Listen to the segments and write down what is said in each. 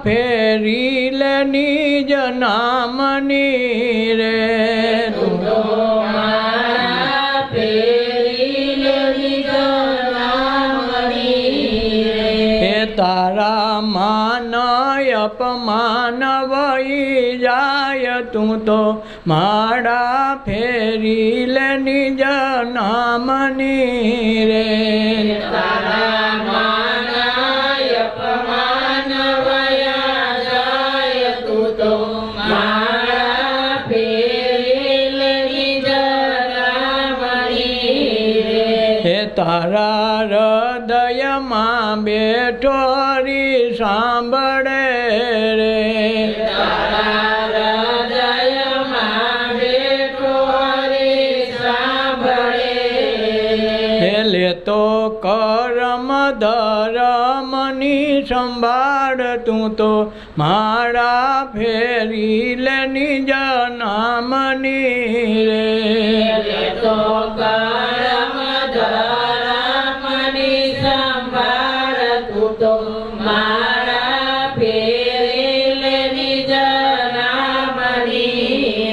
ફેરી લે નિજ નામની રે તું તો મારા ફેરી લે નિજ નામની રે હે તારા માન અપમાન વહી જાય તું તો મારા ફેરી લે નિજ નામની રે તારા માન અપમાન વયા જાય તું તો મારા ફેરી લે નિજ નામની રે હે તારા હૃદયમાં બેઠો રી સાંભળે રે તારા હૃદયમાં બેઠો રે સાંભળે હે લેતો કરમ ધરમની સંભાળ તું તો મારા ફેરી લે નિજ નામની રે તો કરમ ધરમની સંભાળ તું તો મારા ફેરી લે નિજ નામની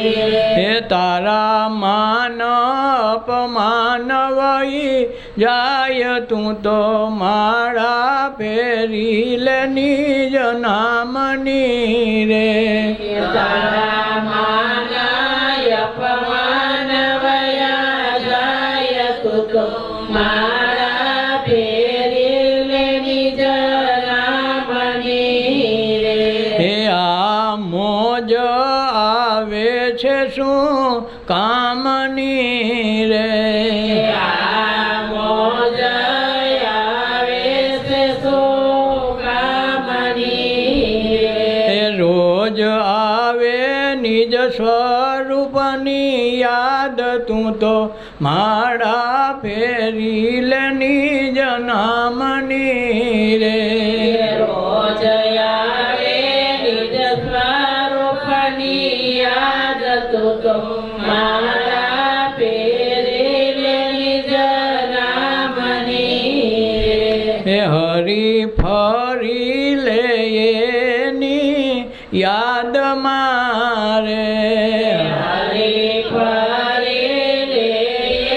રે હે તારા માન અપમાન વહી જાય તું તો મારા ફેરી લે નિજ નામની રે તારા માન અપમાન વયા જાય તું તો મારા ફેરી લે નિજ નામની રે હે આ મોજ આવે છે શું કામની રે આ મોજ આવે છે કામની હે રોજ આવે નિજ સ્વરૂપની યાદ તું તો મારા ફેરી લે નિજ નામની રે રોજ આવે નિજ સ્વરૂપની યાદ તું તો મારા ફેરી લે નિજ નામની હે હરી ફરી લે એની યાદ મારે હરી ફરી લે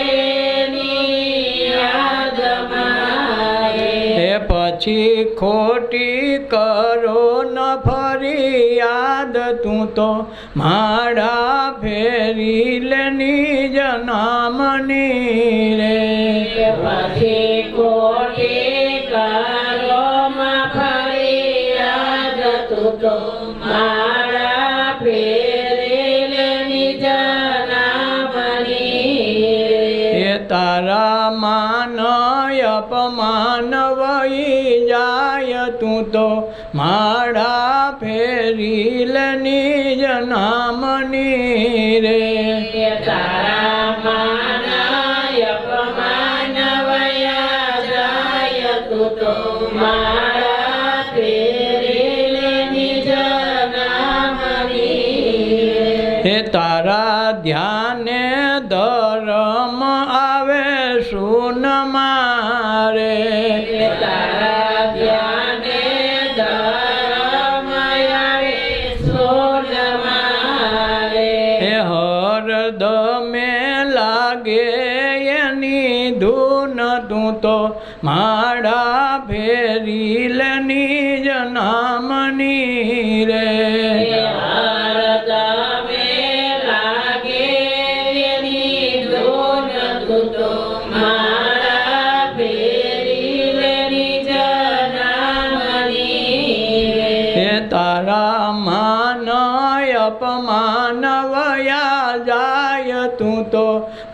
એની યાદ મારે હે પછી ખોટી કરો ન ફરી યાદ તું તો મારા ફેરી લે નિજ નામની રે પછી કોટી કરો માં ફરી યાદ તું તો મારા ફેરી લે નિજ નામની હે તારા માન અપમાન વહી જાય તું તો મારા ફેરી લે નિજ નામની રે તારા માન અપમાન વયા જાય તું તો મારા ફેરી લે નિજ નામની હે તારા ધ્યાને ધરમ આવે સુન મારે તારા ધ્યાને ધરમ આવે સોન મારે હે હરદમે લાગે એની ધૂન તું તો મારા ફેરી લે નિજ નામની રે હરદમે લાગે એની ધૂન તું તો મારા ફેરી લે નિજ નામની હે તારા માન અપમાન વયા જાય તું તો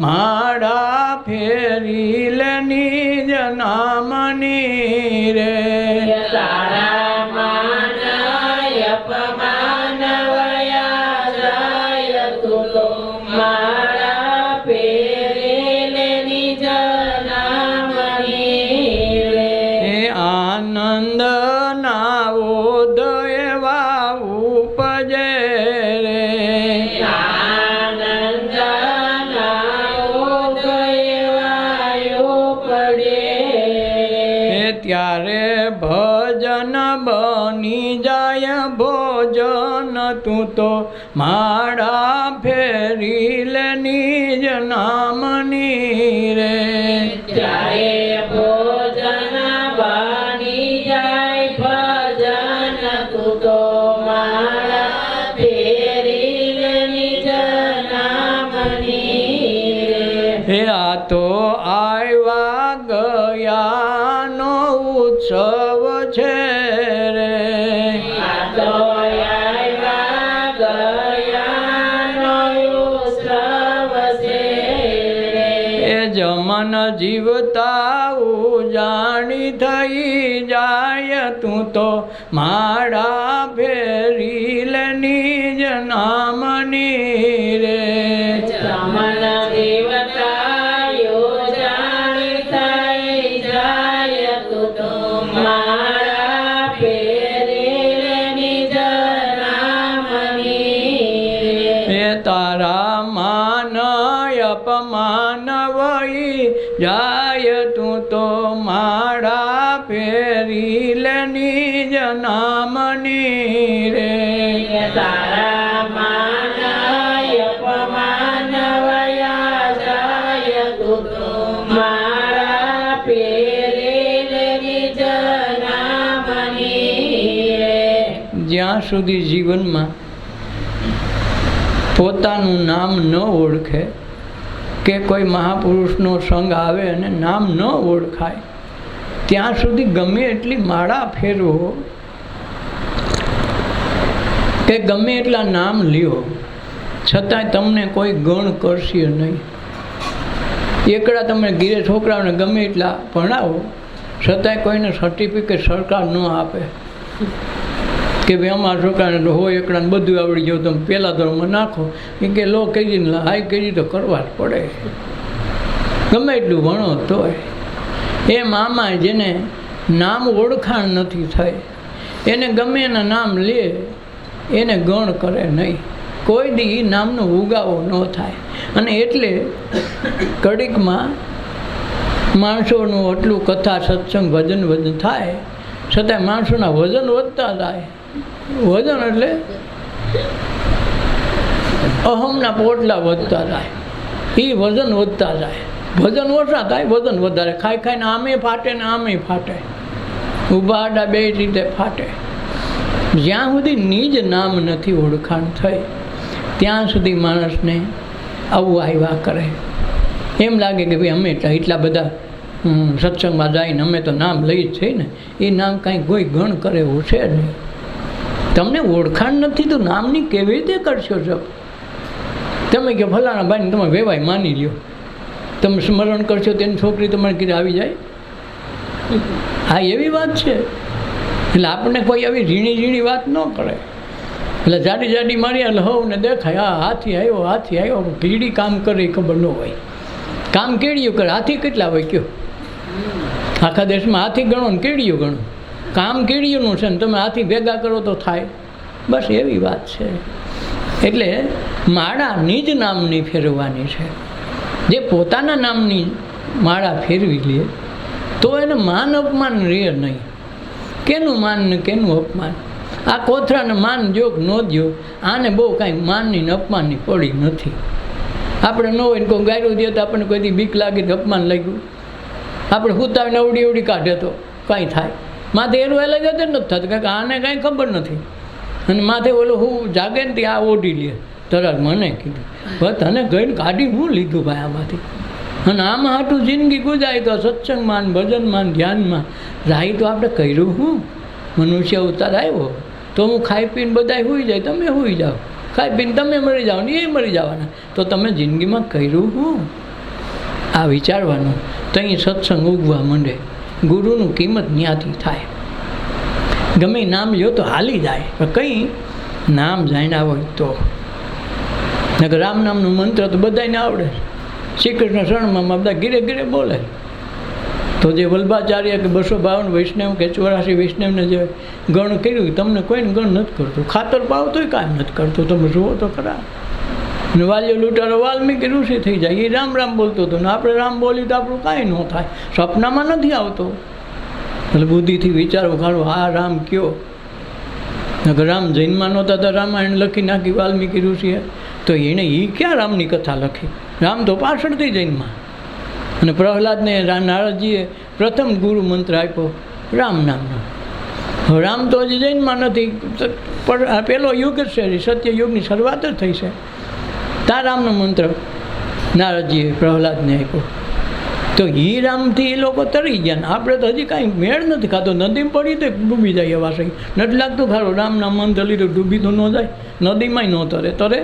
મારા ફેરી લે નિજ નામની રે તારા માન અપમાન વયા જાય તું તો મારા ફેરી લે નિજ નામની રે હે આનંદ ના ઉદયવા ઉપજે રે આનંદ ઉદયવાયો પડે ત્યારે ભજન બની જાય તું તો માળા ફેરી લે નિજ નામની રે ત્યારે ભોજન બની જાય ભજન તું તો માળા ફેરી લે નિજ નામની રે હે આ તો આવ્યા ગયાનો ઉત્સવ છે રે આ તો આવ્યા ગયાનો ઉત્સવ છે રે એ જમન જીવતા ઉજાણી થઈ જાય તું તો માળા ફેરી લે નિજ નામની રે રમણ દેવતાયો જાણી થઈ જાય તું તો માળા ફેરી લે નિજ નામની રે એ તારા માન અપમાન વહી જાય તું તો માળા ફેરી લે નિજ નામની રે તારા માન અપમાન વયા જાય તું તો માળા ફેરી લે નિજ નામની રે જ્યાં સુધી જીવનમાં પોતાનું નામ ન ઓળખે કે કોઈ મહાપુરુષનો સંગ આવે અને નામ ન ઓળખાય ત્યાં સુધી ગમે એટલી માળા ફેરવો કે ગમે એટલા નામ લ્યો છતાંય તમને કોઈ ગણ કરશે નહીં. એકડા તમે ઘીરે છોકરાઓને ગમે એટલા ભણાવો છતાંય કોઈને સર્ટિફિકેટ સરકાર ન આપે કે ભાઈ અમારા છોકરાને હોય એકડાને બધું આવડી ગયું તમે પહેલાં ધોરણમાં નાખો કે લો કેજી હાઈ કેજી તો કરવા જ પડે ગમે એટલું ભણો તોય. એ મામા જેને નામ ઓળખાણ નથી થઈ એને ગમે એના નામ લે એને ગણ કરે નહીં, કોઈ દી નામનો ઉગાવો ન થાય. અને એટલે કડીકમાં માણસોનું આટલું કથા સત્સંગ ભજન થાય છતાંય માણસોના વજન વધતા જાય. વજન એટલે અહમના પોટલા વધતા જાય, એ વજન વધતા જાય. વજન ઓછા થાય, વજન વધારે. ખાઈ ખાઈને આમે ફાટે ને આમે ફાટે, ઊભા આડા બે રીતે ફાટે. જ્યાં સુધી નિજ નામ નથી ઓળખાણ થઈ ત્યાં સુધી માણસને આવું આવ્યા કરે. એમ લાગે કે ભાઈ અમે એટલા બધા સત્સંગમાં જઈને અમે તો નામ લઈ જ છે ને, એ નામ કાંઈ કોઈ ગણ કરે એવું છે નહીં. તમને ઓળખાણ નથી તો નામની કેવી રીતે કરશો છો? તમે કે ફલાણા ભાઈને તમે વેવાય માની લ્યો, તમે સ્મરણ કરશો તેની છોકરી તમારે ઘરે આવી જાય. હા એવી વાત છે. એટલે આપણને કોઈ આવી ઝીણી વાત ન કરે. એટલે જાડી મારી એટલે હવ ને દેખાય હા હાથી આવ્યો કીડી કામ કરે એ ખબર ન હોય. કામ કેડીયું કરે, હાથી કેટલા હોય કયો? આખા દેશમાં હાથી ગણો ને કેડીયું ગણો. કામ કેડીયુંનું છે ને તમે હાથી ભેગા કરો તો થાય. બસ એવી વાત છે. એટલે માળા નિજ નામની ફેરવવાની છે. જે પોતાના નામની માળા ફેરવી લે તો એને માન અપમાન રહે નહીં. કેનું માન ને કેનું અપમાન? આ કોથરાને માન જો ન દો, આને બહુ કાંઈ માનની ને અપમાનની પડી નથી. આપણે ન હોય ને કોઈ ગાયરું દે તો આપણને કોઈ બીક લાગે તો અપમાન લાગ્યું. આપણે હુતાવીને અવડી કાઢે તો કાંઈ થાય. માથે એનું એલા જતે નથી થતું કારણ કે આને કાંઈ ખબર નથી. અને માથે ઓલું હું જાગે ને તે આ ઓઢી લે તરત મને કીધું બસ તને ગઈને કાઢી હું લીધું ભાઈ આમાંથી. અને આમાં હાટું જિંદગી ગુજારી તો સત્સંગમાં ભજનમાં ધ્યાનમાં રાહી તો આપણે કર્યું હું. મનુષ્ય અવતાર આવ્યો તો હું ખાઈ પીને બધા સૂઈ જાય, તમે સૂઈ જાઓ, ખાઈ પીને તમે મરી જાઓ ને એ મરી જવાના. તો તમે જિંદગીમાં કર્યું હું આ વિચારવાનું. તો અહીં સત્સંગ ઉગવા માંડે. ગુરુનું કિંમત ન્યાથી થાય. ગમે નામ લ્યો તો હાલી જાય, પણ કંઈ નામ જાણ્યા હોય તો. નકર રામ નામનું મંત્ર તો બધાને આવડે. શ્રી કૃષ્ણ શરણમાં બધા ઘીરે બોલે. તો જે વલ્ભાચાર્ય કે 252 વૈષ્ણવ કે 84 વૈષ્ણવને જે ગણ કર્યું તમને કોઈને ગણ નથી કરતું. ખાતર પાવ તોય કાંઈ નથી કરતું. તમે જુઓ તો ખરા. ને વાલ્યો લૂંટારો વાલ્મીકી ઋષિ થઈ જાય. એ રામ બોલતો હતો ને આપણે રામ બોલી તો આપણું કાંઈ ન થાય. સપનામાં નથી આવતો. એટલે બુદ્ધિથી વિચારો કાઢો આ રામ કયો. નકર રામ જૈનમાં નહોતા તો રામાયણ લખી નાખી વાલ્મીકી ઋષિએ, તો એણે એ ક્યાં રામની કથા લખી? રામ તો પાછળથી જૈનમાં. અને પ્રહલાદને નારદજીએ પ્રથમ ગુરુ મંત્ર આપ્યો રામ નામનો. રામ તો હજી જૈનમાં નથી, પણ પેલો યુગ જ છે, સત્યયુગની શરૂઆત જ થઈ છે. ત્યાં રામનો મંત્ર નારદજીએ પ્રહલાદને આપ્યો. તો એ રામથી એ લોકો તરી ગયા ને આપણે તો હજી કાંઈ મેળ નથી ખાતો. નદીમાં પડી તો ડૂબી જાય એવા છે. નથી લાગતું ખારું રામના મંત્ર લીધું ડૂબી તો ન જાય, નદીમાંય ન તરે તરે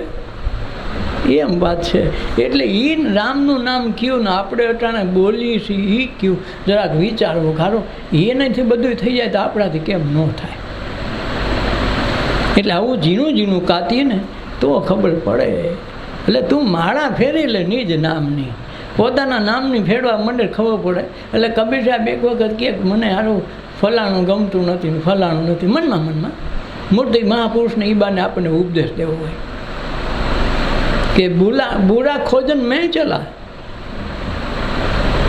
એમ વાત છે. એટલે એ રામનું નામ કયું ને આપણે અટાણે બોલીએ છીએ એ કયું જરાક વિચારવું ખારો. એનાથી બધું થઈ જાય તો આપણાથી કેમ ન થાય? એટલે આવું ઝીણું ઝીણું કાતીએ ને તો ખબર પડે. એટલે તું માળા ફેરી લે નિજ નામની, પોતાના નામની ફેરવા માંડે ખબર પડે. એટલે કબીર સાહેબ એક વખત કહે મને સારું ફલાણું ગમતું નથી ને ફલાણું નથી, મનમાં મૂર્તિ મહાપુરુષને એ બાને આપણને ઉપદેશ દેવો હોય કે બુરા ખોજન મેં ચલા,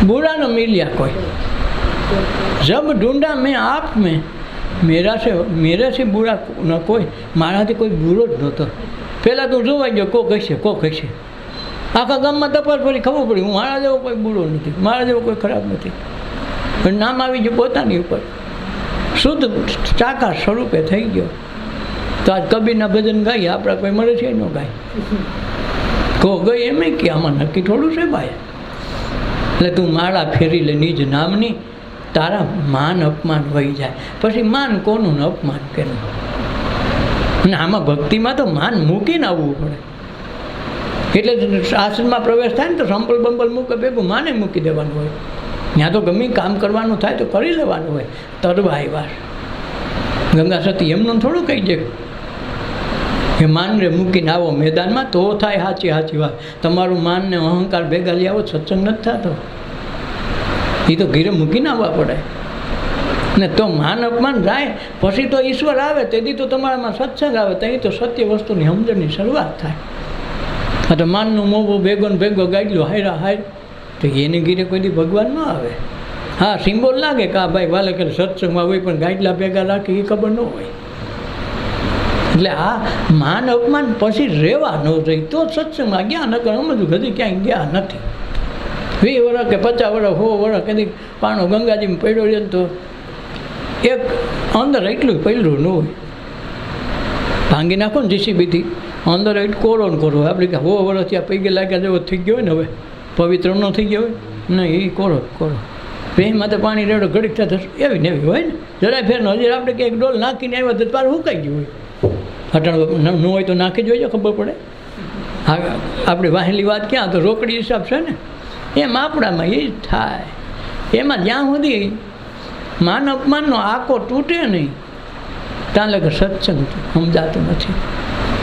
बुरा न मिलिया कोई, जब ढूंढा मैं आप में, मेरे से बुरा न कोई, माराथी कोई बुरो ज नहोतो. પહેલાં તો જોવાઈ ગયો કો કહેશે આખા ગામમાં તપાસ ફરી ખબર પડી હું મારા જેવો કોઈ બુરો નથી, મારા જેવો કોઈ ખરાબ નથી. પણ નામ આવી ગયું પોતાની ઉપર, શુદ્ધ ચાકા સ્વરૂપે થઈ ગયો. તો આજ કબીરના ભજન ગાઈએ, આપણા કોઈ મળે છે ન ગાય. કો ગઈ એમ કે આમાં નક્કી થોડું છે ભાઈ. એટલે તું માળા ફેરી લે નિજ નામની, તારા માન અપમાન વહી જાય. પછી માન કોનું ને અપમાન કેનું? અને આમાં ભક્તિમાં તો માન મૂકીને આવવું પડે. એટલે આશ્રમમાં પ્રવેશ થાય ને તો સંપલ બંપલ મૂકે ભેગું માને મૂકી દેવાનું હોય. ત્યાં તો ગમે કામ કરવાનું થાય તો કરી લેવાનું હોય. તરવા આવ્યા ગંગા સતી એમનું થોડું કહી દે કે માનને મૂકીને આવો મેદાનમાં તો થાય સાચી વાત. તમારું માન ને અહંકાર ભેગા લઈ આવો, સત્સંગ નથી થતો. એ તો ઘીરે મૂકીને આવવા પડે ને. તો માન અપમાન જાય પછી તો ઈશ્વર આવે, તેથી તો તમારામાં સત્સંગ આવે, ત્યાં તો સત્ય વસ્તુની સમજણની શરૂઆત થાય. આ તો માનનું મોભો ભેગો ને ભેગો ગાડલો હાયરા હાય, તો એની ઘીરે કોઈ દી ભગવાન ન આવે. હા, સિમ્બોલ લાગે કે આ ભાઈ વાલે કે સત્સંગમાં હોય, પણ ગાડલા ભેગા રાખે એ ખબર ન હોય. એટલે આ માન અપમાન પછી રહેવા ન જોઈએ તો સત્સંગમાં ગયા. નકર સમજવું કદી ક્યાંય ગયા નથી. 20 વર્ષ કે 50 વર્ષ 100 વર્ષ કદી પાણો ગંગાજીમાં પડ્યો છે તો એક અંદર એટલું પડ્યું ન હોય. ભાંગી નાખો ને જીસીબીથી અંદર એટલું કોરો ને કોરો. આપણે કે 100 વર્ષ ત્યાં પૈગે લાગ્યા જેવો થઈ ગયો હોય ને, હવે પવિત્ર ન થઈ ગયો હોય નહીં, એ કોરો પ્રેમમાં તો પાણી રેડો ઘડીક થતા એવી ને એવી હોય ને. જરાય ફેર હજી આપણે કંઈક ડોલ નાખીને આવ્યા તો પાર હુકાઈ ગયું હોય. હટાણ ન હોય તો નાખી જોઈએ, ખબર પડે. હા, આપણે વાહેલી વાત ક્યાં તો રોકડી હિસાબ છે ને, એમ આપણામાં એ જ થાય. એમાં જ્યાં સુધી માન અપમાનનો આકો તૂટે નહીં ત્યાં લગે સત્સંગ સમજાતું નથી,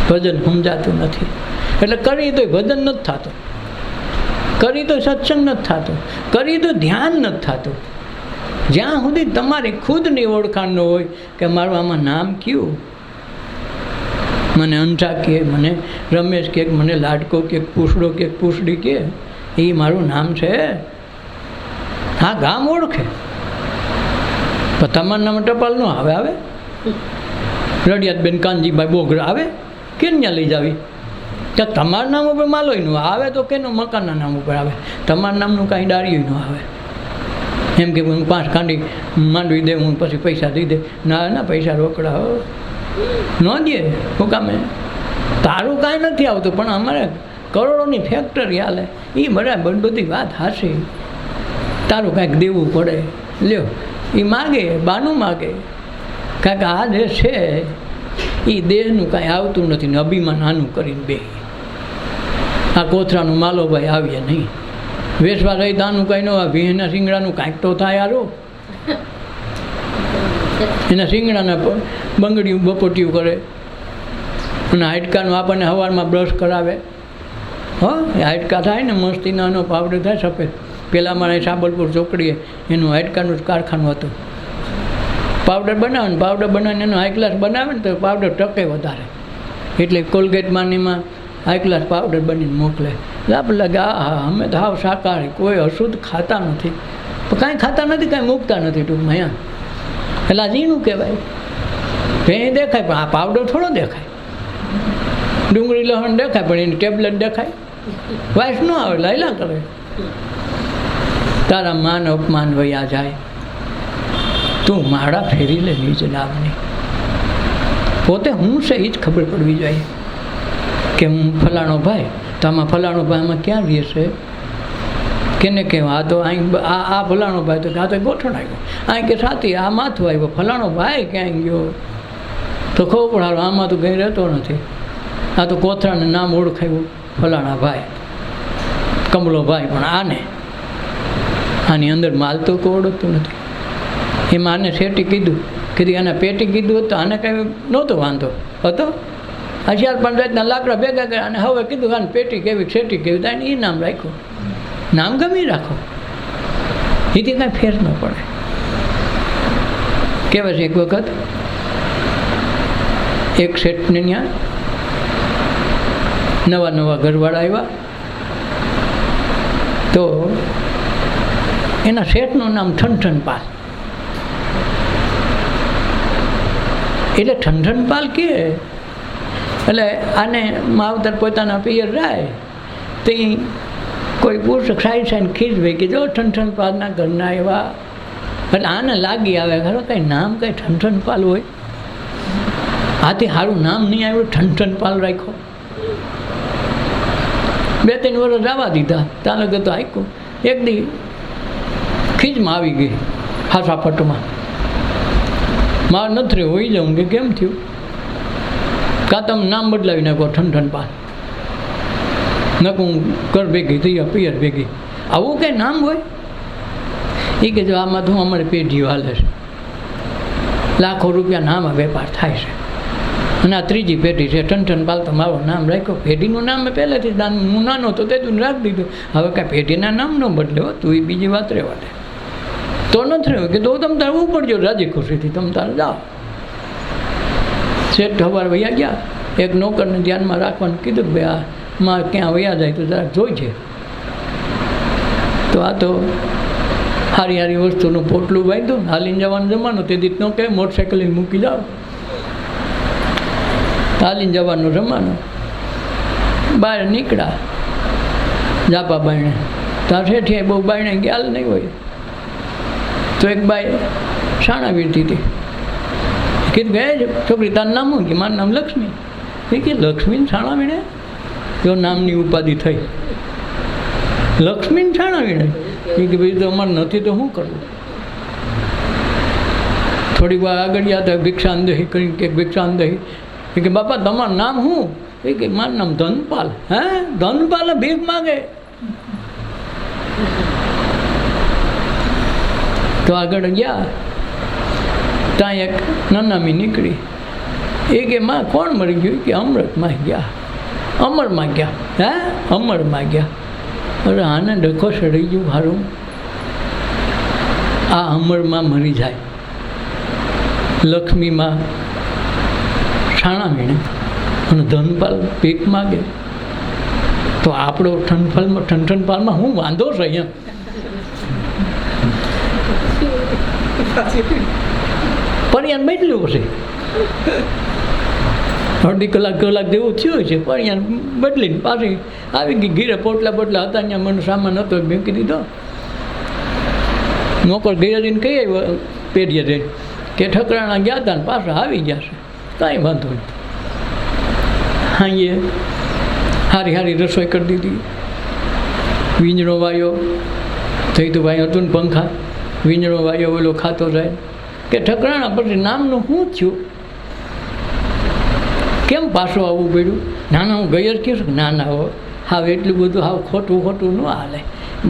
ભજન સમજાતું નથી. એટલે કરી તો ભજન નથી થતું, કરી તો સત્સંગ નથી થતો, કરી તો ધ્યાન નથી થતું. જ્યાં સુધી તમારી ખુદની ઓળખાણ ન હોય કે મારું આમાં નામ કયું, મને અંઠા કે, મને રમેશ કે, મને લાડકો કે, પૂછડો કે, પૂછડી કે, એ મારું નામ છે. હા, ગામ ઓળખે પણ તમારા નામ ટપાલ ન આવે. રડિયાતબેન કાનજીભાઈ બોગરા આવે કે ત્યાં લઈ જાવી? કે તમારા નામ ઉપર માલોય ન આવે તો કેનો મકાનના નામ ઉપર આવે? તમારા નામનું કાંઈ ડાળીયું ન આવે. એમ કે હું 5 કાંડી માંડવી દે, હું પછી પૈસા દઈ દે. ના, પૈસા રોકડા હો ન દે. હું કામે તારું કાંઈ નથી આવતું, પણ અમારે કરોડોની ફેક્ટરી હાલે. એ બરાબર બધી વાત હાશે. તારું કાંઈક દેવું પડે, લ્યો. એ માગે, બાનું માગે. કારણ કે આ જે છે એ દેહનું કાંઈ આવતું નથી ને અભિમાન આનું કરીને બે. આ કોથરાનું માલોભાઈ આવીએ નહીં, વેસવા રહી તાનું કાંઈ ન આવે. એના શિંગડાનું કાંઈક તો થાય આરો. એના શિંગડાના બંગડીયું બપોટિયું કરે અને હાડકાનું આપણને સવારમાં બ્રશ કરાવે. હા, એ હાડકા થાય ને મસ્તીના એનો પાવડર થાય સફેદ. પહેલાં મારે સાબલપુર ચોકડીએ એનું હાડકાનું જ કારખાનું હતું. પાવડર બનાવીને એનો હાઈ ક્લાસ બનાવે ને તો પાવડર ટકે વધારે. એટલે કોલગેટમાં એમાં હાઈ ક્લાસ પાવડર બનીને મોકલે. આપણે લાગે હા, અમે તો હાવ શાકાહારી, કોઈ અશુદ્ધ ખાતા નથી. પણ કાંઈ ખાતા નથી, કાંઈ મૂકતા નથી ટૂંકમાં. એટલે આ ઝીણું કહેવાય. ભેં દેખાય પણ આ પાવડર થોડો દેખાય, ડુંગળી લસણ દેખાય પણ એની ટેબ્લેટ દેખાય, વાઇસ ન આવે લાયલા કરે. તારા માન અપમાન વયા જાય, તું માળા ફેરી લે નીચ લાવની. પોતે હું છે એ જ ખબર પડવી જોઈએ કે હું ફલાણો ભાઈ, તો આમાં ફલાણો ભાઈ આમાં ક્યાં રહે છે, કેને કહેવા? આ તો અહીં આ ફલાણો ભાઈ તો આ તો ગોઠણ આવ્યો, અહીં કે સાથી આ માથું આવ્યો, ફલાણો ભાઈ ક્યાંય ગયો તો ખબર પડાડો આમાં તો કંઈ રહેતો નથી. આ તો કોથરાને નામ ઓળખાયું ફલાણા ભાઈ, કમલો ભાઈ, પણ આની અંદર માલ તો કોઈ ઓળખતું નથી. એમાં આને શેટી કીધું આને પેટી કીધું હતું તો આને કંઈ નહોતો વાંધો હતો. હશિયાર પંચાયતના લાકડા ભેગા કર્યા અને હવે કીધું આને પેટી કેવી શેટી કેવી, તો એ નામ રાખ્યું. નામ ગમી રાખો, એથી કાંઈ ફેર ન પડે. કહેવાય છે એક વખત એક શેઠને ત્યાં નવા ઘરવાળા આવ્યા, તો એના શેઠનું નામ ઠનઠનપાલ. એટલે ઠનઠનપાલ કહે એટલે આને માવતર પોતાના પિયર જાય તો કોઈ પૂછે સાઈ ખીજ ભાઈ કે જો ઠનઠનપાલના ઘરના એવા, એટલે આને લાગી આવે ખરો કંઈ નામ કંઈ ઠનઠનપાલ હોય, આથી સારું નામ નહીં આવ્યું, ઠનઠનપાલ રાખ્યો. 2-3 વર્ષ જવા દીધા, તાને તો હાઈકું એક દી ખીજમાં આવી ગઈ હાસાપટમાં, મારે નથી હોઈ જાઉં કે કેમ થયું? કાં તમે નામ બદલાવી નાખો ઠનઠનપાલ, નકું ઘર ભેગી થઈ પિયર ભેગી, આવું કંઈ નામ હોય? એ કે જો આમાં તો અમારે પેઢીઓ હાલે છે, લાખો રૂપિયા નામ વેપાર થાય છે, અને આ ત્રીજી પેઢી છે. ઠનઠનપાલ તો મારું નામ રાખ્યો, પેઢીનું નામ મેં પહેલેથી જ હું નાનો તો તે તું રાખી દીધું, હવે કાંઈ પેઢીના નામ ન બદલે હો, તું એ બીજી વાત રહેવા દે. તો નથી રહ્યું કે તો તમે તારે ઉપડજો રાજી ખુશીથી, તમે તારે જાઓ. શેઠ સવાર વયા ગયા, એક નોકરને ધ્યાનમાં રાખવાનું કીધું કે ભાઈ આ માં ક્યાં વયા જાય તો જરાક જોઈ છે. તો આ તો સારી વસ્તુનું પોટલું બાંધ્યું, હાલીને જવાનું જમાનું, તે દીત ન કહે મોટરસાઇકલ મૂકી જાઓ, હાલીને જવાનું જમાનું. બહાર નીકળ્યા જાપા બાયણે, ત્યાં શેઠિયા બહુ બાયણે ખ્યાલ નહીં હોય, તો એક બાઈ શાણા વીરતી હતી. કીધું ગયા છોકરી તારું નામ શું? કે મારું નામ લક્ષ્મી. એ કે લક્ષ્મીને શાણા વીણે? જો નામની ઉપાધિ થઈ, લક્ષ્મીને શાણા વીણે. એ કે ભાઈ તો અમારે નથી તો શું કરવું? થોડી વાર આગળ ગયા તો ભિક્ષાંદેહી કરી કે ભિક્ષાંદેહી. એ કે બાપા તમારું નામ શું? એ કે મારું નામ ધનપાલ. હે ધનપાલ ભીખ માગે? તો આગળ ગયા ત્યાં એક નનામી નીકળી. એ કે માં કોણ મરી ગયું? કે અમૃતમાં ગયા, અમરમાં ગયા. હે અમરમાં ગયા? અરે આને ડખો સડી ગયું સારું, આ અમરમાં મરી જાય, લક્ષ્મીમાં છાણા વીણે અને ધનપાલ ભીખ માગે, તો આપણો ઠનઠનપાલમાં હું વાંધો છે? એમ પરિયાન બદલ્યું હશે, અડધી કલાક જેવું થયું છે, પરિયાન બદલીને પાછી આવી ગઈ ઘીરે. પોટલા હતા ત્યાં મને સામાન હતો મૂકી દીધો. નોકર ઘેરે જઈને કહી આવ્યો પેઢીએ જઈને કે ઠકરાણા ગયા હતા ને પાછા આવી ગયા છે, કાંઈ વાંધો નહીં. હાઈએ સારી રસોઈ કરી દીધી, વીંજણો વાયો થઈ તો ભાઈ હતું ને પંખા, વીંજણો વાયો ઓલો ખાતો જાય. કે ઠકરાણા પછી નામનું શું થયું? કેમ પાછું આવવું પડ્યું? નાના હું ગઈ જ કહીશું નાના હો, હાવ એટલું બધું હાવ ખોટું ન હાલે.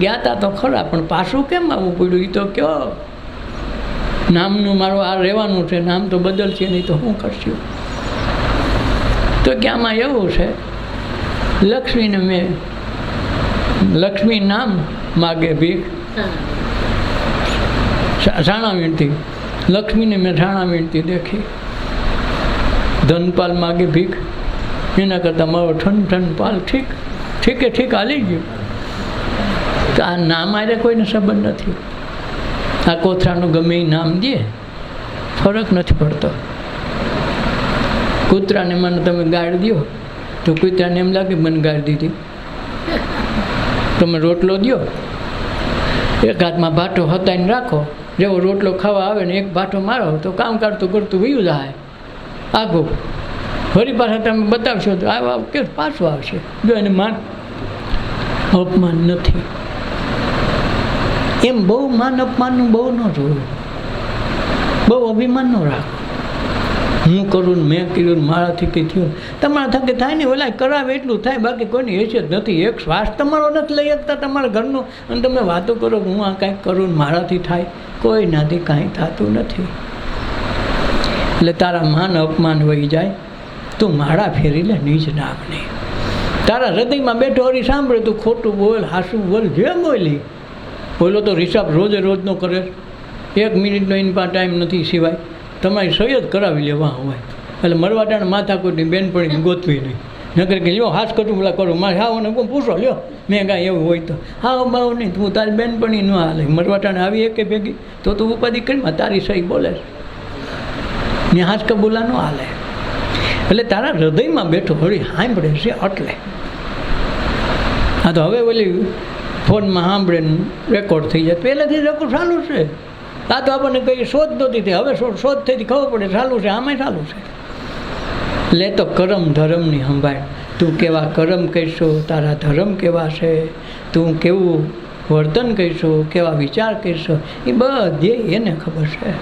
ગયા હતા તો ખરા, પણ પાછું કેમ આવવું પડ્યું? એ તો કહો. નામનું મારું આ રહેવાનું છે, નામ તો બદલશે નહીં તો શું કરશું? તો કે આમાં એવું છે, લક્ષ્મી નામ માગે ભીખ, છાણા વીણતી. લક્ષ્મીને મેં છાણા વીણતી દેખી, ધનપાલ માગે ભીખ, એના કરતાં મારો ઠનઠનપાલ ઠીક હાલી ગયું. તો આ નામ આરે કોઈને સંબંધ નથી. આ કોથરાનું ગમે એ નામ દે, ફરક નથી પડતો. કૂતરાને મને તમે ગાળ દો તો કૂતરાને એમ લાગે મને ગાળ દીધી. તમે રોટલો દો, એક હાથમાં ભાટો હતાઈને રાખો, જેવો રોટલો ખાવા આવે ને એક ભાટો મારો તો કામ કરતું કરતું વયું જાય આઘું. ફરી પાછા તમે બતાવશો તો આવા કે પાછું આવશે. જો એને માન અપમાન નથી. એમ બહુ માન અપમાનનું બહુ ન જોયું, બહુ અભિમાન ન રાખો. હું કરું ને મેં કર્યું મારાથી કંઈ થયું, તમારા થકે થાય ને ઓલા કરાવે એટલું થાય, બાકી કોઈની હેસિયત નથી. એક શ્વાસ તમારો નથી લઈ શકતા તમારા ઘરનો, અને તમે વાતો કરો કે હું આ કાંઈક કરું ને મારાથી થાય. કોઈનાથી કાંઈ થતું નથી. એટલે તારા માન અપમાન વહી જાય, તું માળા ફેરી લે નીચ નામની. તારા હૃદયમાં બેઠો હરી સાંભળે, તું ખોટું બોલ, હાસું બોલ, જે બોલી બોલો તો હિસાબ રોજે રોજનો કરે. 1 મિનિટનો એની પાસે ટાઈમ નથી સિવાય તમારી સહી જ કરાવી લેવા હોય. એટલે મરવાટાને માથાકૂટની બેનપણી ગોતવી નહીં. નકર કે લ્યો હાસ કટું પેલા કરો, મારે હાવને કોણ પૂછો, લ્યો મેં કાંઈ એવું હોય તો હાવ બાવ નહીં, તું તારી બેનપણી ન હાલે. મરવાટાને આવી એકે ભેગી તો તું ઉપાધિ કરી તારી સહી બોલે ને હાસ કબૂલા ન હાલે. એટલે તારા હૃદયમાં બેઠો હળી સાંભળે છે એટલે. હા તો હવે ઓલી ફોનમાં સાંભળે રેકોર્ડ થઈ જાય, પહેલાંથી રેકોર્ડ ચાલુ છે. આ તો આપણને કંઈ શોધ નહોતી થઈ, હવે શોધ થઈ ખબર પડે ચાલુ છે, આમાંય ચાલુ છે. લે તો કરમ ધર્મની સંભાળ. તું કેવા કરમ કહીશો, તારા ધર્મ કેવા છે, તું કેવું વર્તન કહીશો, કેવા વિચાર કહીશો, એ બધે એને ખબર છે.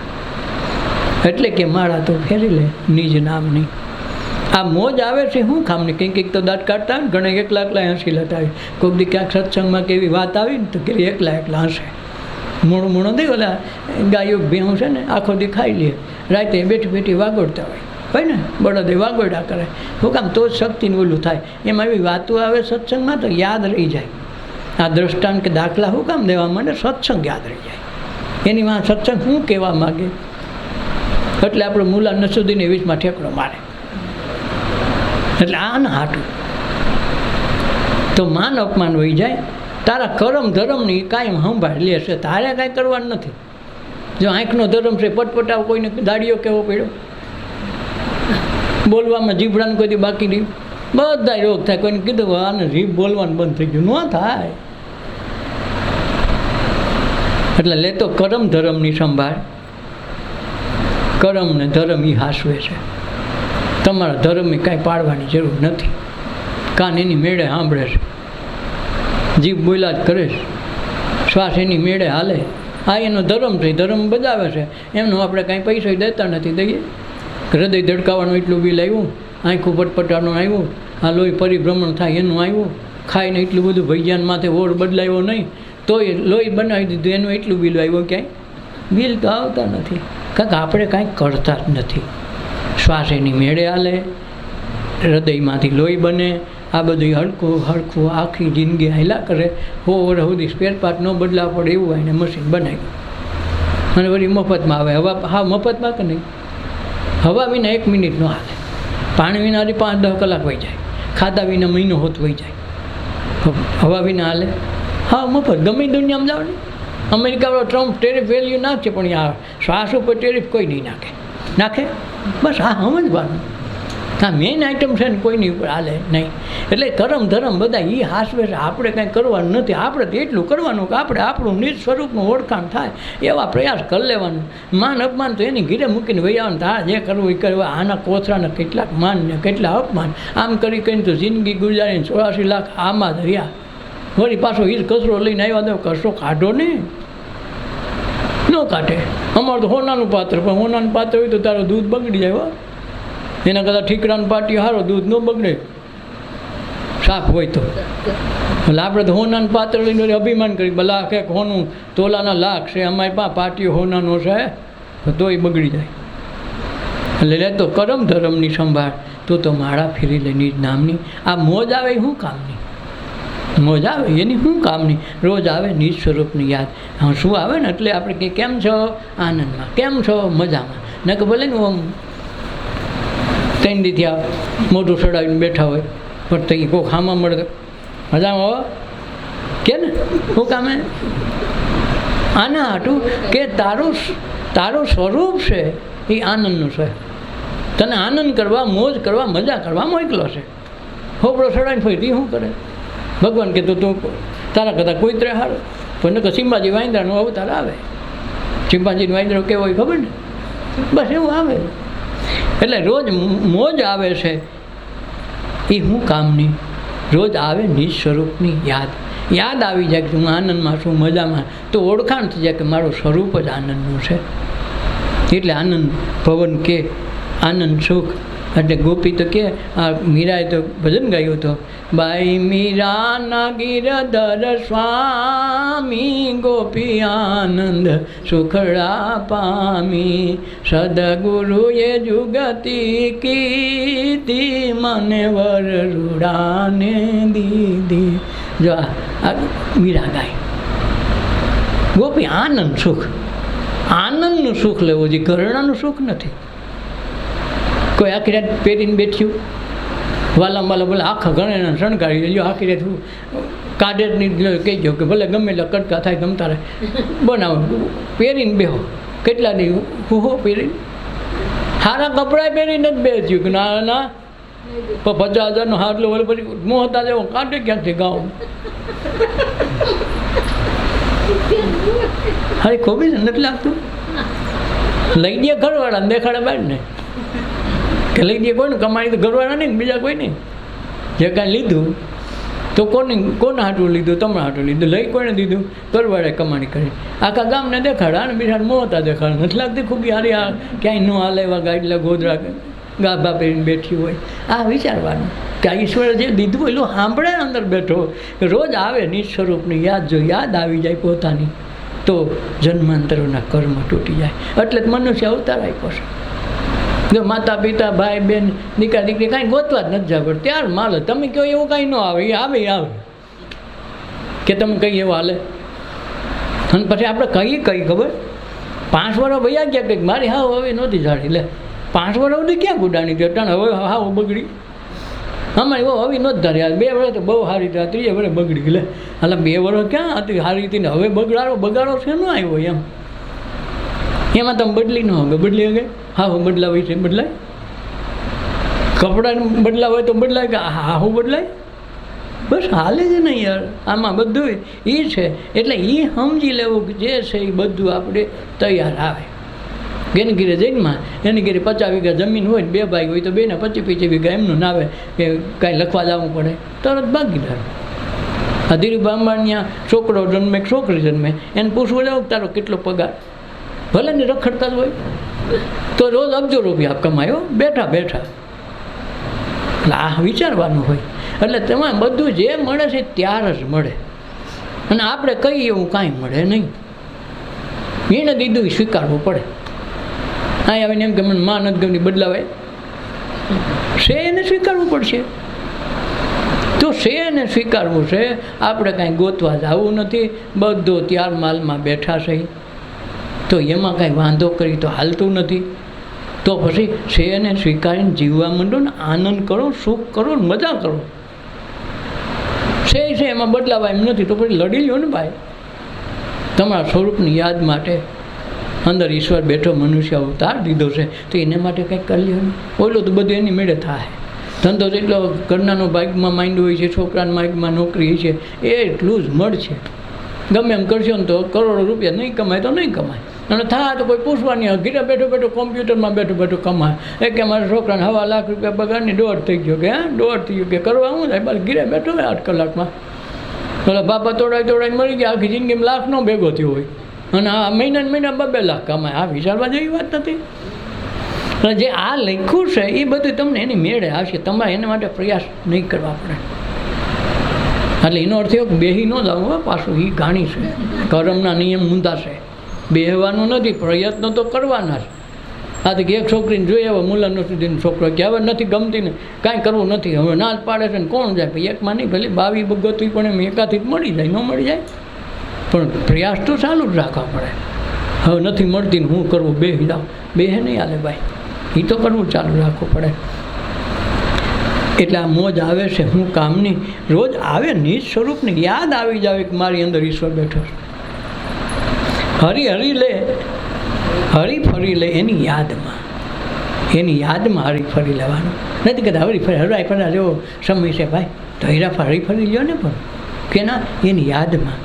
એટલે કે માળા તો ફેરી લે નિજ નામની. આ મોજ આવે છે શું કામની? કંઈક તો દાંત કાઢતા હોય ને, ઘણા એકલા હસી લેતા હોય. કોઈક દી ક્યાંક સત્સંગમાં કેવી વાત આવી ને તો કે એકલા હસે. મૂણું મૂણું દઈ ઓલા ગાયો ભેહું છે ને આખો દી ખાઈ લે, રાતે બેઠી બેઠી વાગોડતા હોય ને, બળદે વાગોડા કરે. શું કામ? તો જ શક્તિનું ઓલું થાય. એમાં એવી વાતો આવે સત્સંગમાં તો યાદ રહી જાય. આ દ્રષ્ટાંત કે દાખલા શું કામ દેવા માંડે? સત્સંગ યાદ રહી જાય. એની માં સત્સંગ શું કહેવા માગે. એટલે આપણે મુલા નસુદ્દીનની વીચમાં ઠેકડો મારે. એટલે આ ના હાટું તો માન અપમાન વહી જાય. તારા કરમ ધર્મની કાયમ સંભાળ લેશે, તારે કાંઈ કરવાનું નથી. જો આંખનો ધર્મ છે પટપટાવ, કોઈને દાડીઓ કેવો પડ્યો, બોલવામાં જીભડાને કોઈ બાકી નહીં, બધા રોગ થાય. કોઈને કીધું આને જીભ બોલવાનું બંધ થઈ ગયું, ન થાય. એટલે લેતો કરમ ધર્મની સંભાળ. કરમ ને ધર્મ એ હાસવે છે. તમારા ધર્મની કાંઈ પાડવાની જરૂર નથી. કાન એની મેળે સાંભળે છે, જીભ બોલ્યા જ કરે છે, શ્વાસ એની મેળે હાલે. આ એનો ધર્મ છે, ધર્મ બજાવે છે. એમનું આપણે કાંઈ પૈસા દેતા નથી. દઈએ હૃદય ધડકાવાનું એટલું બિલ આવ્યું, આંખું પટપટાનું આવ્યું, આ લોહી પરિભ્રમણ થાય એનું આવ્યું, ખાઈને એટલું બધું ભૈજાન માથે ઓળ બદલાયો નહીં તોય લોહી બનાવી દીધું એનું એટલું બિલ આવ્યું. ક્યાંય બિલ તો આવતા નથી, કારણ કે આપણે કાંઈ કરતા જ નથી. શ્વાસ એની મેળે હાલે, હૃદયમાંથી લોહી બને, આ બધું હળકું હળકું આખી જિંદગી હાલ્યા કરે. વર્ષ સુધી સ્પેર પાર્ટ ન બદલાવ પડે એવું એને મશીન બનાવ્યું. અને વળી મફતમાં આવે. હવા હા મફતમાં કે નહીં, હવા વિના 1 મિનિટ ન હાલે, પાણી વિના હજી 5-10 કલાક વહી જાય, ખાધા વિના મહિનો હોત વહી જાય. હવા વિના હાલે. હા મફત ગમે દુનિયામાં જાઓ ને. અમેરિકાવાળો ટ્રમ્પ ટેરિફ વેલ્યુ નાખશે, પણ આ શ્વાસ ઉપર ટેરિફ કોઈ નહીં નાખે. બસ આ સમજવાનું. હા મેઇન આઈટમ છે ને કોઈની ઉપર હાલે નહીં. એટલે કરમ ધર્મ બધા એ હાસવે છે. આપણે કાંઈ કરવાનું નથી. આપણે તો એટલું કરવાનું કે આપણે આપણું નિજ સ્વરૂપનું ઓળખાણ થાય એવા પ્રયાસ કરી લેવાનું. માન અપમાન તો એની ઘીરે મૂકીને વહી આવવાનું. હા જે કરવું એ કરવા. આના કોથરાને કેટલાક માન ને કેટલા અપમાન આમ કરી કરીને તો જિંદગી ગુજારીને 84 લાખ આમાં જ રહ્યા. વળી પાછો એ જ કચરો લઈને આવ્યા તો કચરો કાઢો ને ન કાઢે. અમારું તો હોનાનું પાત્ર, પણ હોનાનું પાત્ર હોય તો તારું દૂધ બગડી જાય. એના કરતાં ઠીકરાનું પાટિયું સારો, દૂધ ન બગડે સાફ હોય તો. એટલે આપણે તો હોનાનું પાત્ર લઈને અભિમાન કરી લાખ એક હોનું તોલાના લાખ છે, અમારી પાસે પાટિયું હોનાનો છે તોય બગડી જાય. એટલે તો કરમ ધર્મની સંભાળ. તું તો માળા ફેરી લે નિજ નામની. આ મોજ આવે એ શું કામની? મોજ આવે એની શું કામની? રોજ આવે નિજ સ્વરૂપની યાદ. હા શું આવે ને એટલે આપણે કે કેમ છો? આનંદમાં. કેમ છો? મજામાં. ન કે ભલે ને આમ 3 દી થયા મોઢું ચડાવીને બેઠા હોય, પણ તો એ કોઈ ખામાં મળે મજામાં હો કે ને શું કામે? આના હાટું કે તારું સ્વરૂપ છે એ આનંદનું છે. તને આનંદ કરવા, મોજ કરવા, મજા કરવા મોકલો છે. હોબળો સડાઈને ફરી શું કરે? ભગવાન કે તું તારા કરતાં કોઈ ત્રે હારો. પણ નકર ચિંપાંજી વાંદરાનો અવતાર આવે. ચિંપાંજીનો વાંદરો કેવો હોય ખબર ને? બસ એવું આવે. એટલે રોજ મોજ આવે છે એ શું કામની? રોજ આવે નિજ સ્વરૂપની યાદ આવી જાય કે હું આનંદમાં છું, મજામાં, તો ઓળખાણ થઈ જાય કે મારું સ્વરૂપ જ આનંદનું છે. એટલે આનંદ પવન કે આનંદ સુખ. એટલે ગોપી તો કે આ મીરાએ તો ભજન ગાયું હતું, બાઈ મીરાના ગિરધર સ્વામી ગોપી આનંદ સુખડા પામી, સદગુરુએ જુગતી કીધી મને વર રૂડાને દીધી. જો આ મીરા ગાય. ગોપી આનંદ સુખ, આનંદનું સુખ લેવું જોઈએ, ઘરણાનું સુખ નથી. કોઈ આખી રાત પહેરીને બેઠ્યું, વાલા બોલે આખા ઘરેણા શણગારી લેજો, આખી રાત કાઢેની કહેજો કે ભલે ગમે એટલા કટકા થાય ગમતા રહે, બનાવો પહેરીને બેહો. કેટલા દી હું પહેરીને સારા કપડાં પહેરીને જ બેસ્યું કે ના 50,000નો હાટલો વળે પછી મોહતા જેવો કાઢે ક્યાંકથી ગાઉં. અરે ખોબી છે નથી લાગતું? લઈ દે ઘરવાળાને દેખાડે બહાર ને કે લઈ દે કોઈને કમાણી તો ઘરવાળા નહીં, બીજા કોઈ નહીં. જે કાંઈ લીધું તો કોને હાટું લીધું? તમને હાટું લીધું. લઈ કોઈને દીધું? ઘરવાળાએ કમાણી કરી. આખા ગામને દેખાડે અને બીજા મોહતા દેખાડે. નથી લાગતી ખૂબી હારી? આ ક્યાંય ન હાલે એવા ગાડલા ગોધરા ગાભા પહેરીને બેઠી હોય. આ વિચારવાનું કે આ ઈશ્વરે જે દીધું હોય એટલું સાંભળે અંદર બેઠો. રોજ આવે નિજ સ્વરૂપની યાદ. જો યાદ આવી જાય પોતાની તો જન્માંતરોના કર્મ તૂટી જાય. એટલે જ મનુષ્ય અવતાર આપ્યો છે. જો માતા પિતા ભાઈ બહેન દીકરા દીકરી કાંઈ ગોતવા જ નથી જવા. ત્યાર માલે તમે કહો એવું કાંઈ ન આવે, એ આવે કે તમે કંઈ એવું હાલે. અને પછી આપણે કઈ ખબર 5 વર્ષ વયા ગયા કંઈક મારી હાવ હવે નહોતી જાણી. લે 5 વર્ષ સુધી ક્યાં ગુડાણી ગયો? ટાણ હવે હાવ બગડી. અમારી હવે નહોતી ધારી. 2 વર્ષ તો બહુ સારી હતી, 3 વર્ષ બગડી ગઈ. લે હાલ 2 વર્ષ ક્યાં હતી સારી હતી ને હવે બગાડો છે ન આવ્યો એમ. એમાં તમે બદલી ન હોય, બદલી હગે હા હું બદલાવી છે બદલાય. કપડાને બદલાવ હોય તો બદલાય કે હા હું બદલાય? બસ હાલે જ નહીં યાર. આમાં બધું એ છે. એટલે એ સમજી લેવું કે જે છે એ બધું આપણે તૈયાર આવે. એની ઘીરે જૈનમાં એની ઘીરે 50 વીઘા જમીન હોય ને 2 ભાઈ હોય તો 2 ને 25 વીઘા એમનું ના આવે કે કાંઈ લખવા જવું પડે તરત ભાગીદાર. આ ધીરુભાઈ અંબાણીના છોકરો જન્મે છોકરી જન્મે એને પૂછવું જાવ તારો કેટલો પગાર? ભલે ને રખડતા જ હોય તો રોજ અબજો રૂપિયા કમાયો બેઠા. એટલે આ વિચારવાનું હોય. એટલે તેમાં બધું જે મળે છે ત્યાર જ મળે. અને આપણે કહીએ એવું કાંઈ મળે નહીં. એને દીધું સ્વીકારવું પડે. અહીં આવીને એમ કે મને માં નથી ગમતી બદલાવાય છે, એને સ્વીકારવું પડશે. તો છે એને સ્વીકારવું છે. આપણે કાંઈ ગોતવા જવું નથી. બધો ત્યાર માલમાં બેઠા છે. તો એમાં કાંઈ વાંધો કરી તો હાલતું નથી. તો પછી છે એને સ્વીકારીને જીવવા માંડો ને આનંદ કરો, સુખ કરો, મજા કરો. છે એમાં બદલાવા એમ નથી તો પછી લડી લ્યો ને ભાઈ. તમારા સ્વરૂપની યાદ માટે અંદર ઈશ્વર બેઠો મનુષ્ય અવતાર દીધો છે તો એને માટે કંઈક કરી લ્યો ને. ઓલું તો બધું એની મેળે થાય. ધંધો જેટલો ઘરનાનો બાઇકમાં માઇન્ડ હોય છે, છોકરાના બાઇકમાં નોકરી છે, એટલું જ મળશે. ગમે એમ કરશો ને તો કરોડો રૂપિયા નહીં કમાય તો નહીં કમાય. અને થાય તો કોઈ પૂછવાની ઘીરે બેઠો કોમ્પ્યુટરમાં બેઠો કમાય. કે મારા છોકરાને 1.5 લાખ રૂપિયા પગારની દોઢ થઈ ગયો કે દોઢ થઈ ગયો કે કરવા શું થાય? બસ ઘીરે બેઠો હોય 8 કલાકમાં. પેલા બાપા તોડાઈ મરી ગયા. આખી જિંદગીમાં લાખ નો ભેગો થયો હોય અને આ મહિના 2 લાખ કમાય. આ વિચારવા જેવી વાત નથી. એટલે જે આ લખ્યું છે એ બધું તમને એની મેળે આવશે. તમારે એના માટે પ્રયાસ નહીં કરવા પડે. એટલે એનો અર્થ એવો કે બેહી ન જવું. પાછું એ ઘાણી છે. કર્મના નિયમ મૂંધાશે. બેહવાનું નથી, પ્રયત્નો તો કરવાના જ. આ તો એક છોકરીને જોઈએ હવે મુલા નથી છોકરો કે હવે નથી ગમતી ને કાંઈ કરવું નથી હવે ના જ પાડે છે ને કોણ જાય? ભાઈ એકમાં નહીં ભલે 22 બગોતી પણ એમ એકાથી જ મળી જાય. ન મળી જાય પણ પ્રયાસ તો ચાલુ જ રાખવા પડે. હવે નથી મળતી ને હું કરવું? બેહી જાઓ. બેહે નહીં હાલે ભાઈ. એ તો કરવું ચાલુ રાખવું પડે. એટલે આ મોજ આવે છે હું કામની? રોજ આવે નિજ સ્વરૂપની યાદ આવી જાવે કે મારી અંદર ઈશ્વર બેઠો છે. હરી ફરી લે એની યાદમાં. એની યાદમાં હરીફરી લેવાનું. નથી કહેતા હરીફરી હરાફરા જેવો સમય છે ભાઈ, તો હરીફરી લ્યો ને, પણ કે ના, એની યાદમાં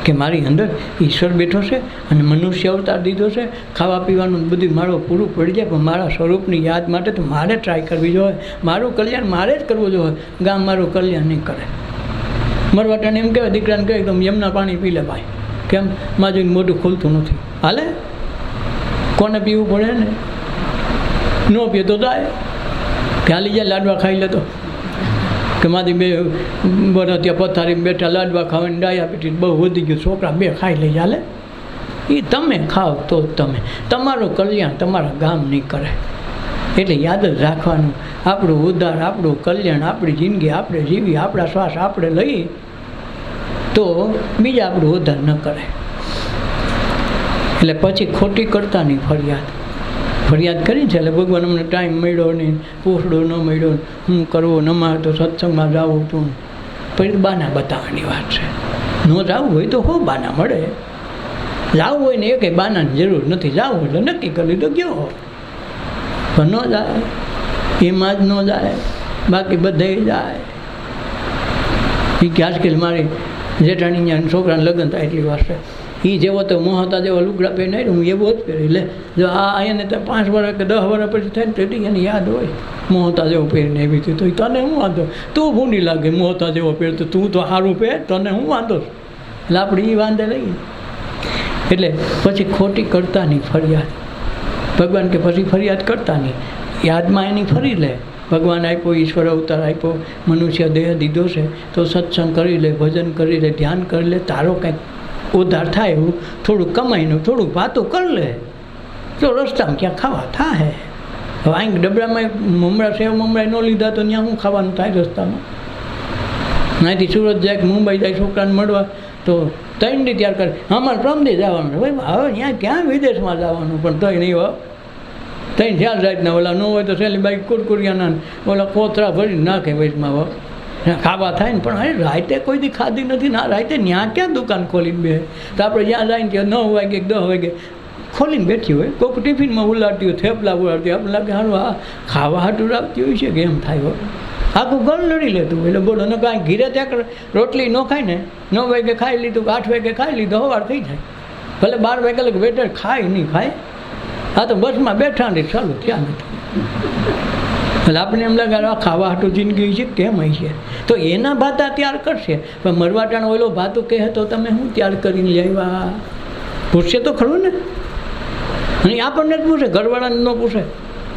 કે મારી અંદર ઈશ્વર બેઠો છે અને મનુષ્ય અવતાર દીધો છે, ખાવા પીવાનું બધું મારું પૂરું પડી જાય, પણ મારા સ્વરૂપની યાદ માટે તો મારે ટ્રાય કરવી જોઈએ. મારું કલ્યાણ મારે જ કરવું જોઈએ, ગામ મારું કલ્યાણ નહીં કરે. મરવાટાને એમ કહેવાય, દીકરાને કહે કે યમના પાણી પી લે ભાઈ, કેમ માજું મોઢું ખુલતું નથી, હાલે કોને પીવું પડે ને, ન પીએ તો જાય કે હાલી જાય લાડવા ખાઈ લેતો, કે મારી બે બધા ત્યાં પથારી બેઠા લાડવા ખાવાની ડાયાબિટીસ બહુ વધી ગયું, છોકરા બે ખાઈ લઈ ચાલે. એ તમે ખાઓ તો તમે, તમારું કલ્યાણ તમારા ગામ નહીં કરે. એટલે યાદ જ રાખવાનું, આપણું ઉદ્ધાર, આપણું કલ્યાણ, આપણી જિંદગી આપણે જીવી, આપણા શ્વાસ આપણે લઈએ તો બીજા આપણું ઉદ્ધાર ન કરે. એટલે પછી ખોટી કરતા નહીં ફરિયાદ કરી છે. એટલે ભગવાન અમને ટાઈમ મળ્યો નહીં, પોસડો ન મળ્યો, હું કરવું નમાર તો સત્સંગમાં જાવું તું, પછી બાના બતાવવાની વાત છે. ન જવું હોય તો હો બાના મળે, જવું હોય ને એ કંઈ બાનાની જરૂર નથી, જવું એટલે નક્કી કરી તો ગયો, પણ ન જાય એમાં જ ન જાય, બાકી બધે જાય. એ કે આજકાલ મારી જેઠાણી છોકરાને લગ્ન થાય એટલી વાર છે, એ જેવો તો મોહતા જેવો લુગડા પહેરી હું એવો જ પહેરી લે. જો આ અહીંયા તો 5 વર્ષ કે 10 વર્ષ પછી થાય ને તેથી એને યાદ હોય મોહતા જેવો પહેરીને એવી હતી, તો તને શું વાંધો, તું ભૂંડી લાગે મોહતા જેવો પહેરતો, તું તો સારું પહેર, તને શું વાંધો. એટલે આપણે એ વાંધે લઈએ. એટલે પછી ખોટી કરતા નહીં ફરિયાદ. ભગવાન કે પછી ફરિયાદ કરતા નહીં, યાદમાં એની ફરી લે. ભગવાન આપ્યો, ઈશ્વર અવતાર આપ્યો, મનુષ્ય દેહ દીધો છે, તો સત્સંગ કરી લે, ભજન કરી લે, ધ્યાન કરી લે, તારો કંઈક ઉદ્ધાર થાય એવું થોડુંક કમાઈને થોડુંક વાતો કરી લે તો રસ્તામાં ક્યાં ખાવા થાય. હવે અહીં ડબરામાં મમરા સેવ મમરા ન લીધા તો ત્યાં શું ખાવાનું થાય રસ્તામાં. અહીંથી સુરત જાય કે મુંબઈ જાય છોકરાને મળવા તો 3 દી ત્યાર કરે, અમારે પ્રમદી જવાનું, ભાઈ હવે ત્યાં ક્યાં વિદેશમાં જવાનું, પણ તોય નહીં હો, 3-4 જાતના ઓલા ન હોય તો સેલી બાઈક કુરકુરિયાના ઓલા કોતરા ભરી નાખે વચમાં ખાવા થાય ને. પણ અરે રાતે કોઈ દી ખાધી નથી ને, રાતે ત્યાં ક્યાં દુકાન ખોલીને બે, તો આપણે જ્યાં જાય ને ત્યાં 9 વાગે 10 વાગે ખોલીને બેઠી હોય, કોઈક ટિફિનમાં ઉલાડતી હોય, થેપલા ઉલાડતી હોય, આપણે લાગે સારું આ ખાવા હાટું રાખતી હોય છે કે એમ થાય હોય, આખું ઘર લડી લેતું. એટલે બોલો ને કાંઈ ઘીરે ત્યાં રોટલી ન ખાય ને, 9 વાગે ખાઈ લીધું કે 8 વાગે ખાઈ લીધું, સવાર થઈ જાય, ભલે 12 વાગે લગે વેટર ખાય નહીં ખાય, આ તો બસમાં બેઠા ને ચાલુ થયા નથી. એટલે આપણે એમ લાગે આ ખાવા હાટું જિંદગી છે કેમ હોય છે, તો એના ભાતા તૈયાર કરશે. પણ મરવાટાણ ઓલો ભાતું કહે તો તમે શું તૈયાર કરીને લાવ્યા, પૂછશે તો ખરું ને. અને આપણને જ પૂછે, ઘરવાળાને ન પૂછે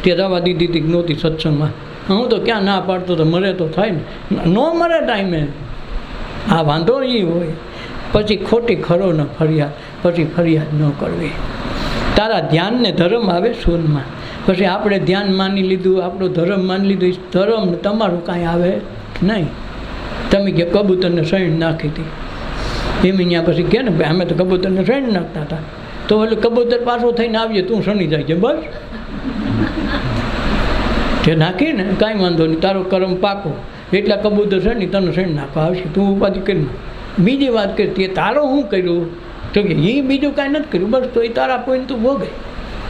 તે રવા દીધી હતી નહોતી સત્સંગમાં, હું તો ક્યાં ના પાડતો તો મરે તો થાય ને, ન મરે ટાઈમે. આ વાંધો એ હોય. પછી ખોટી ખરો ન ફરિયાદ, પછી ફરિયાદ ન કરવી. તારા ધ્યાનને ધર્મ આવે શૂનમાં, પછી આપણે ધ્યાન માની લીધું, આપણો ધર્મ માની લીધું, ધર્મ તમારું કાંઈ આવે નહીં. તમે કે કબૂતરને સૈણ નાખી હતી, એમ ત્યાં પછી કે ને ભાઈ અમે તો કબૂતરને સૈણ નાખતા હતા, તો એટલે કબૂતર પાછો થઈને આવીએ તું શણી જાય છે, બસ તે નાખીને કાંઈ વાંધો નહીં, તારો કર્મ પાકો, એટલા કબૂતર છે ને તને સૈણ નાખવા આવશે, તું ઉપાધિ કરી. બીજી વાત કરતી તારો શું કર્યું, તો કે એ બીજું કાંઈ નથી કર્યું, બસ તો એ તારા પોઈને તું ભોગે,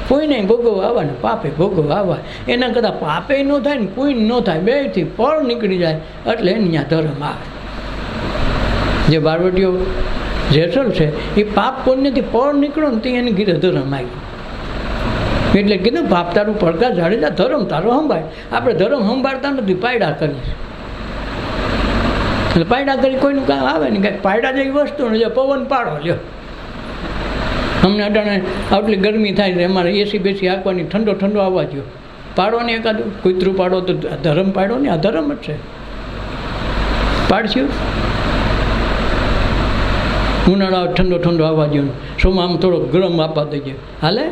કોઈને ભોગવવા આવવા ને પાપે ભોગવવા આવવા. એના કરતાં પાપે ન થાય ને કોઈ ન થાય, બેથી પળ નીકળી જાય એટલે એને ત્યાં ધર્મ આવે. જે બારવટીઓ જેસલ છે એ પાપ પુણ્યથી પળ નીકળ્યો ને તે એને ઘીરે ધર્મ આવ્યું. એટલે કીધું પાપ તારું પડકાર જાડેજા, ધર્મ તારો સંભાળ. આપણે ધર્મ સંભાળતા નથી, પાયડા કરીએ. એટલે પાયડા કરી કોઈનું કાંઈ આવે ને, કાંઈક પાયડા જેવી વસ્તુ ને, જે પવન પાડો લ્યો. અમને અટાણે આટલી ગરમી થાય છે, અમારે એસી બેસી હાંકવાની, ઠંડો ઠંડો આવવા જો, પાડો ને એકાદું કૂતરું પાડો તો ધર્મ પાડો ને, આ ધર્મ જ છે. પાડશું ઉનાળા ઠંડો ઠંડો આવવા દો, સોમાં આમ થોડો ગરમ આપવા દઈએ, હાલે.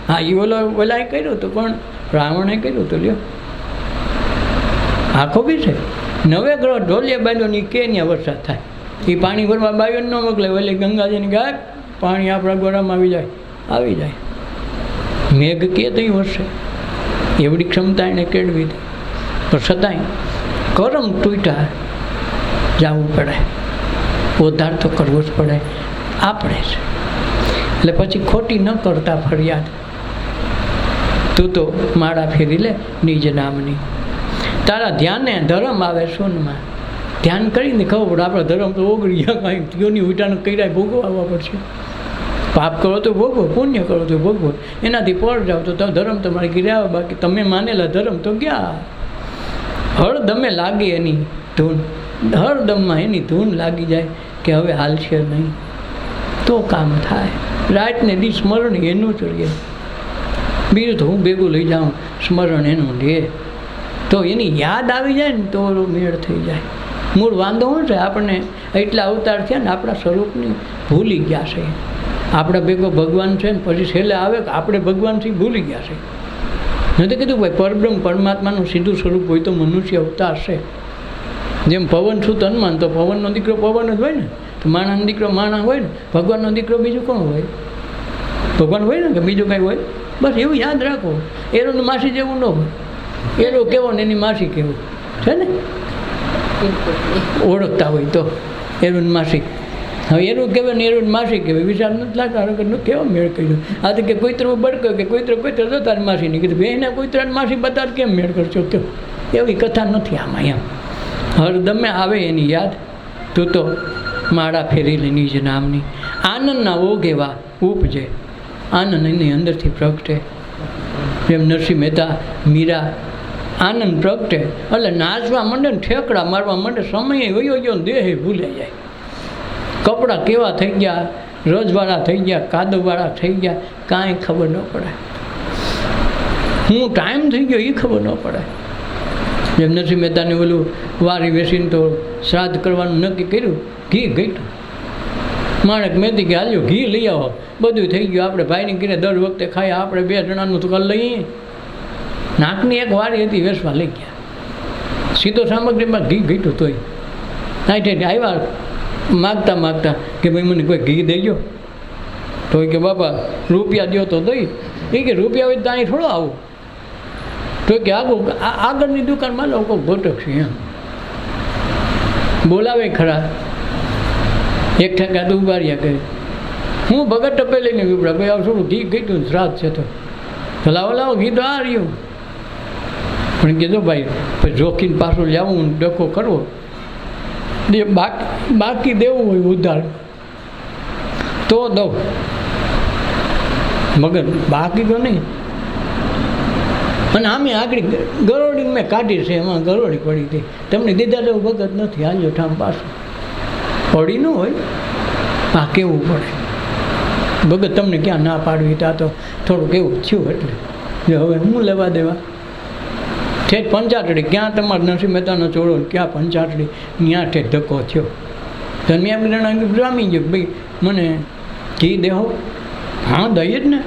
હા એ ઓલાએ કર્યું હતું, પણ રાવણે કર્યું હતું લ્યો. આખો બી છે 9 ગ્રહ ઢોલિયા બાંધો ની કે ત્યાં વરસાદ થાય. એ પાણી ભરવા બાયો ન મોકલે, એટલે ગંગાજીની ગાય પાણી આપણા ગોળામાં આવી જાય. મેઘ કે તઈ વરસે, એવડી ક્ષમતા એને કેળવી હતી. પણ છતાંય કરમ તૂટ્યા જવું પડે, ઉદ્ધાર તો કરવો જ પડે આપણે છે. એટલે પછી ખોટી ન કરતા ફરિયાદ, તું તો માળા ફેરી લે નિજ નામની. તારા ધ્યાને ધર્મ આવે શૂન્યમાં. ધ્યાન કરીને ખબર પડે આપણે ધર્મ તો ઓગળી ગયા, કાંઈ યોની ઉટાણ કર્યા ભોગવવા પડશે. પાપ કરો તો ભોગવો, પુણ્ય કરો તો ભોગવો. એનાથી પર જાઓ તો તમે ધર્મ તમારે ઘીરે આવે. બાકી તમે માનેલા ધર્મ તો ગયા. હળદમે લાગે એની ધૂન, હળદમમાં એની ધૂન લાગી જાય કે હવે હાલશે નહીં તો કામ થાય. રાતને દી સ્મરણ એનું જ રહે, બીજું તો હું ભેગું લઈ જાઉં, સ્મરણ એનું રહે. તો એની યાદ આવી જાય ને તો મેળ થઈ જાય. મૂળ વાંધો શું છે, આપણને એટલા અવતાર થયા ને આપણા સ્વરૂપની ભૂલી ગયા છે. આપણા ભેગો ભગવાન છે ને પછી છેલ્લે આવે કે આપણે ભગવાનથી ભૂલી ગયા છે. નથી કીધું ભાઈ પરબ્રહ્મ પરમાત્માનું સીધું સ્વરૂપ હોય તો મનુષ્ય અવતાર છે. જેમ પવન છું હનુમાન, તો પવનનો દીકરો પવન જ હોય ને, તો માણસનો દીકરો માણસ હોય ને, ભગવાનનો દીકરો બીજું કોણ હોય? ભગવાન હોય ને કે બીજું કાંઈ હોય? બસ એવું યાદ રાખો. એરોની માસી જેવું ન હોય. એરો કેવો ને એની માસી કેવું છે ને, ઓળખતા હોય તો એરોની માસી. હવે એનું કહેવાય ને એનું માસી કહેવાય, વિચાર નથી લાગતા કેવો મેળ કર્યો. આ તો કે કોઈતરો બળક્યો કે કોઈતરો જો તારી માસી નહીં કીધું, બેને કોઈતરાની માસી બતાડ કેમ મેળ કરશો કયો? એવી કથા નથી આમાં. એમ હરદમે આવે એની યાદ, તું તો માળા ફેરી લે નિજ નામની. આનંદના ઓઘ એવા ઉપજે, આનંદ એની અંદરથી પ્રગટે. જેમ નરસિંહ મહેતા મીરા આનંદ પ્રગટે એટલે નાચવા માંડે ને ઠેકડા મારવા માંડે. સમય વયો ગયો ને દેહ ભૂલે જાય. કપડાં કેવા થઈ ગયા, રજવાળા થઈ ગયા, કાદવવાળા થઈ ગયા, કાંઈ ખબર ન પડે. હું ટાઈમ થઈ ગયો એ ખબર ન પડે. જેમ નરસિંહ મહેતાને ઓલું વારી બેસીને તો શ્રાદ્ધ કરવાનું નક્કી કર્યું, ઘી ઘટ્યું. માણેક મહેતી કે હાલ્યો ઘી લઈ આવો, બધું થઈ ગયું. આપણે ભાઈની ઘરે દર વખતે ખાઈએ, આપણે 2 જણાનું તો કરી લઈએ. નાકની એક વારી હતી, વેસવા લઈ ગયા. સીધો સામગ્રીમાં ઘી ઘટ્યું તોય આવ્યા માગતા માગતા કે ભાઈ મને કોઈ ઘી દેજો. તો કે બાપા રૂપિયા દો તો દઈ. એ કે રૂપિયા હોય તો અહીં થોડો આવું. તો કે આગળની દુકાનમાં લોકો ભટકશે. એમ બોલાવે ખરા. એક ઠેકા તો ઉભા રહ્યા કહે, હું ભગત ટપે લઈને વિપડા ભાઈ આવ થોડું ઘી ગયું શ્રાદ્ધ છે તો લાવો લાવો ઘી તો આ રહ્યું. પણ કીધું ભાઈ પછી જોખીને પાછું લાવું, ડખો કરવો દે, બાકી દેવું હોય ઉધાર તો દઉં, મગર બાકી તો નહીં. અને આમે આગળ ગરોડી મેં કાઢી છે, એમાં ગરોડી પડી હતી. તમને દીધા જેવું ભગત નથી, હાલ્યો ઠામ પાછું. પડી ન હોય આ કેવું પડે. ભગત તમને ક્યાં ના પાડવી, ત્યાં તો થોડુંક એવું થયું. એટલે જો હવે હું લેવા દેવા ઠેઠ પંચાટડી, ક્યાં તમારે નરસિંહ મહેતાનો ચોળો, ક્યાં પંચાટડી, ત્યાં ઠેઠ ધક્કો થયો. તો મેં એમ જામી ગયો ભાઈ મને ઘી દેહો. હા દઈએ જ ને.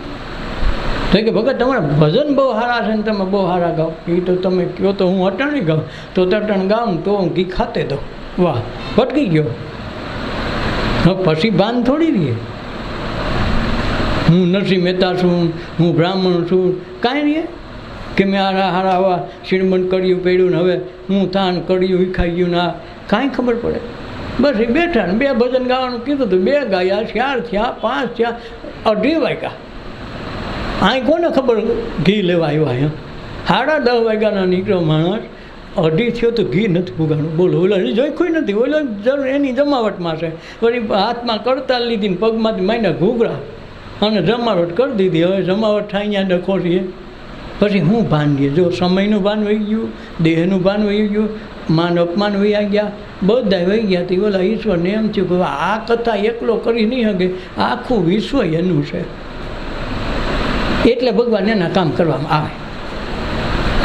તો કે ભગત તમારા ભજન બહુ સારા છે ને તમે બહુ સારા ગાઓ. એ તો તમે કહો તો હું અટાણી ગાઉં, તો તટણ ગાઉં તો હું ઘી ખાતે દઉં. વાહ, ભટકી ગયો. હવે પછી ભાન થોડી રહીએ. હું નરસિંહ મહેતા છું, હું બ્રાહ્મણ છું, કાંઈ રહીએ કે મેં હારા આવા શ્રીમંત કર્યું પડ્યું ને હવે હું થાન કર્યું વિખાઈ ગયું ના કાંઈ ખબર પડે. બસ એ બેઠા ને 2 ભજન ગાવાનું કીધું હતું, 2 ગાયા, 4 થયા, 5 થયા, 2:30 વાગ્યા. અહીં કોને ખબર ઘી લેવા આવ્યા? અહીંયા 10:30 વાગ્યાના નીકળ્યો માણસ, 2:30 થયો તો ઘી નથી પુગાણું. બોલો ઓલા જોઈખું નથી, ઓલો જરૂર એની જમાવટમાં છે. વળી હાથમાં કરતાલ લીધી ને પગમાંથી માંડ્યા ઘૂઘરા અને જમાવટ કરી દીધી. હવે જમાવટ થાય અહીંયા ડખો છીએ. પછી હું ભાન દઈએ? જો સમયનું ભાન વહી ગયું, દેહનું ભાન વહી ગયું, માન અપમાન વહી ગયા, બધા વહી ગયા. તે ઓલા ઈશ્વરને એમ થયું કે આ કથા એકલો કરી નહીં શકે, આખું વિશ્વ એનું છે. એટલે ભગવાન એના કામ કરવામાં આવે.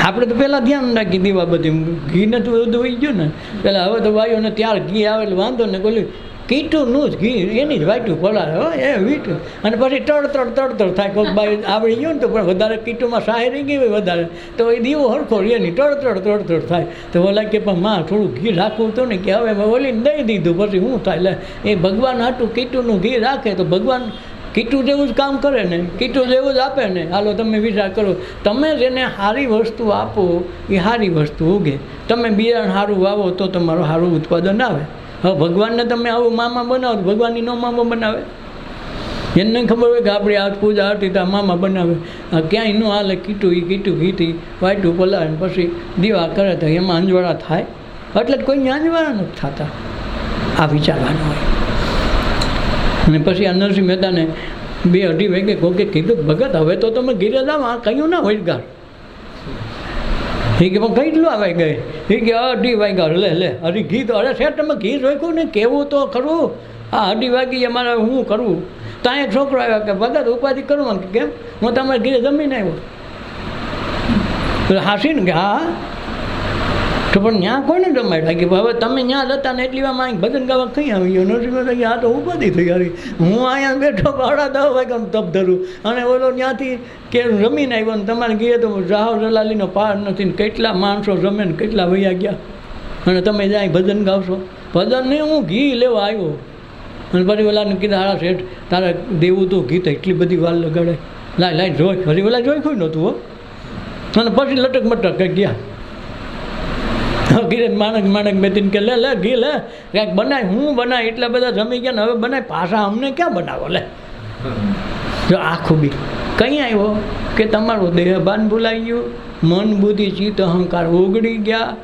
આપણે તો પહેલાં ધ્યાન રાખી દેવા બધી ઘી નથી બધું વહી ગયું ને પહેલાં. હવે તો ભાઈઓને ત્યાર ઘી આવે એટલે વાંધો ને બોલ્યું કીટુંનું જ ઘી એની જ વાટ્યું પલાળે એ વીટ્યું અને પછી તડતડ થાય. કોઈક બાઈ આવડી ગયું ને તો પણ વધારે કીટુંમાં સાહે રહી ગઈ હોય વધારે તો એ દીવો હરખો રહે નહીં, તડતડ થાય. તો ઓલા કે પણ માં થોડું ઘી રાખવું હતું ને કે હવે મેં ઓલીને દઈ દીધું પછી શું થાય. એટલે એ ભગવાન હાટું કીટુંનું ઘી રાખે તો ભગવાન કીટું જેવું જ કામ કરે ને, કીટું જેવું જ આપે ને. હાલો તમે વિચાર કરો, તમે જેને સારી વસ્તુ આપો એ સારી વસ્તુ ઉગે. તમે બિયારણ સારું વાવો તો તમારું સારું ઉત્પાદન આવે. હવે ભગવાનને તમે આવું મામા બનાવો તો ભગવાનની નો મામા બનાવે. એને ખબર હોય કે આપણી આ પૂજા હતી તો આ મામા બનાવે, ક્યાંય ન હાલે, કીટું ઘીટી વાટું પલાવે પછી દીવા કરે તો એમાં અંજવાળા થાય, એટલે કોઈને અંજવાળા નથી થતા. આ વિચારવાનું હોય. અને પછી આ નરસિંહ મહેતાને 2-2:30 વાગે કોકે કીધું, ભગત હવે તો તમે ઘીરે જાઓ, આ કહ્યું ના વૈગાર. એ કે કેટલું આવે ગઈ? એ કે 2:30 વાગ્યા. લે હરી ઘી તો અરે શેઠ તમે ઘી જોઈશું ને, કેવું તો ખરું. આ 2:30 વાગી અમારે હું કરવું? ત્યાં એક છોકરો આવ્યો કે ભગત ઉપાધિ કરવાનું. કેમ? હું તમારે ઘીરે જમીને આવ્યો. હાસીને કે હા તો પણ ત્યાં કોઈને જમાડ્યા? કે હવે તમે ત્યાં જતા ને એટલી વાર અહીં ભજન ગાવા કઈ આવી ગયો? નરસિંહ આ તો ઉપાધિ થઈ આવી. હું અહીંયા બેઠો 10:30 વાગ્યાનું તપ ધરું અને ઓલો ત્યાંથી કે રમીને આવ્યો ને તમારે ઘીરે તો રાહો જલાલીનો પાર નથી ને કેટલા માણસો જમે ને કેટલા વૈયા ગયા અને તમે જાય ભજન ગાવશો? ભજન નહીં, હું ઘી લેવા આવ્યો. અને પછી ઓલાને કીધા હારા શેઠ તારે દેવું તો ઘી તો એટલી બધી વાર લગાડે, લાઈ જોઈ. પછી ઓલા જોઈ કોઈ નહોતું હો. અને પછી લટક મટક કંઈક ગયા. ઘીરે માણક બેતીને કે લે ઘી લે કાંઈક બનાય. હું બનાય એટલા બધા જમી ગયા ને હવે બનાય પાછા અમને ક્યાં બનાવો? લે જો આખું બી કંઈ આવ્યો કે તમારું દેહભાન ભૂલાઈ ગયું, મન બુદ્ધિ ચિત્ત અહંકાર ઓગળી ગયા,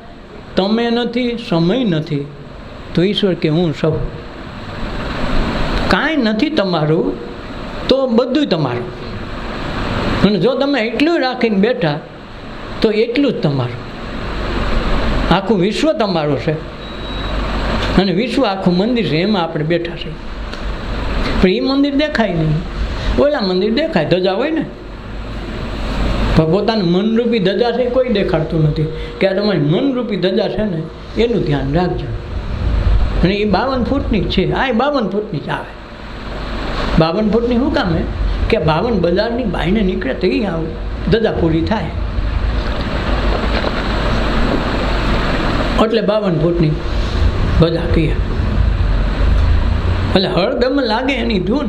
તમે નથી, સમય નથી, તો ઈશ્વર કે હું સૌ. કાંઈ નથી તમારું તો બધું તમારું. અને જો તમે એટલું રાખીને બેઠા તો એટલું જ તમારું. આખું વિશ્વ તમારું છે અને વિશ્વ આખું મંદિર છે, એમાં આપણે બેઠા છીએ. પણ એ મંદિર દેખાય નહીં, ઓલા મંદિર દેખાય, ધજા હોય ને. પણ પોતાનું મનરૂપી ધજા છે કોઈ દેખાડતું નથી કે આ તમારી મનરૂપી ધજા છે ને, એનું ધ્યાન રાખજો. અને એ 52 ફૂટની જ છે. આ 52 ફૂટની જ આવે. 52 ફૂટની શું કામ હે કે 52 બજારની બાઈને નીકળે તો એ આવું ધજા પૂરી થાય. એટલે 52 ફૂટની બધા કહીએ. એટલે હળગમ લાગે એની ધૂન,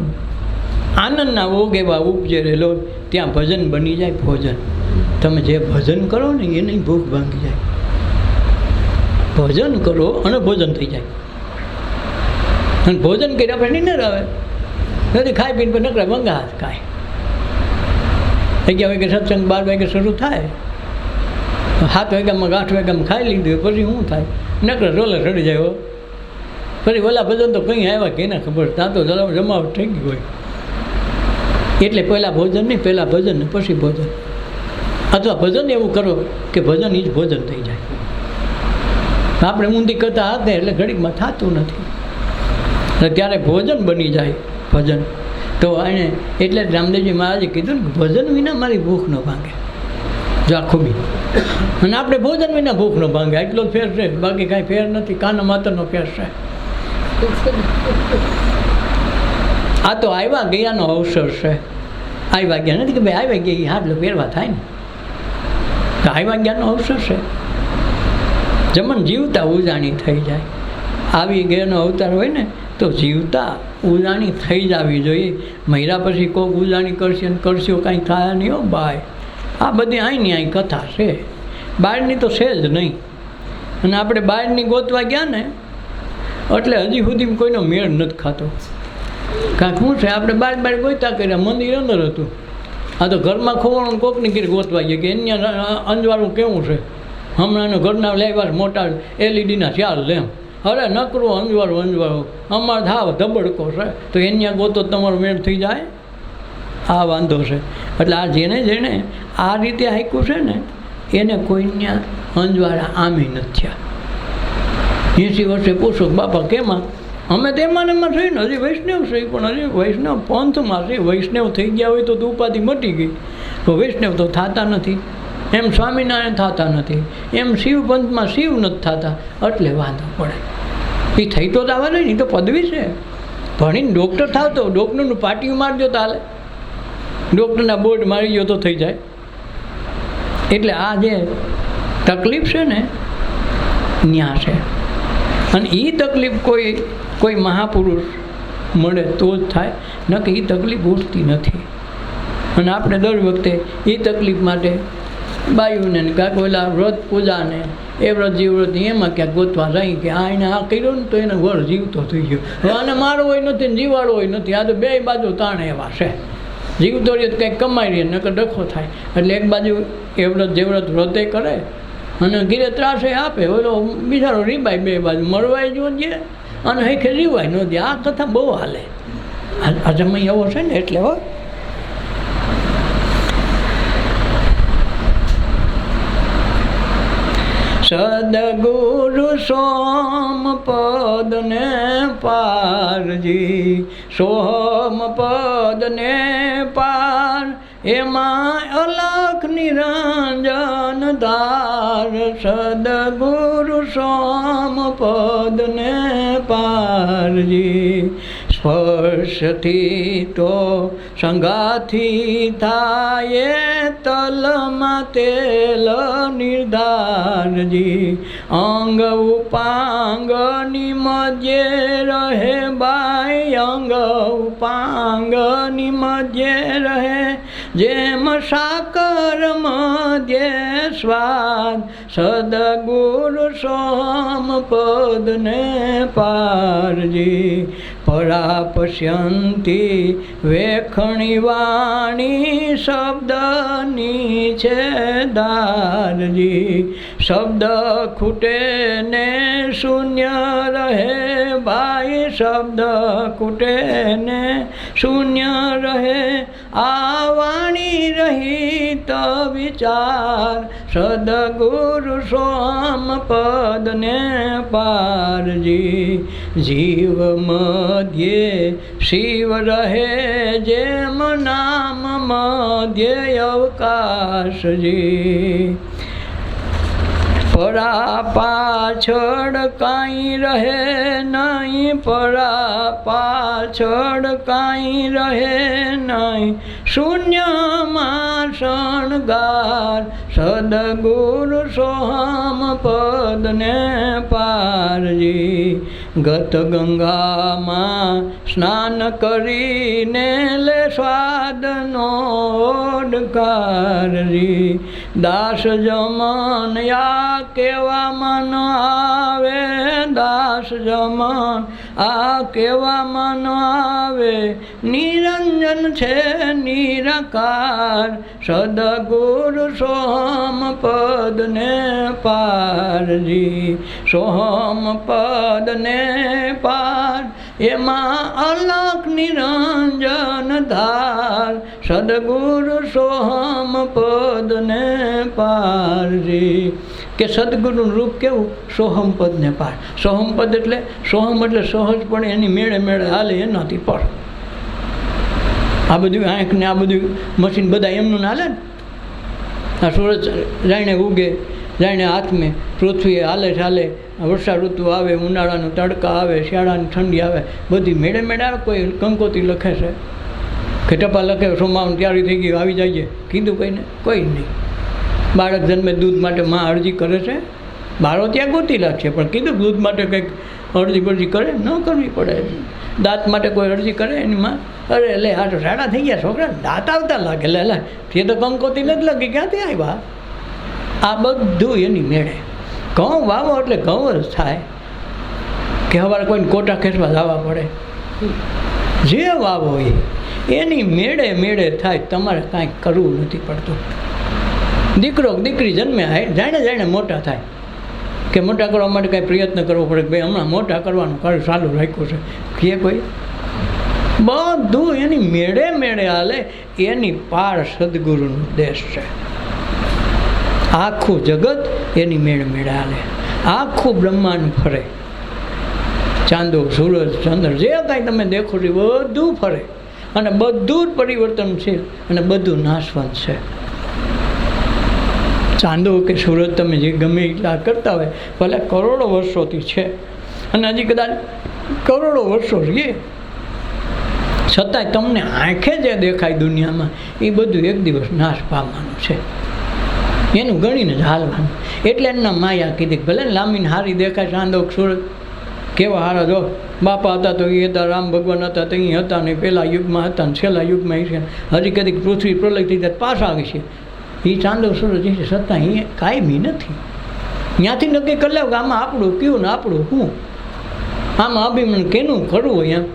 આનંદના ઓગ એવા ઉપજે રહેલો, ત્યાં ભજન બની જાય ભોજન. તમે જે ભજન કરો ને એની ભૂખ ભાંગી જાય. ભજન કરો અને ભોજન થઈ જાય. અને ભોજન કર્યા પછી નીંદર આવે નથી, ખાઈ પીને પછી નકરા મંગા ખાય. 11 વાગે સત્સંગ 12 વાગે શરૂ થાય, 7 વાગ્યામાં 8 વાગ્યામાં ખાઈ લીધું પછી શું થાય? નકરા રોલે ચડી જાય. પછી ઓલા ભજન તો કંઈ આવ્યા કે એને ખબર, ત્યાં તો જમાવટ થઈ ગઈ હોય. એટલે પહેલાં ભોજન નહીં, પહેલાં ભજન ને પછી ભોજન. અથવા ભજન એવું કરો કે ભજન એ જ ભોજન થઈ જાય. આપણે ઊંધી કરતા હાથે એટલે ઘડીકમાં થતું નથી. ત્યારે ભોજન બની જાય ભજન. તો એને એટલે જ રામદેવજી મહારાજે કીધું ને ભજન વિના મારી ભૂખ ન ભાંગે. જો આખું બી અને આપણે ભોજન વિના ભૂખ ન ભાંગે, એટલો જ ફેર છે, બાકી કાંઈ ફેર નથી. કાના માતરનો ફેર છે. આ તો આવ્યા ગયાનો અવસર છે. આવ્યા ગયા નથી કે ભાઈ આવ્યા ગયા એ હાટલો પહેરવા થાય ને, તો આવ્યા ગયાનો અવસર છે. જમણ જીવતા ઉજાણી થઈ જાય. આવી ગયાનો અવતાર હોય ને તો જીવતા ઉજાણી થઈ જવી જોઈએ. મહિરા પછી કોઈક ઉજાણી કરશે ને કરશો કાંઈ થાય નહીં હો ભાઈ. આ બધી અહીંની અહીં કથા છે, બહારની તો છે જ નહીં. અને આપણે બહારની ગોતવા ગયા ને એટલે હજી સુધી કોઈનો મેળ નથી ખાતો. કાંઈક શું છે આપણે બહાર ગોતા કર્યા, મંદિર અંદર હતું. આ તો ઘરમાં ખોવાનું કોકની ઘેર ગોતવા ગયા કે અહીંયા અંજવાળું કેવું છે. હમણાં ઘરના લેવા મોટા LED ના 4 લેમ્પ, અરે નકરું અંજવાળું અમારે હાવ ધબડકો છે, તો અહીંયા ગોતો તમારો મેળ થઈ જાય. આ વાંધો છે. એટલે આ જેને આ રીતે હાંક્યું છે ને એને કોઈને અંજવાળા આમે નથી થયા. 80 વર્ષે પૂછો બાપા કેમાં? અમે તેમાં ને એમાં છીએ ને, હજી વૈષ્ણવ છે પણ હજી વૈષ્ણવ પંથમાં છે. વૈષ્ણવ થઈ ગયા હોય તો ઉપાધિ મટી ગઈ, તો વૈષ્ણવ તો થતા નથી. એમ સ્વામિનારાયણ થતા નથી, એમ શિવ પંથમાં શિવ નથી થતા, એટલે વાંધો પડે. એ થઈ તો આવવા નહીં, તો પદવી છે. ભણીને ડૉક્ટર થાવ તો ડૉક્ટરનું પાટિયું મારજો તો હાલે, ડૉક્ટરના બોર્ડ મારી ગયો તો થઈ જાય. એટલે આ જે તકલીફ છે ને ન્યા છે. અને એ તકલીફ કોઈ મહાપુરુષ મળે તો જ થાય, ન કે એ તકલીફ ઉઠતી નથી. અને આપણે દર વખતે એ તકલીફ માટે બાયુને ને કાંઈક ઓલા વ્રત પૂજાને એ વ્રત જીવવ્રત એમાં ક્યાંક ગોતવા જાય કે આ એને આ કર્યું ને તો એને વર જીવતો થઈ ગયો. હવે આને મારવો હોય નથી ને જીવાડવો હોય નથી. આ તો બે બાજુ તાણે એવા છે. જીવતો રહે તો કંઈક કમાઈ રહે નકર ડખો થાય. એટલે એક બાજુ એ વ્રત જેવ્રત વ્રતે કરે અને ઘીરે ત્રાસે આપે, ઓલો બિચારો રીબાય બે બાજુ મળવાય જોઈએ અને હૈખે રીવાય ન દે. આ કથા બહુ હાલે. આ સમય એવો છે ને એટલે હો. સદગુરુ સોમપદ ને પારજી, સોમપદ ને પાર એમાં અલખ નિરંજન ધાર. સદગુરુ સોમપદ ને પારજી, સ્પર્શથી તો સંગાથી થાય તલમાં તેલ નિર્ધારજી. અંગ ઉપાંગની મધ્યે રહે બાઈ, અંગ ઉપાંગની મધ્યે રહે જેમ સાકર મધ્યે સ્વાદ. સદગુરુ સોમપદ ને પારજી, પરાપશ્યંતી વેખણી વાણી શબ્દની છે દારજી. શબ્દ ખૂટે ને શૂન્ય રહે ભાઈ, શબ્દ ખૂટે ને શૂન્ય રહે આ વાણી રહિત વિચાર. સદગુરુ સોમપદ ને પારજી, જીવ મધ્યે શિવ રહે જેમ નામ મધ્યે અવકાશજી. પરા પાછળ કાંઈ રહે નહીં, પરા પાછળ કાંઈ રહે નહીં શૂન્યમાં શણગાર. સદગુરુ સોમપદ ને પારજી, ગત ગંગામાં સ્નાન કરીને લે સ્વાદનો ઓડકારજી. દાસ જમન યા કેવામાં ન આવે, દાસ જમન આ કેવામાં ન આવે નિરંજન છે નિરાકાર. સદગુરુ સોમપદ ને પારજી, સોમપદ ને પાર એમાં અલખ નિરંજન ધાર. સદગુરુ સોમપદ ને પારજી, કે સદગુરુનું રૂપ કેવું? સોહમપદ ને પાર. સોહમપદ એટલે સોહમ એટલે સહજ પણ એની મેળે મેળે હાલે એનાથી પર. આ બધું આંખ ને આ બધું મશીન બધા એમનું ના હાલે ને. આ સૂરજ જાણે ઉગે, જાણે હાથમે પૃથ્વી હાલે ચાલે, વર્ષા ઋતુ આવે, ઉનાળાનું તડકા આવે, શિયાળાની ઠંડી આવે, બધી મેળે મેળે આવે. કોઈ કંકોતી લખે છે કે ટપા લખે સોમાવાનું તૈયારી થઈ ગયું આવી જાય, કીધું કહીને કોઈ નહીં. બાળક જન્મે દૂધ માટે માં અરજી કરે છે, બાળો ત્યાં ગોતી લાગશે પણ કીધું દૂધ માટે કંઈક અરજી બરજી કરે ન કરવી પડે. દાંત માટે કોઈ અરજી કરે એની માં, અરે લે આ તો સાડા થઈ ગયા છોકરા, દાંત આવતા લાગે, લે લે તે તો કંકોતી નથી લાગી, ક્યાંથી આવ્યા? આ બધું એની મેળે. ઘઉં વાવો એટલે ઘઉં જ થાય કે સવારે કોઈને કોટા ખેંચવા જવા પડે? જે વાવો એની મેળે મેળે થાય, તમારે કાંઈ કરવું નથી પડતું. દીકરો દીકરી જન્મે જાણે જાણે મોટા થાય કે મોટા કરવા માટે કાંઈ પ્રયત્ન કરવો પડે કે ભાઈ હમણાં મોટા કરવાનું કાર્ય ચાલુ રાખ્યું છે કે કોઈ? બધું એની મેળે મેળે હાલે. એની પાર સદગુરુનો દેશ છે. આખું જગત એની મેળે મેળે હાલે, આખું બ્રહ્માંડ ફરે. ચાંદો સૂરજ ચંદ્ર જે કાંઈ તમે દેખો છો બધું ફરે અને બધું જ પરિવર્તનશીલ અને બધું નાશવંત છે. ચાંદો કે સૂરજ તમે જે ગમે એટલા કરતા હોય, ભલે કરોડો વર્ષોથી છે અને હજી કદાચ કરોડો વર્ષો રહીએ, છતાંય તમને આંખે જે દેખાય દુનિયામાં એ બધું એક દિવસ નાશ પામવાનું છે. એનું ગણીને જ હાલવાનું. એટલે એમના માયા કીધી ભલે ને લાંબીને હારી દેખાય ચાંદો સૂરજ કેવા હારા. જો બાપા હતા તો એ હતા, રામ ભગવાન હતા તો અહીં હતા નહીં, પહેલાં યુગમાં હતા ને છેલ્લા યુગમાં એ છે. હજી કદીક પૃથ્વી પ્રલય થઈ જાય પાછા આવી છે એ ચાંદો સૂરજ છે છતાં એ કાયમી નથી. ત્યાંથી નક્કી કરી લે કે આમાં આપણું કયું ને આપણું શું, આમાં અભિમાન કેનું કરવું, એમ